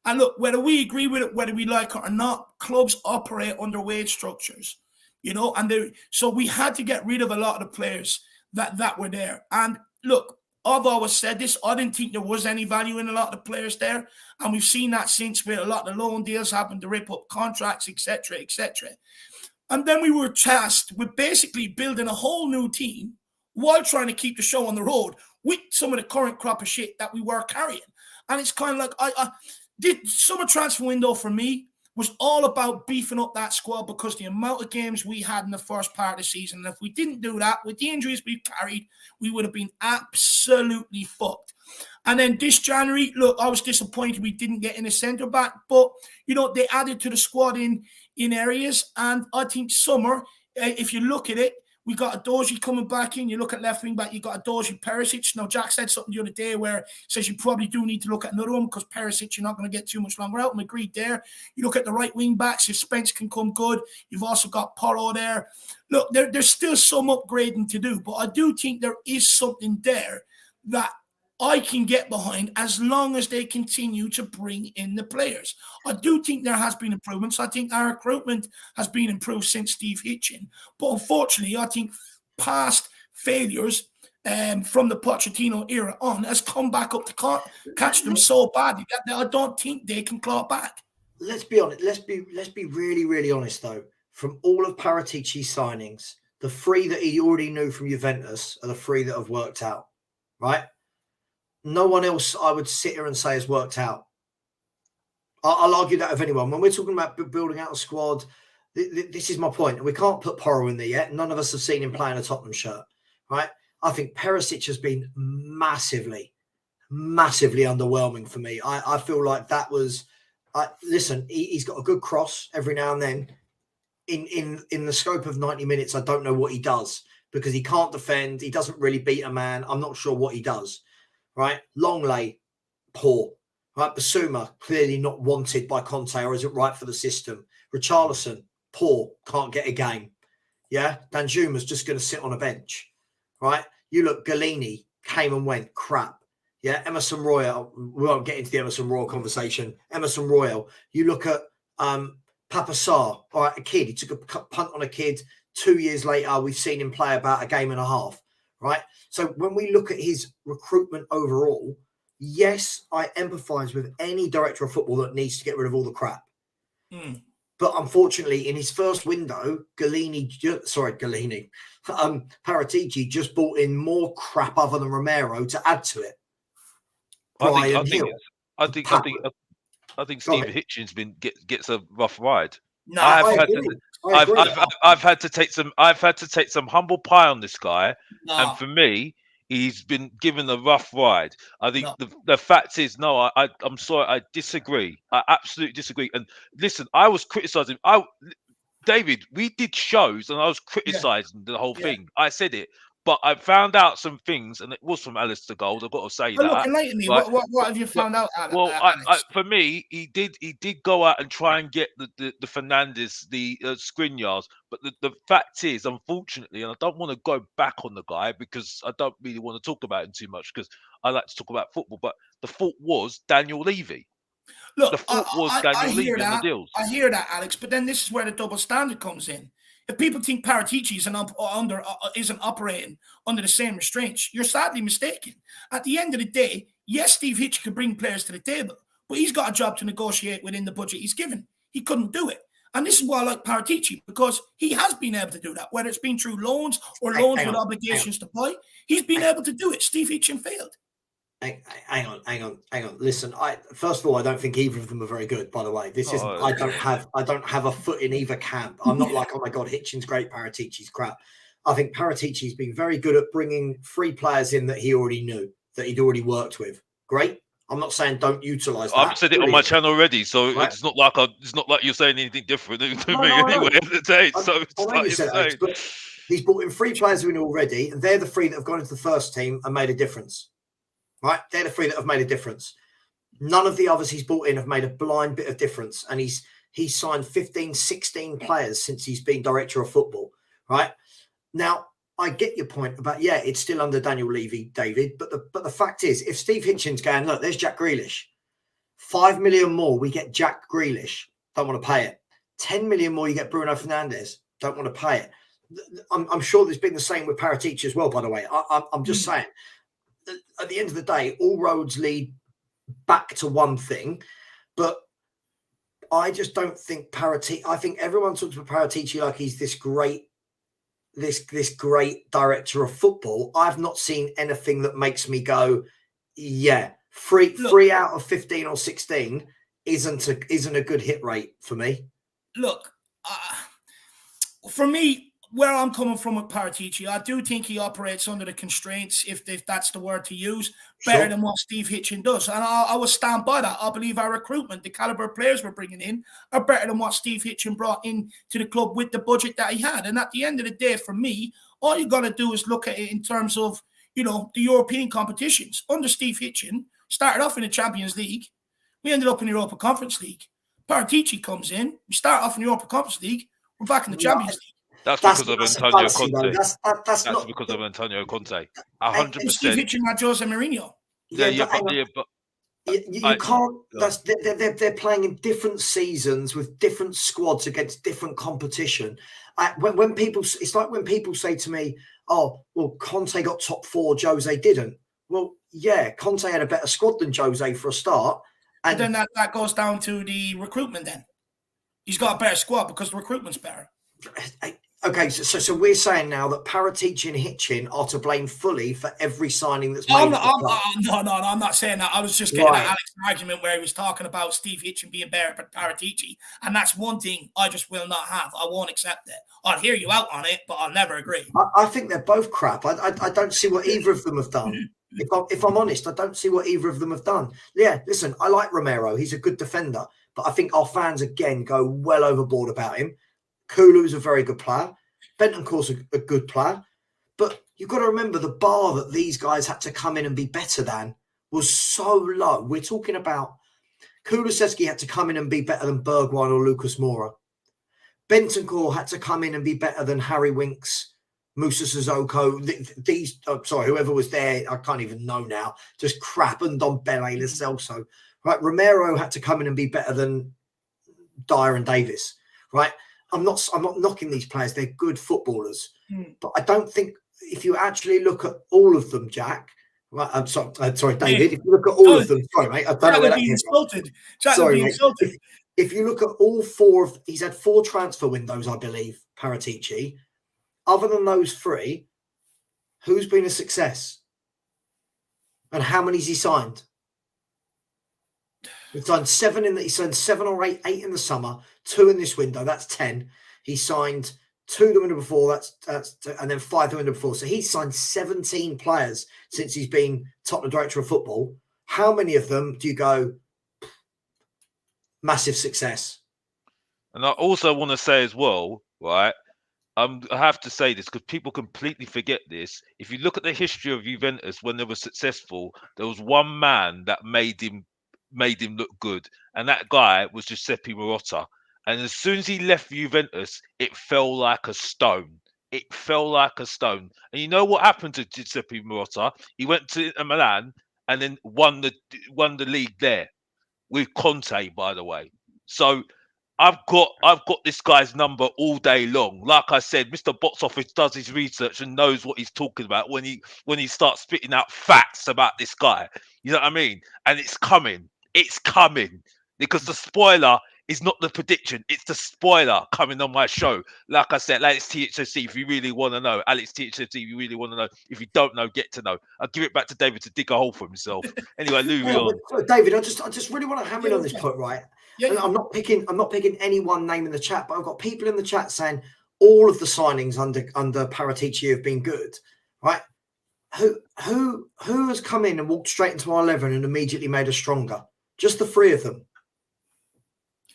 And look, whether we agree with it, whether we like it or not, clubs operate under wage structures, and so we had to get rid of a lot of the players that were there. And look, I've always said this, I didn't think there was any value in a lot of the players there. And we've seen that since, with a lot of the loan deals having to rip up contracts, etc., etc. And then we were tasked with basically building a whole new team while trying to keep the show on the road with some of the current crop of shit that we were carrying. And it's kind of like, the summer transfer window for me was all about beefing up that squad, because the amount of games we had in the first part of the season, and if we didn't do that with the injuries we've carried, we would have been absolutely fucked. And then this January, look, I was disappointed we didn't get in a centre back, but they added to the squad in areas. And I think summer, if you look at it, we got a Doji coming back in. You look at left wing back, you got a Doji, Perisic. Now, Jack said something the other day where he says you probably do need to look at another one, because Perisic, you're not going to get too much longer out. I'm agreed there. You look at the right wing backs, if Spence can come good. You've also got Porro there. Look, there's still some upgrading to do, but I do think there is something there that I can get behind as long as they continue to bring in the players. I do think there has been improvements. I think our recruitment has been improved since Steve Hitchen. But unfortunately, I think past failures from the Pochettino era on has come back up to catch them so badly that I don't think they can claw back. Let's be honest. Let's be really, really honest, though. From all of Paratici's signings, the three that he already knew from Juventus are the three that have worked out, right? No one else, I would sit here and say, has worked out. I'll argue that of anyone. When we're talking about building out a squad, this is my point. We can't put Porro in there yet. None of us have seen him play in a Tottenham shirt, right? I think Perisic has been massively, massively underwhelming for me. I feel like that was... listen, he's got a good cross every now and then. In the scope of 90 minutes, I don't know what he does, because he can't defend. He doesn't really beat a man. I'm not sure what he does. Right, Longley, poor. Right, Bissouma, clearly not wanted by Conte, or isn't right for the system. Richarlison, poor, can't get a game. Yeah, Danjuma's just going to sit on a bench. Right, you look, Galini came and went, crap. Yeah, Emerson Royal, we won't get into the Emerson Royal conversation. Emerson Royal, you look at Papa Sarr, all right, a kid. He took a punt on a kid. 2 years later, we've seen him play about a game and a half. Right. So when we look at his recruitment overall, yes, I empathise with any director of football that needs to get rid of all the crap. But unfortunately, in his first window, Paratici just brought in more crap other than Romero to add to it. I think Steve Hitchens gets a rough ride. No, I've had to take some humble pie on this guy, and for me, he's been given a rough ride. I think the fact is, I'm sorry, I disagree. I absolutely disagree. And listen, I was criticizing. David, we did shows, and I was criticizing the whole thing. I said it. But I found out some things, and it was from Alistair Gold. I've got to say that. Look, enlighten me. Right? What have you found out? Well, for me, he did go out and try and get the Fernandes, the Skriniars. But the fact is, unfortunately, and I don't want to go back on the guy because I don't really want to talk about him too much, because I like to talk about football. But the fault was Daniel Levy. Look, the fault was Daniel Levy in the deals. I hear that, Alex. But then this is where the double standard comes in. If people think Paratici isn't operating under the same restraints, you're sadly mistaken. At the end of the day, yes, Steve Hitch can bring players to the table, but he's got a job to negotiate within the budget he's given. He couldn't do it. And this is why I like Paratici, because he has been able to do that, whether it's been through loans or loans with obligations to buy. He's been able to do it. Steve Hitch failed. Hang on. Listen, first of all, I don't think either of them are very good, by the way. I don't have a foot in either camp. I'm not like, oh my God, Hitchen's great, Paratici's crap. I think Paratici's been very good at bringing free players in that he already knew, that he'd already worked with. Great. I'm not saying don't utilize that. I've said it on my channel already, so right? It's not like you're saying anything different to me anyway at the day. So he's brought in free players who knew already, and they're the three that have gone into the first team and made a difference. Right? They're the three that have made a difference. None of the others he's brought in have made a blind bit of difference. And he's he's signed 15, 16 players since he's been director of football, right? Now, I get your point about, yeah, it's still under Daniel Levy, David, but the fact is, if Steve Hitchin's going, look, there's Jack Grealish, 5 million more, we get Jack Grealish, don't want to pay it. 10 million more, you get Bruno Fernandes, don't want to pay it. I'm sure there's been the same with Paratici as well, by the way. I'm just saying, at the end of the day, all roads lead back to one thing, but I just don't think Paratici, I think everyone talks about Paratici like he's this great director of football. I've not seen anything that makes me go, yeah, three out of 15 or 16 isn't a good hit rate for me. Look, for me, where I'm coming from with Paratici, I do think he operates under the constraints, if that's the word to use, better than what Steve Hitchin does. And I will stand by that. I believe our recruitment, the caliber of players we're bringing in, are better than what Steve Hitchin brought in to the club with the budget that he had. And at the end of the day, for me, all you got to do is look at it in terms of, the European competitions. Under Steve Hitchin, started off in the Champions League. We ended up in the Europa Conference League. Paratici comes in. We start off in the Europa Conference League. We're back in the Champions League. That's because of Antonio Conte. That's not because of Antonio Conte. 100%. Steve Hitchin and Jose Mourinho. You can't. They're playing in different seasons with different squads against different competition. When people, it's like when people say to me, "Oh, well, Conte got top 4, Jose didn't." Well, yeah, Conte had a better squad than Jose for a start, and then that goes down to the recruitment. Then he's got a better squad because the recruitment's better. Okay, so we're saying now that Paratici and Hitchin are to blame fully for every signing that's made. No, I'm not saying that. I was just getting at Alex's argument where he was talking about Steve Hitchin being better than Paratici, and that's one thing I just will not have. I won't accept it. I'll hear you out on it, but I'll never agree. I think they're both crap. I don't see what either of them have done. If I'm honest, I don't see what either of them have done. Yeah, listen, I like Romero. He's a good defender, but I think our fans, again, go well overboard about him. Kulu's a very good player. Bentancur's a good player. But you've got to remember the bar that these guys had to come in and be better than was so low. We're talking about Kulusevski had to come in and be better than Bergwijn or Lucas Moura. Bentancur had to come in and be better than Harry Winks, Musa Sissoko. Whoever was there, I can't even know now. Just crap. And Ndombele, Lo Celso. Right? Romero had to come in and be better than Dyer and Davis. Right? I'm not knocking these players. They're good footballers. But I don't think if you actually look at all of them, Jack, right, I'm sorry, David, if you look at all of them, sorry, mate, I don't know where that came from. Sorry, mate. If you look at all 4 of, he's had 4 transfer windows, I believe, Paratici. Other than those 3, who's been a success? And how many's he signed? He signed 7 or 8 in the summer, 2 in this window. That's 10. He signed 2 the window before. That's and then 5 the window before. So he's signed 17 players since he's been Tottenham director of football. How many of them do you go massive success? And I also want to say as well, right? I have to say this because people completely forget this. If you look at the history of Juventus when they were successful, there was one man that made him look good, and that guy was Giuseppe Marotta. And as soon as he left Juventus, it fell like a stone. It fell like a stone. And you know what happened to Giuseppe Marotta? He went to Milan and then won the league there with Conte, by the way. So I've got this guy's number all day long. Like I said, Mr. Box Office does his research and knows what he's talking about when he starts spitting out facts about this guy. You know what I mean? And it's coming. It's coming because the spoiler is not the prediction. It's the spoiler coming on my show. Like I said, Alex THFC, if you really want to know. Alex THFC, if you really want to know. If you don't know, get to know. I'll give it back to David to dig a hole for himself. Anyway, moving on. David, I just really want to hammer in on this point, right? Yeah. I'm not picking any one name in the chat, but I've got people in the chat saying all of the signings under Paratici have been good, right? Who has come in and walked straight into our 11 and immediately made us stronger? Just the 3 of them.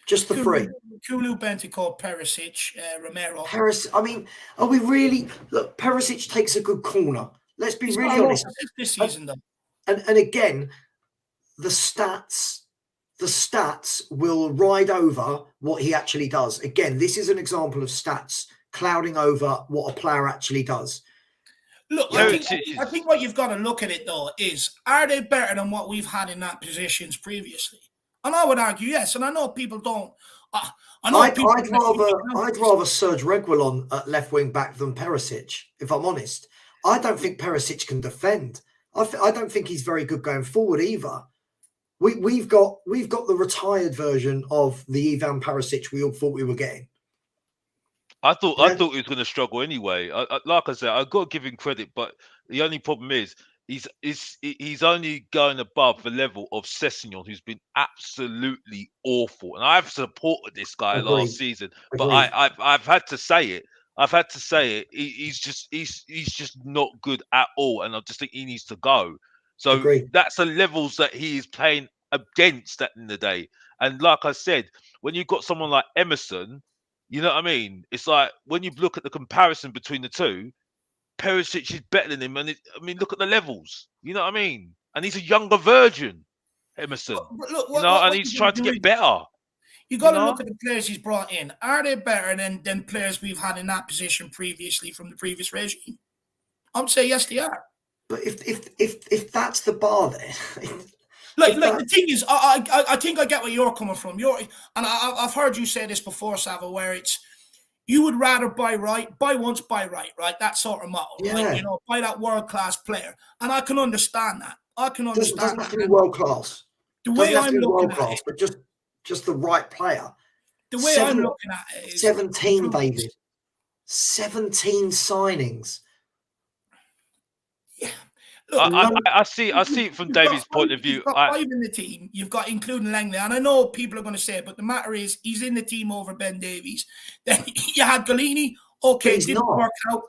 Just the 3. Kulu, Bentancur, Perisic, Romero. I mean, are we really... Look, Perisic takes a good corner. Let's be really honest. This season, though. And again, the stats the stats will ride over what he actually does. Again, this is an example of stats clouding over what a player actually does. Look, I think what you've got to look at it though is, are they better than what we've had in that positions previously? And I would argue yes. And I know people don't. I'd rather Serge Reguilon at left wing back than Perisic, if I'm honest. I don't think Perisic can defend. I don't think he's very good going forward either. We've got the retired version of the Ivan Perisic we all thought we were getting. I thought he was going to struggle anyway. Like I said, I've got to give him credit, but the only problem is he's only going above the level of Sessegnon, who's been absolutely awful. And I've supported this guy last season, but I've had to say it. He's just not good at all, and I just think he needs to go. So that's the levels that he is playing against at the end of the day. And like I said, when you've got someone like Emerson, you know what I mean? It's like when you look at the comparison between the two, Perisic is better than him. And look at the levels. You know what I mean? And he's a younger version, Emerson. But look, and he's trying to get better. You got to look at the players he's brought in. Are they better than players we've had in that position previously from the previous regime? I would say yes, they are. But if that's the bar there. Like the thing is, I think I get where you're coming from. I've heard you say this before, Savo, where it's you would rather buy once, buy right, that sort of model, right? Buy that world class player, and I can understand that. Doesn't have to be world class. The way I'm looking at it, but just the right player. The way I'm looking at it is 17, David. 17 signings. Yeah. Look, I see it from David's point of view. You've got 5 in the team. You've got, including Langley, and I know people are going to say it, but the matter is, he's in the team over Ben Davies. Then you had Galini. Okay, didn't work out.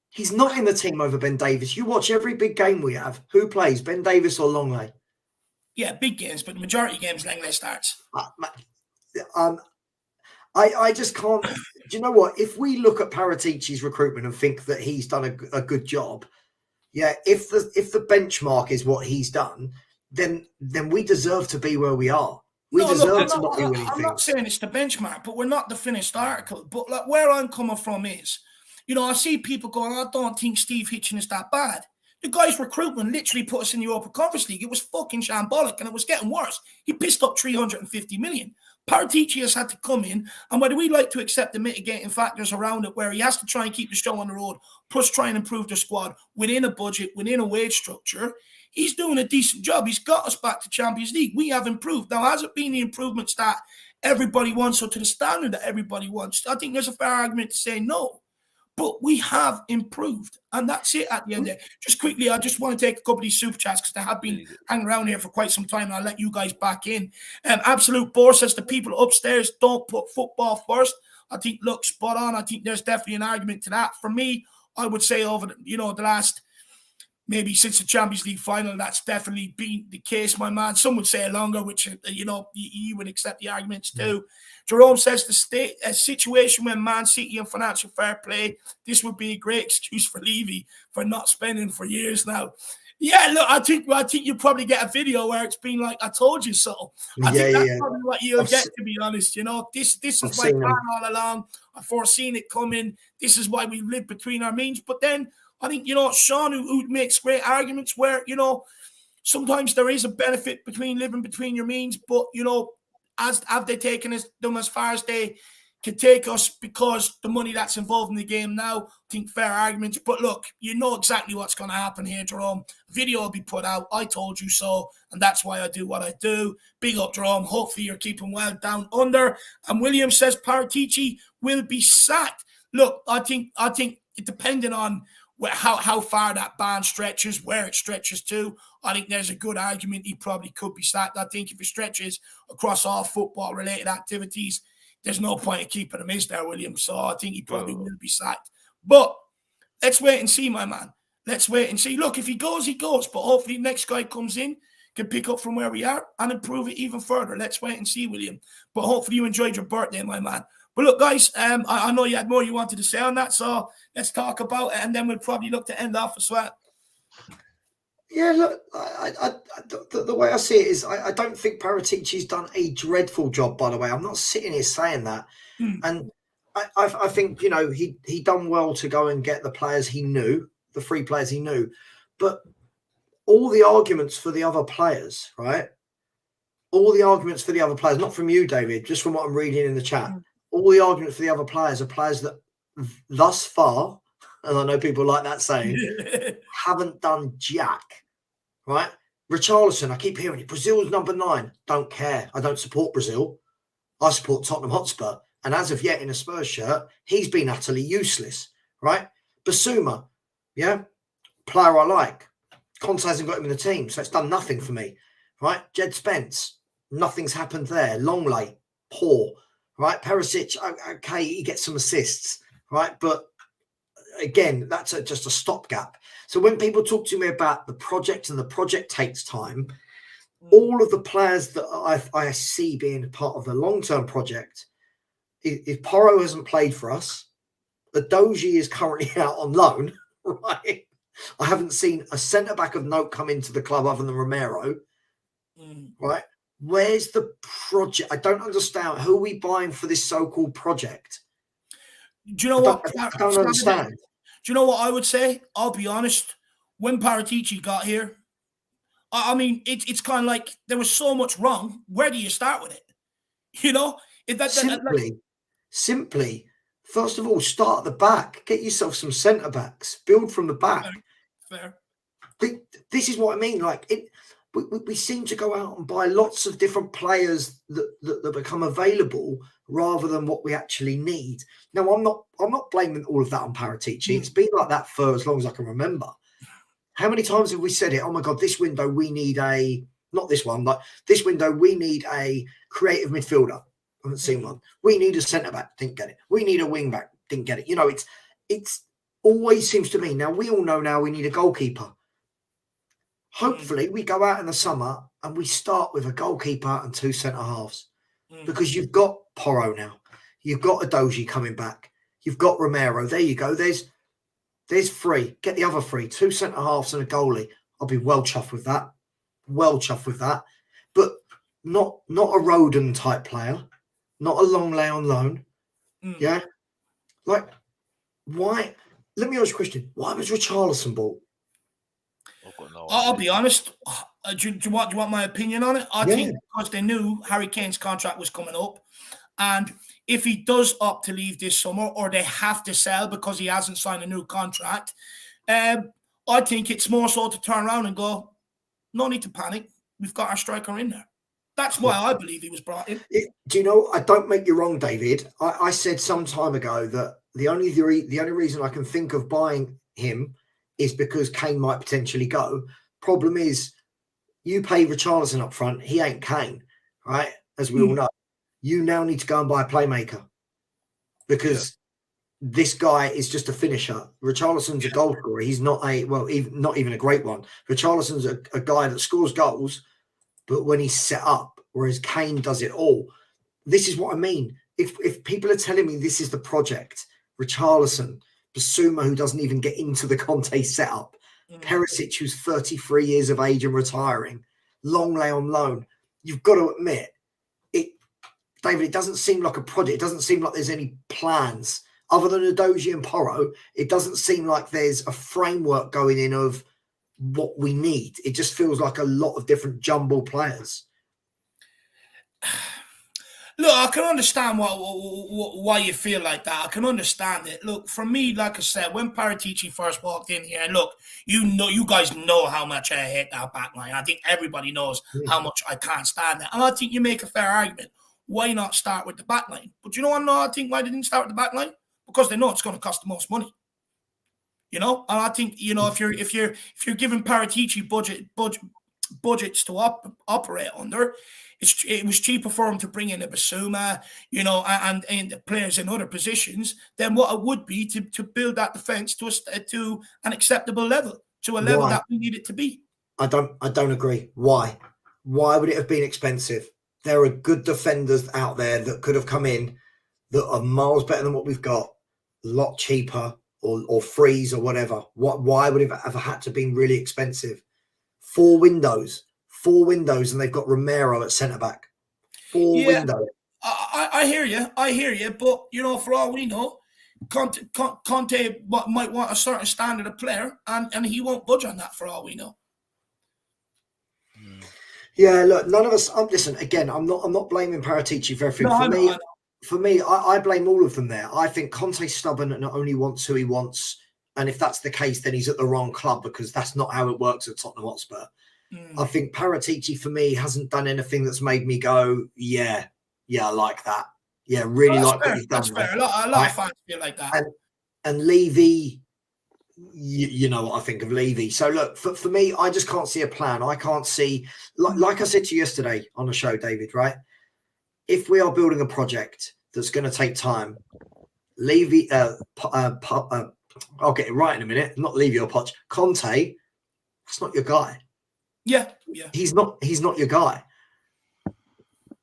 He's not in the team over Ben Davies. You watch every big game we have. Who plays, Ben Davies or Longley? Yeah, big games, but the majority of games Langley starts. I just can't. Do you know what? If we look at Paratici's recruitment and think that he's done a good job. Yeah, if the benchmark is what he's done, then we deserve to be where we are. We deserve to not be winning things. I'm not saying it's the benchmark, but we're not the finished article. But like where I'm coming from is, I see people going, I don't think Steve Hitchen is that bad. The guy's recruitment literally put us in the Europa Conference League. It was fucking shambolic, and it was getting worse. He pissed up 350 million. Paratici has had to come in, and whether we like to accept the mitigating factors around it, where he has to try and keep the show on the road, plus try and improve the squad within a budget, within a wage structure, he's doing a decent job. He's got us back to Champions League. We have improved. Now, has it been the improvements that everybody wants or to the standard that everybody wants? I think there's a fair argument to say no. But we have improved, and that's it at the end of it. Just quickly, I just want to take a couple of these super chats because they have been hanging around here for quite some time, and I'll let you guys back in. Absolute Bore says the people upstairs don't put football first. I think, look, spot on. I think there's definitely an argument to that. For me, I would say over the last, maybe since the Champions League final, that's definitely been the case, my man. Some would say longer, which, you would accept the arguments too. Jerome says a situation when Man City and financial fair play, this would be a great excuse for Levy for not spending for years now. Yeah, look, I think you probably get a video where it's been like, I told you so. I think that's probably what you'll get, to be honest. This is my plan all along. I've foreseen it coming. This is why we live between our means. But then I think, Sean, who makes great arguments where, sometimes there is a benefit between living between your means, but, have they taken them as far as they can take us because the money that's involved in the game now? I think fair arguments. But look, you know exactly what's going to happen here, Jerome. Video will be put out. I told you so, and that's why I do what I do. Big up, Jerome. Hopefully you're keeping well down under. And William says Paratici will be sacked. Look, I think it depending on how far that ban stretches, where it stretches to, I think there's a good argument he probably could be sacked. I think if it stretches across all football-related activities, there's no point in keeping him, is there, William? So I think he probably will be sacked. But let's wait and see, my man. Let's wait and see. Look, if he goes, he goes. But hopefully the next guy comes in, can pick up from where we are and improve it even further. Let's wait and see, William. But hopefully you enjoyed your birthday, my man. But look, guys, I know you had more you wanted to say on that, so let's talk about it, and then we'll probably look to end off as well. Yeah, look, the way I see it is I don't think Paratici's done a dreadful job, by the way. I'm not sitting here saying that. And I think, he done well to go and get the players he knew, the 3 players he knew. But all the arguments for the other players, right? All the arguments for the other players, not from you, David, just from what I'm reading in the chat. All the arguments for the other players are players that thus far, and I know people like that saying, haven't done jack, right? Richarlison, I keep hearing it. Brazil's number 9. Don't care. I don't support Brazil. I support Tottenham Hotspur. And as of yet, in a Spurs shirt, he's been utterly useless, right? Bissouma, yeah, player I like. Conte hasn't got him in the team, so it's done nothing for me, right? Jed Spence, nothing's happened there. Longley, poor, right? Perisic, okay, he gets some assists, right? But again, that's just a stopgap. So when people talk to me about the project and the project takes time, all of the players that I see being part of the long-term project, if Porro hasn't played for us, Adoji is currently out on loan, right? I haven't seen a centre-back of note come into the club other than Romero, right? Where's the project? I don't understand. Who are we buying for this so-called project? Do you know what? I don't understand. Do you know what I would say? I'll be honest. When Paratici got here, I mean, it's kind of like there was so much wrong. Where do you start with it? Simply, first of all, start at the back. Get yourself some centre backs. Build from the back. Fair. This is what I mean. Like we seem to go out and buy lots of different players that become available rather than what we actually need. Now, I'm not blaming all of that on Paratici. It's been like that for as long as I can remember. How many times have we said it? Oh my God, this window we need this window we need a creative midfielder. I haven't seen one. We need a centre back. Didn't get it. We need a wing back. Didn't get it. It's always seems to me. Now we all know now we need a goalkeeper. Hopefully we go out in the summer and we start with a goalkeeper and 2 centre halves because you've got Porro now. You've got Adoji coming back. You've got Romero. There you go. There's 3. Get the other 3, 2 centre halves and a goalie. I'll be well chuffed with that. But not a Rodon type player, not a Longley on loan. Yeah. Like, why? Let me ask you a question. Why was Richarlison bought? I'll be honest. Do you want my opinion on it? I think because they knew Harry Kane's contract was coming up. And if he does opt to leave this summer or they have to sell because he hasn't signed a new contract, I think it's more so to turn around and go, no need to panic. We've got our striker in there. That's why I believe he was brought in. Do you know, I don't make you wrong, David. I said some time ago that the only reason I can think of buying him is because Kane might potentially go. Problem is, you pay Richarlison up front. He ain't Kane, right? As we all know. You now need to go and buy a playmaker because this guy is just a finisher. Richarlison's a goal scorer. He's not not even a great one. Richarlison's a guy that scores goals, but when he's set up, whereas Kane does it all. This is what I mean. If people are telling me this is the project, Richarlison, Bissouma, who doesn't even get into the Conte setup, Perisic, who's 33 years of age and retiring, Longley on loan, you've got to admit, David, it doesn't seem like a project. It doesn't seem like there's any plans other than Adoji and Porro. It doesn't seem like there's a framework going in of what we need. It just feels like a lot of different jumble players. Look, I can understand why you feel like that. I can understand it. Look, for me, like I said, when Paratici first walked in here, and look, you guys know how much I hate that back line. I think everybody knows how much I can't stand it. And I think you make a fair argument. Why not start with the back line? But I think why they didn't start with the back line? Because they know it's going to cost the most money. And I think, if you're giving Paratici budgets to operate under, it was cheaper for him to bring in a Bissouma, and the players in other positions than what it would be to build that defense to an acceptable level, to a level that we need it to be. I don't agree. Why? Why would it have been expensive? There are good defenders out there that could have come in that are miles better than what we've got, a lot cheaper or freeze or whatever. Why would it have had to been really expensive? 4 windows, and they've got Romero at centre back. 4 windows. I hear you, but you know, for all we know, Conte might want a certain standard of player, and he won't budge on that for all we know. Yeah, look, none of us. Listen, again, I'm not blaming Paratici for everything. For me, I blame all of them there. I think Conte's stubborn and only wants who he wants, and if that's the case, then he's at the wrong club because that's not how it works at Tottenham Hotspur. I think Paratici for me hasn't done anything that's made me go, yeah, I like that. Yeah, really like what he's done. That's fair. A lot of fans feel like that. And Levy, you know what I think of Levy. So look, for me, I just can't see a plan. I can't see, like I said to you yesterday on the show, David, right? If we are building a project that's going to take time, Levy, I'll get it right in a minute. Not Levy or Poch. Conte, that's not your guy. Yeah. He's not your guy.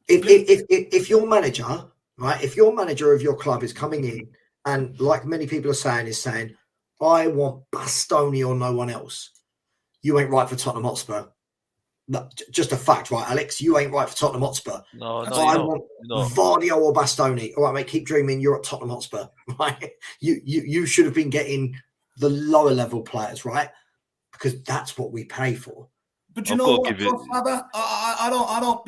If your manager, right, if your manager of your club is coming in and, like many people are saying, I want Bastoni or no one else, you ain't right for Tottenham Hotspur. No, just a fact, right, Alex? You ain't right for Tottenham Hotspur. No, I want Vardio or Bastoni. All right, mate, keep dreaming. You're at Tottenham Hotspur, right? You should have been getting the lower level players, right? Because that's what we pay for. But you know what, Father? I don't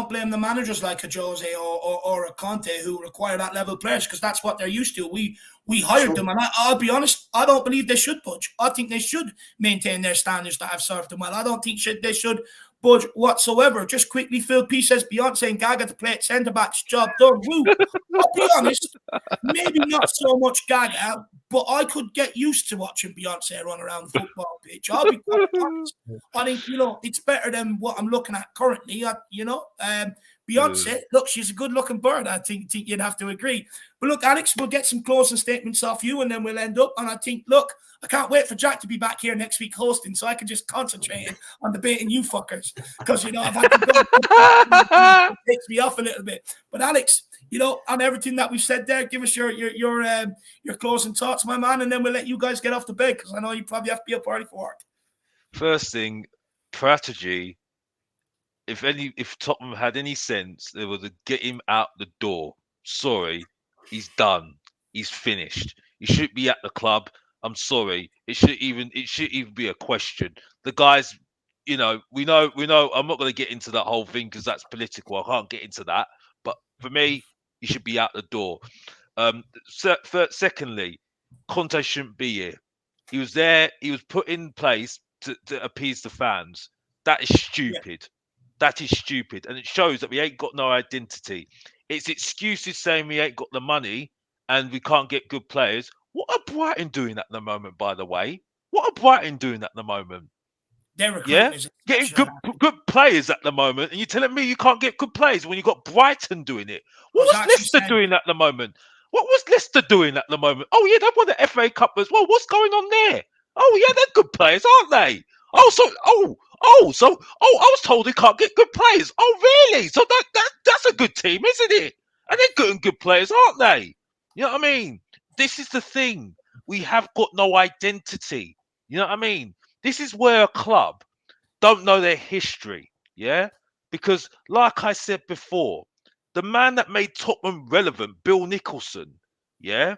blame the managers like a Jose or a Conte who require that level of players because that's what they're used to. We hired them, and I'll be honest, I don't believe they should budge. I think they should maintain their standards that have served them well. I don't think they should budge whatsoever. Just quickly, Phil P says Beyonce and Gaga to play at centre backs, job done. Woo. I'll be honest, maybe not so much Gaga, but I could get used to watching Beyonce run around the football pitch. I'll be quite honest. I think, it's better than what I'm looking at currently. Beyonce, look, she's a good-looking bird. I think you'd have to agree. But look, Alex, we'll get some closing statements off you, and then we'll end up. And I think, look, I can't wait for Jack to be back here next week hosting, so I can just concentrate on debating you fuckers. Because, I've had to go. It takes me off a little bit. But Alex, on everything that we've said there, give us your closing thoughts, my man, and then we'll let you guys get off the bed because I know you probably have to be up early for work. First thing, strategy. If Tottenham had any sense, they would get him out the door. Sorry, he's done. He's finished. He shouldn't be at the club. I'm sorry. It shouldn't even be a question. The guys, we know. I'm not going to get into that whole thing because that's political. I can't get into that. But for me, he should be out the door. Secondly, Conte shouldn't be here. He was there. He was put in place to appease the fans. That is stupid. Yeah. That is stupid. And it shows that we ain't got no identity. It's excuses saying we ain't got the money and we can't get good players. What are Brighton doing at the moment, by the way? What are Brighton doing at the moment? They're recruiting getting good players at the moment. And you're telling me you can't get good players when you've got Brighton doing it. What was Leicester doing at the moment? What was Leicester doing at the moment? Oh, yeah, they won the FA Cup as well. What's going on there? Oh, yeah, they're good players, aren't they? I was told they can't get good players. Oh, really? So that's a good team, isn't it? And they're good players, aren't they? You know what I mean? This is the thing. We have got no identity. You know what I mean? This is where a club don't know their history, yeah? Because, like I said before, the man that made Tottenham relevant, Bill Nicholson, yeah,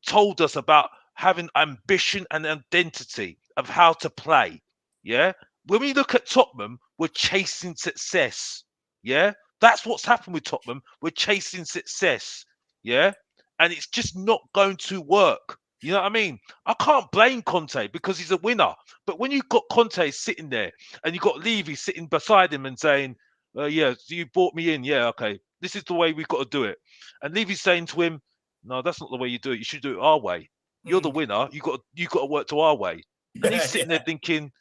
told us about having ambition and identity of how to play, yeah? When we look at Tottenham, we're chasing success, yeah? That's what's happened with Tottenham. We're chasing success, yeah? And it's just not going to work. You know what I mean? I can't blame Conte because he's a winner. But when you've got Conte sitting there and you've got Levy sitting beside him and saying, yeah, so you brought me in. Yeah, okay. This is the way we've got to do it. And Levy's saying to him, no, that's not the way you do it. You should do it our way. You're the winner. You got to work to our way. And he's sitting there thinking,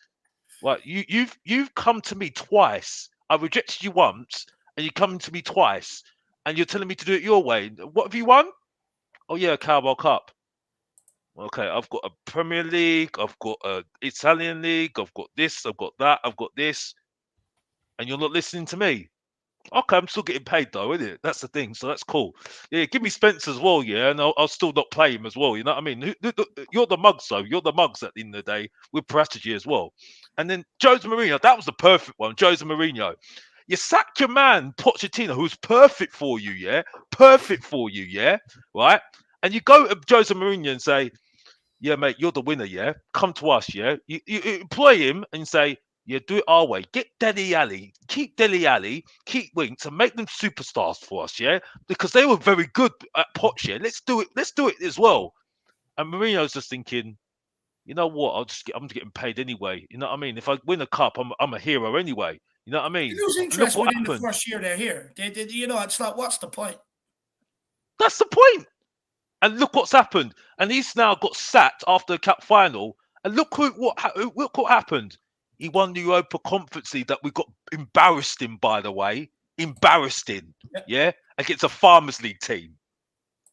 right, you've come to me twice. I rejected you once, and you're coming to me twice, and you're telling me to do it your way. What have you won? Oh yeah, Carabao Cup. Okay, I've got a Premier League, I've got an Italian League, I've got this, I've got that, I've got this, and you're not listening to me. Okay, I'm still getting paid though, isn't it? That's the thing. So that's cool. Yeah, give me Spence as well, yeah, and I'll still not play him as well. You know what I mean? You're the mugs though. You're the mugs at the end of the day with strategy as well. And then Jose Mourinho, that was the perfect one. Jose Mourinho, you sacked your man Pochettino, who's perfect for you, yeah, perfect for you, yeah, right? And you go to Jose Mourinho and say, yeah, mate, you're the winner, yeah. Come to us, yeah. You employ him and say, yeah, do it our way. Get Dele Alli, keep Dele Alli, keep Winks, and make them superstars for us, yeah. Because they were very good at Poch, yeah. Let's do it. Let's do it as well. And Mourinho's just thinking, you know what? I'm getting paid anyway. You know what I mean? If I win a cup, I'm a hero anyway. You know what I They mean? lose And look interest what within the happened. first year they're here. You know, it's like, what's the point? That's the point. And look what's happened. And he's now got sacked after the cup final. And look what happened. He won the Europa Conference League that we got embarrassed in, by the way. Embarrassed in, yeah, against a Farmers League team.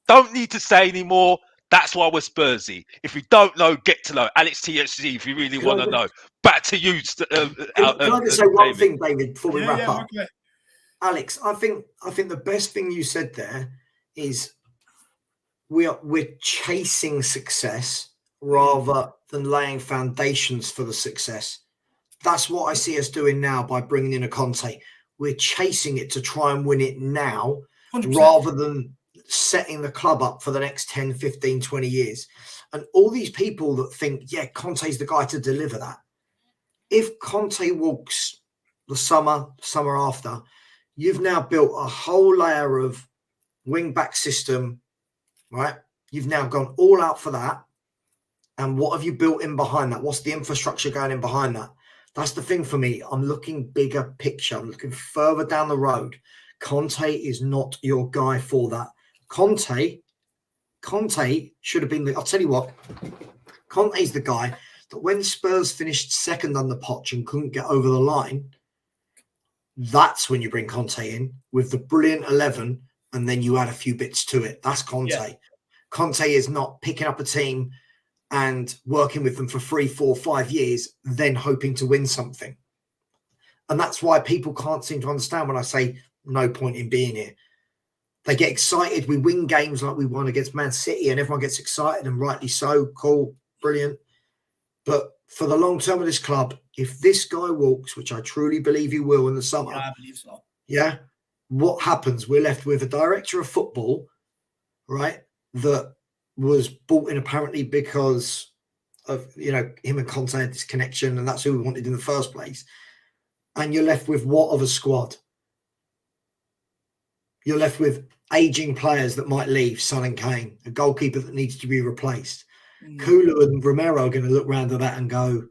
Don't need to say anymore. That's why we're Spursy. If you don't know, get to know. Alex THC, if you really want to know. Back to you, Can I just say one David. thing, David, before we wrap up? Okay. Alex, I think the best thing you said there is we're chasing success rather than laying foundations for the success. That's what I see us doing now by bringing in a Conte. We're chasing it to try and win it now 100%. rather than setting the club up for the next 10, 15, 20 years. And all these people that think, yeah, Conte's the guy to deliver that. If Conte walks the summer after, you've now built a whole layer of wing-back system, right? You've now gone all out for that. And what have you built in behind that? What's the infrastructure going in behind that? That's the thing for me. I'm looking bigger picture. I'm looking further down the road. Conte is not your guy for that. Conte should have been I'll tell you what, Conte's the guy that when Spurs finished second under Poch and couldn't get over the line, that's when you bring Conte in with the brilliant 11 and then you add a few bits to it. That's Conte. Yeah. Conte is not picking up a team and working with them for 3, 4, 5 years, then hoping to win something. And that's why people can't seem to understand when I say no point in being here. They get excited. We win games like we won against Man City and everyone gets excited, and rightly so. Cool, brilliant. But for the long term of this club, if this guy walks, which I truly believe he will in the summer, Yeah, I believe so. Yeah, what happens? We're left with a director of football, right, that was brought in apparently because of, you know, him and Conte had this connection and that's who we wanted in the first place. And you're left with what of a squad? You're left with aging players that might leave, Son and Kane, a goalkeeper that needs to be replaced. Kulu and Romero are going to look round at that and go,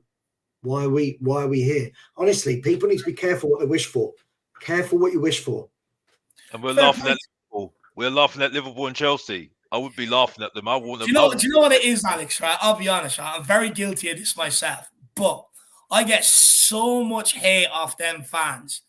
why are we here? Honestly, people need to be careful what they wish for. Careful what you wish for. And we're laughing at Liverpool. We're laughing at Liverpool and Chelsea. I would be laughing at them. I want them. Do you know what it is, Alex? Right? I'll be honest. Right? I'm very guilty of this myself, but I get so much hate off them fans.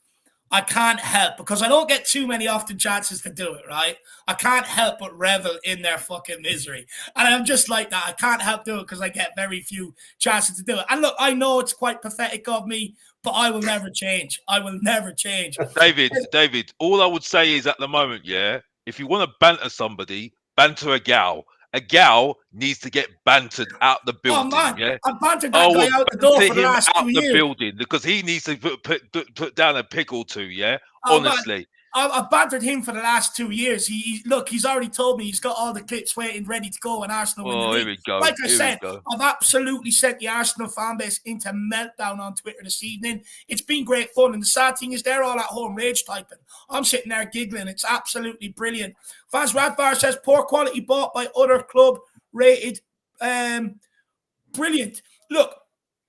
I can't help, because I don't get too many often chances to do it, right? I can't help but revel in their fucking misery. And I'm just like that. I can't help do it because I get very few chances to do it. And look, I know it's quite pathetic of me, but I will never change. I will never change. David, all I would say is at the moment, yeah, if you want to banter somebody, banter a gal. A gal needs to get bantered out the building. Oh, man. Yeah, I've bantered that guy out the door for the last 2 years. Building because he needs to put down a pig or two. Yeah, honestly. I've bantered him for the last 2 years. He's already told me he's got all the clips waiting, ready to go, and Arsenal win the league. Here we go. Like I said, I've absolutely sent the Arsenal fan base into meltdown on Twitter this evening. It's been great fun, and the sad thing is they're all at home rage typing. I'm sitting there giggling. It's absolutely brilliant. Fans Radvar says poor quality bought by other club rated. Brilliant. Look,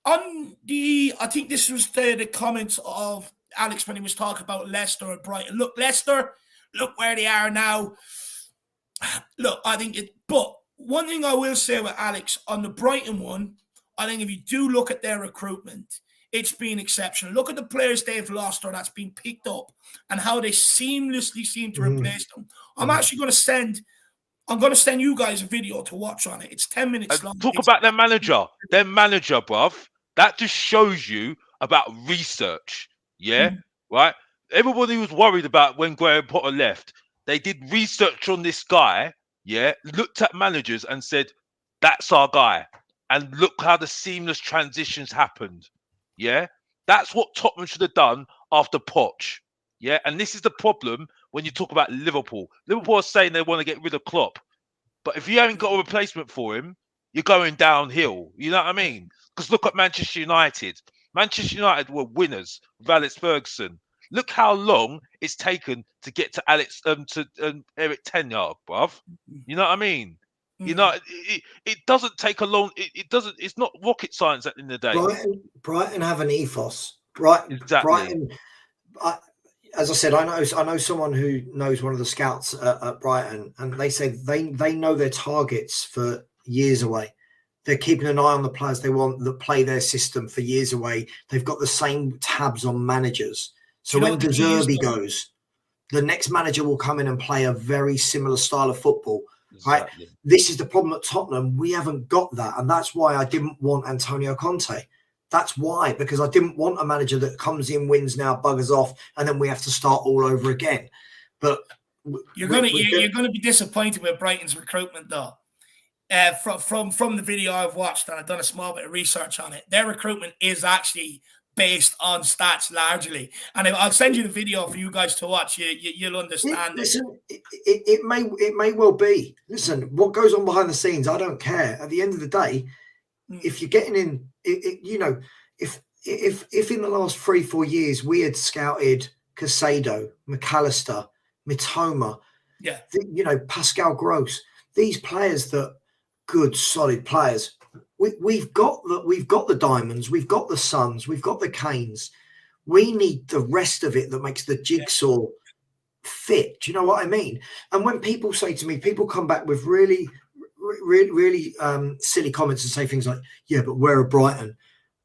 I think this was the comments of Alex when he was talking about Leicester and Brighton. Look, Leicester, look where they are now. Look, I think but one thing I will say with Alex on the Brighton one, I think if you do look at their recruitment, it's been exceptional. Look at the players they've lost or that's been picked up and how they seamlessly seem to replace them. I'm actually going to send you guys a video to watch on it. It's 10 minutes long. Talk about their manager. Their manager, bruv. That just shows you about research. Yeah, right? Everybody was worried about when Graham Potter left. They did research on this guy, looked at managers and said, that's our guy. And look how the seamless transitions happened. That's what Tottenham should have done after Poch. And this is the problem when you talk about Liverpool. Liverpool are saying they want to get rid of Klopp. But if you haven't got a replacement for him, you're going downhill. You know what I mean? Because look at Manchester United. Manchester United were winners with Alex Ferguson. Look how long it's taken to get to Eric Ten Hag, bruv. You know what I mean? You know, it doesn't take a long. It doesn't. It's not rocket science at the end of the day. Brighton have an ethos. Exactly. Brighton. As I said, I know someone who knows one of the scouts at Brighton, and they say they know their targets for years away. They're keeping an eye on the players they want that play their system for years away. They've got the same tabs on managers. So when De Zerbi goes, the next manager will come in and play a very similar style of football. Exactly. Right? This is the problem at Tottenham. We haven't got that, and that's why I didn't want Antonio Conte. That's why, because I didn't want a manager that comes in, wins now, buggers off, and then we have to start all over again. But you're going to be disappointed with Brighton's recruitment, though. From the video I've watched, and I've done a small bit of research on it, their recruitment is actually based on stats largely. And I'll send you the video for you guys to watch. You'll understand. Listen, it may well be. Listen, what goes on behind the scenes, I don't care. At the end of the day, if you're getting in, if in the last 3-4 years we had scouted Caicedo, McAllister, Mitoma, Pascal Gross, these players that good solid players. We've got the Diamonds, we've got the Suns, we've got the Canes. We need the rest of it that makes the jigsaw fit. Do you know what I mean? And when people say to me, people come back with really silly comments and say things like, yeah, but where are Brighton?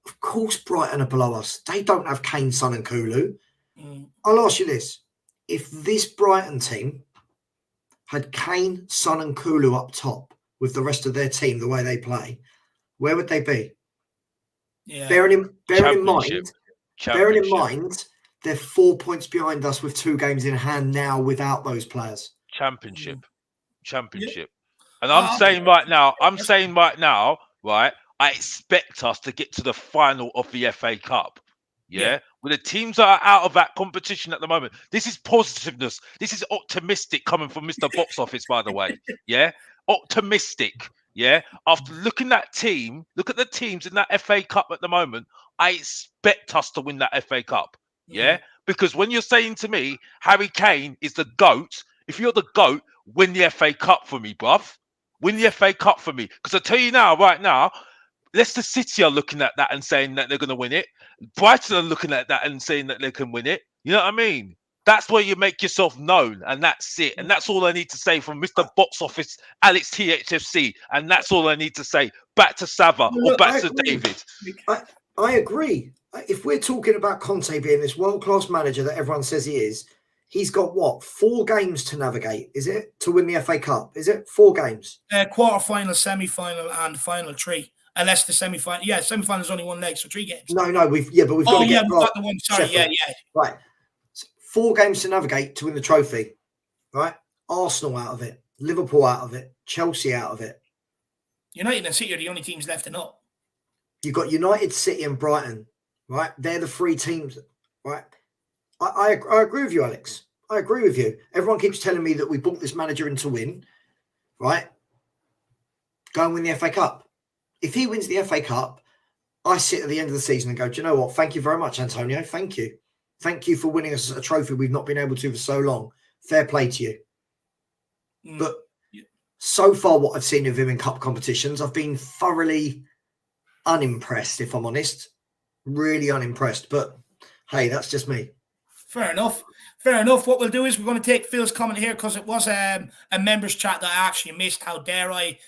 Of course Brighton are below us. They don't have Kane, Son and Kulu. I'll ask you this. If this Brighton team had Kane, Son and Kulu up top with the rest of their team, the way they play, where would they be? Yeah. Bearing in mind, they're 4 points behind us with 2 games in hand now without those players. Championship. And I'm saying right now, right, I expect us to get to the final of the FA Cup. With the teams that are out of that competition at the moment. This is positiveness. This is optimistic coming from Mr. Box Office, by the way. Optimistic. After looking at look at the teams in that FA Cup at the moment, I expect us to win that FA Cup. Because when you're saying to me, Harry Kane is the GOAT, if you're the GOAT, win the FA Cup for me, bruv. Win the FA Cup for me. Because I tell you now, right now, Leicester City are looking at that and saying that they're going to win it. Brighton are looking at that and saying that they can win it. You know what I mean? That's where you make yourself known, and that's it. And that's all I need to say from Mr. Box Office, Alex THFC, and that's all I need to say. Back to Sava or back to David. I agree. If we're talking about Conte being this world-class manager that everyone says he is, he's got what, 4 games to navigate, is it, to win the FA Cup? Is it 4 games? Quarter-final, semi-final, and final 3. Unless the semi-final, semi-final is only 1 leg, so 3 games. No, we've got to get. We've got the one. Sorry, Sheffield. Right, 4 games to navigate to win the trophy. Right, Arsenal out of it, Liverpool out of it, Chelsea out of it. United and City are the only teams left in up. You've got United, City, and Brighton. Right, they're the 3 teams. Right, I agree with you, Alex. I agree with you. Everyone keeps telling me that we brought this manager in to win. Right, go and win the FA Cup. If he wins the FA Cup, I sit at the end of the season and go, do you know what? Thank you very much, Antonio. Thank you. Thank you for winning us a trophy we've not been able to for so long. Fair play to you. But so far, what I've seen of him in cup competitions, I've been thoroughly unimpressed, if I'm honest. Really unimpressed. But hey, that's just me. Fair enough. Fair enough. What we'll do is we're going to take Phil's comment here because it was a members chat that I actually missed. How dare I,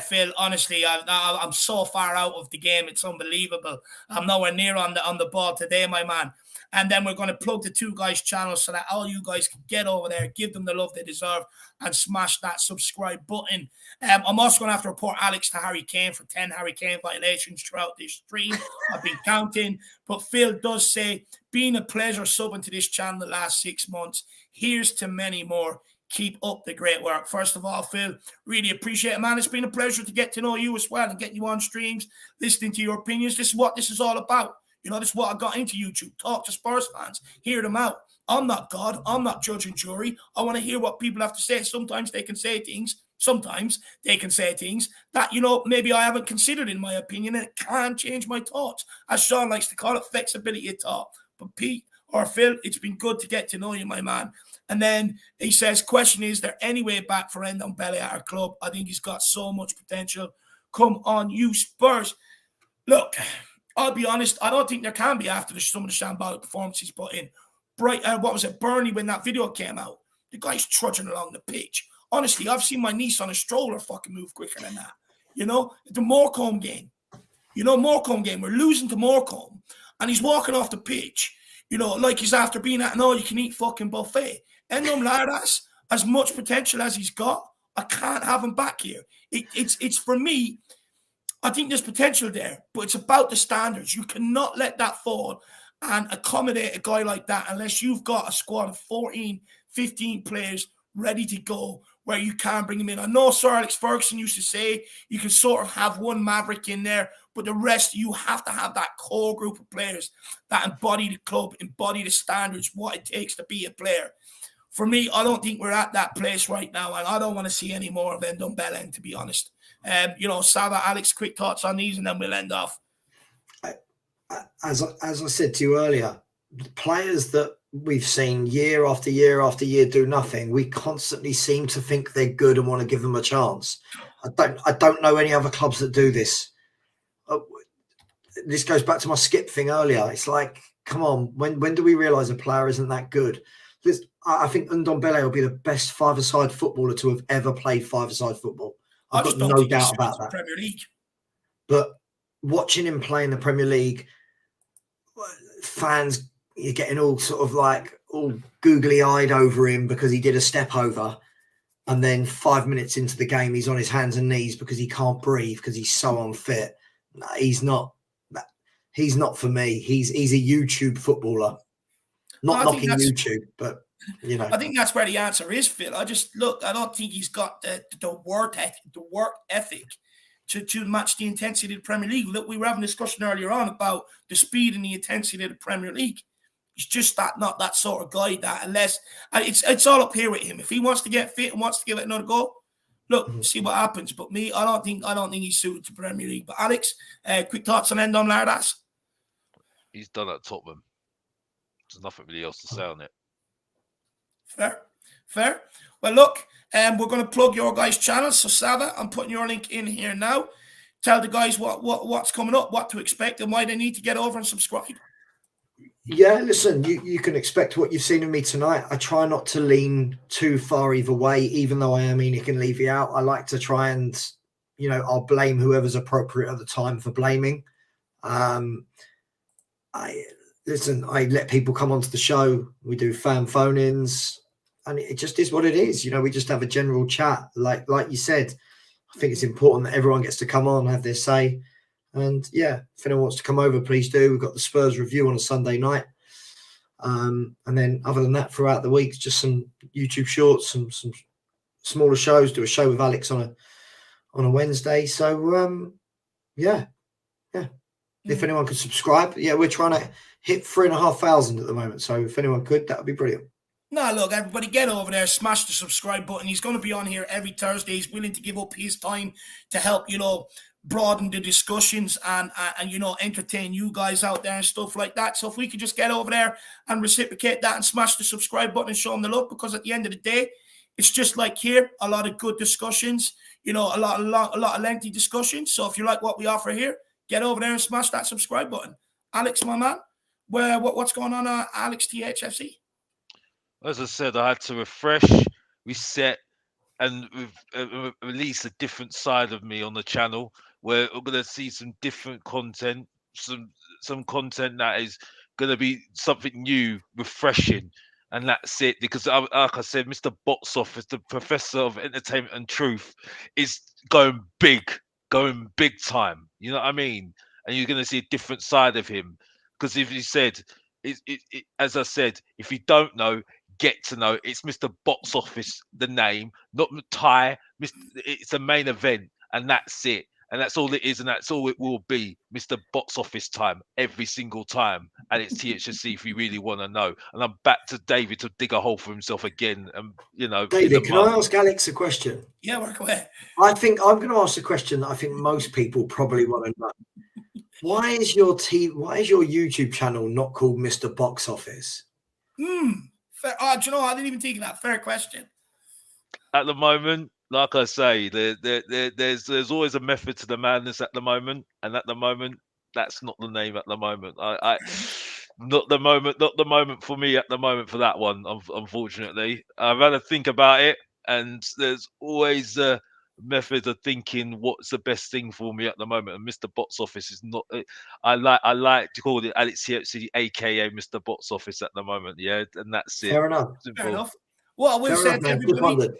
Phil? Honestly, I'm so far out of the game. It's unbelievable. I'm nowhere near on the ball today, my man. And then we're going to plug the two guys' channels so that all you guys can get over there, give them the love they deserve, and smash that subscribe button. I'm also going to have to report Alex to Harry Kane for 10 Harry Kane violations throughout this stream. I've been counting. But Phil does say, been a pleasure subbing to this channel the last 6 months. Here's to many more. Keep up the great work. First of all, Phil, really appreciate it, man. It's been a pleasure to get to know you as well and get you on streams, listening to your opinions. This is what this is all about. You know, this is what I got into YouTube. Talk to Spurs fans. Hear them out. I'm not God. I'm not judge and jury. I want to hear what people have to say. Sometimes they can say things. Sometimes they can say things that, you know, maybe I haven't considered in my opinion, and it can change my thoughts. As Sean likes to call it, flexibility of thought. But Pete or Phil, it's been good to get to know you, my man. And then he says, question, is there any way back for Ndombele at our club? I think he's got so much potential. Come on, you Spurs. Look, I'll be honest, I don't think there can be after some of the shambolic performances put in. What was it, Burnley, when that video came out? The guy's trudging along the pitch. Honestly, I've seen my niece on a stroller fucking move quicker than that. You know, the Morecambe game. You know, Morecambe game, we're losing to Morecambe, and he's walking off the pitch, you know, like he's after being at an all-you-can-eat fucking buffet. Ndombele, as much potential as he's got, I can't have him back here. It's for me, I think there's potential there, but it's about the standards. You cannot let that fall and accommodate a guy like that unless you've got a squad of 14, 15 players ready to go where you can bring him in. I know Sir Alex Ferguson used to say you can sort of have one maverick in there, but the rest, you have to have that core group of players that embody the club, embody the standards, what it takes to be a player. For me, I don't think we're at that place right now, and I don't want to see any more of Ndombele, to be honest. You know, Sava, Alex, quick thoughts on these, and then we'll end off. As I said to you earlier, the players that we've seen year after year after year do nothing, we constantly seem to think they're good and want to give them a chance. I don't know any other clubs that do this. This goes back to my skip thing earlier. It's like, come on, when do we realise a player isn't that good? I think Ndombele will be the best five-a-side footballer to have ever played five-a-side football. I've got no doubt about that. Premier League. But watching him play in the Premier League, fans, you're getting all sort of like all googly-eyed over him because he did a step over, and then 5 minutes into the game, he's on his hands and knees because he can't breathe because he's so unfit. No, he's not. He's not for me. He's a YouTube footballer. Not knocking YouTube, but you know. I think that's where the answer is, Phil. I don't think he's got the work ethic to match the intensity of the Premier League. Look, we were having a discussion earlier on about the speed and the intensity of the Premier League. He's just not that sort of guy. That unless it's all up here with him. If he wants to get fit and wants to give it another go, look, see what happens. But me, I don't think he's suited to Premier League. But Alex, quick thoughts on Ndombele? He's done at Tottenham. There's nothing really else to say on it. Fair. Well, look, we're going to plug your guys' channels. So, Sava, I'm putting your link in here now. Tell the guys what's coming up, what to expect, and why they need to get over and subscribe. Yeah, listen, you can expect what you've seen of me tonight. I try not to lean too far either way, even though I am Enoch and Levy out. I like to try and, you know, I'll blame whoever's appropriate at the time for blaming. I let people come onto the show. We do fan phone-ins, and it just is what it is. You know, we just have a general chat. Like you said, I think it's important that everyone gets to come on, have their say. And yeah, if anyone wants to come over, please do. We've got the Spurs review on a Sunday night. And then other than that, throughout the week, just some YouTube shorts, some smaller shows. Do a show with Alex on a Wednesday. So yeah. If anyone could subscribe, we're trying to hit 3,500 at the moment. So if anyone could, that would be brilliant. No, look, everybody get over there, smash the subscribe button. He's going to be on here every Thursday. He's willing to give up his time to help, you know, broaden the discussions and you know, entertain you guys out there and stuff like that. So if we could just get over there and reciprocate that and smash the subscribe button and show them the love, because at the end of the day, it's just like here, a lot of good discussions, you know, a lot of lengthy discussions. So if you like what we offer here, get over there and smash that subscribe button. Alex, my man, what's going on, Alex THFC? As I said, I had to refresh, reset, and release a different side of me on the channel, where we're going to see some different content, some content that is going to be something new, refreshing, and that's it. Because like I said, Mr. Box Office, the professor of entertainment and truth, is going big time. You know what I mean? And you're going to see a different side of him. Because if you said, as I said, if you don't know, get to know. It's Mr. Box Office, the name, not Ty. It's a main event, and that's it. And that's all it is, and that's all it will be. Mr. Box Office time every single time, and it's THC if you really want to know. And I'm back to David to dig a hole for himself again, and David, can I ask Alex a question? Yeah, work away. I think I'm going to ask a question that I think most people probably want to know. Why is your YouTube channel not called Mr. Box Office? Fair. Oh, do you know, I didn't even think of that. Fair question. At the moment, like I say, there's always a method to the madness at the moment, and at the moment, that's not the name at the moment. Not the moment for me at the moment for that one. Unfortunately, I've had to think about it, and there's always a method of thinking what's the best thing for me at the moment. And Mr. Box Office is not. I like to call it Alex THC, aka Mr. Box Office at the moment. Yeah, and that's it. Fair enough. Simple. Fair enough. What I will Fair say enough, to man. Just everybody, wondered.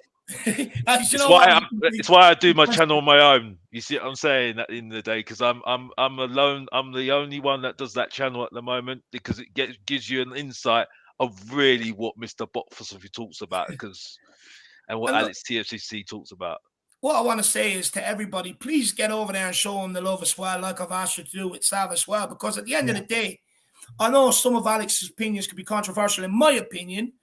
It's why I do my channel on my own. You see what I'm saying at the end of the day? Because I'm alone. I'm the only one that does that channel at the moment, because it gives you an insight of really what Mr. Boxford talks about, and what Alex TFCC talks about. What I want to say is to everybody, please get over there and show them the love as well, like I've asked you to do with Sav as well, because at the end of the day, I know some of Alex's opinions could be controversial in my opinion,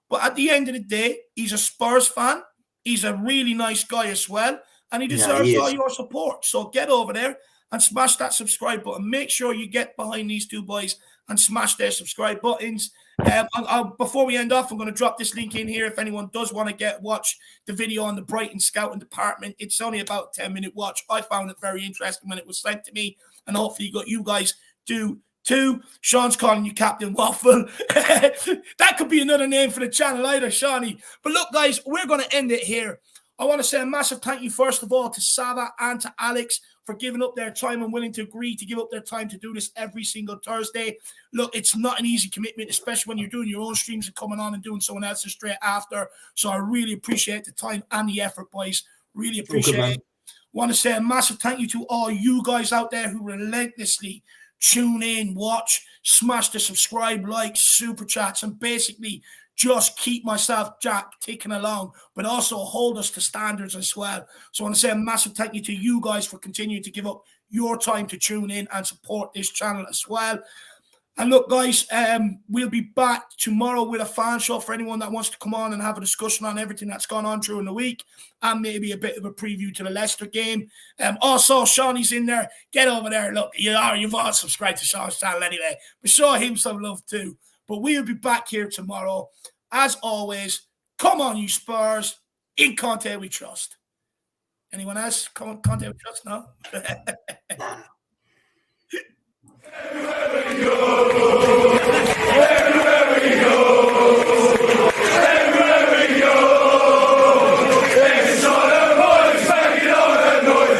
but at the end of the day, he's a Spurs fan. He's a really nice guy as well, and he deserves all your support. So get over there and smash that subscribe button. Make sure you get behind these two boys and smash their subscribe buttons. Before we end off, I'm going to drop this link in here if anyone does want to watch the video on the Brighton Scouting Department. It's only about a 10-minute watch. I found it very interesting when it was sent to me, and hopefully you guys do too. Sean's calling you Captain Waffle. That could be another name for the channel either, Shawnee. But look, guys, we're going to end it here. I want to say a massive thank you, first of all, to Sava and to Alex for giving up their time and willing to agree to give up their time to do this every single Thursday. Look, it's not an easy commitment, especially when you're doing your own streams and coming on and doing someone else's straight after. So I really appreciate the time and the effort, boys. Really appreciate it. Want to say a massive thank you to all you guys out there who relentlessly tune in, watch, smash the subscribe, like, super chats, and basically just keep myself, Jack, ticking along, but also hold us to standards as well. So I want to say a massive thank you to you guys for continuing to give up your time to tune in and support this channel as well. And look, guys, we'll be back tomorrow with a fan show for anyone that wants to come on and have a discussion on everything that's gone on during the week, and maybe a bit of a preview to the Leicester game. Also, Shawnee's in there. Get over there. Look, you've all subscribed to Sean's channel anyway, but show him some love too. But we'll be back here tomorrow. As always, come on, you Spurs. In Conte we trust. Anyone else? Conte we trust? No?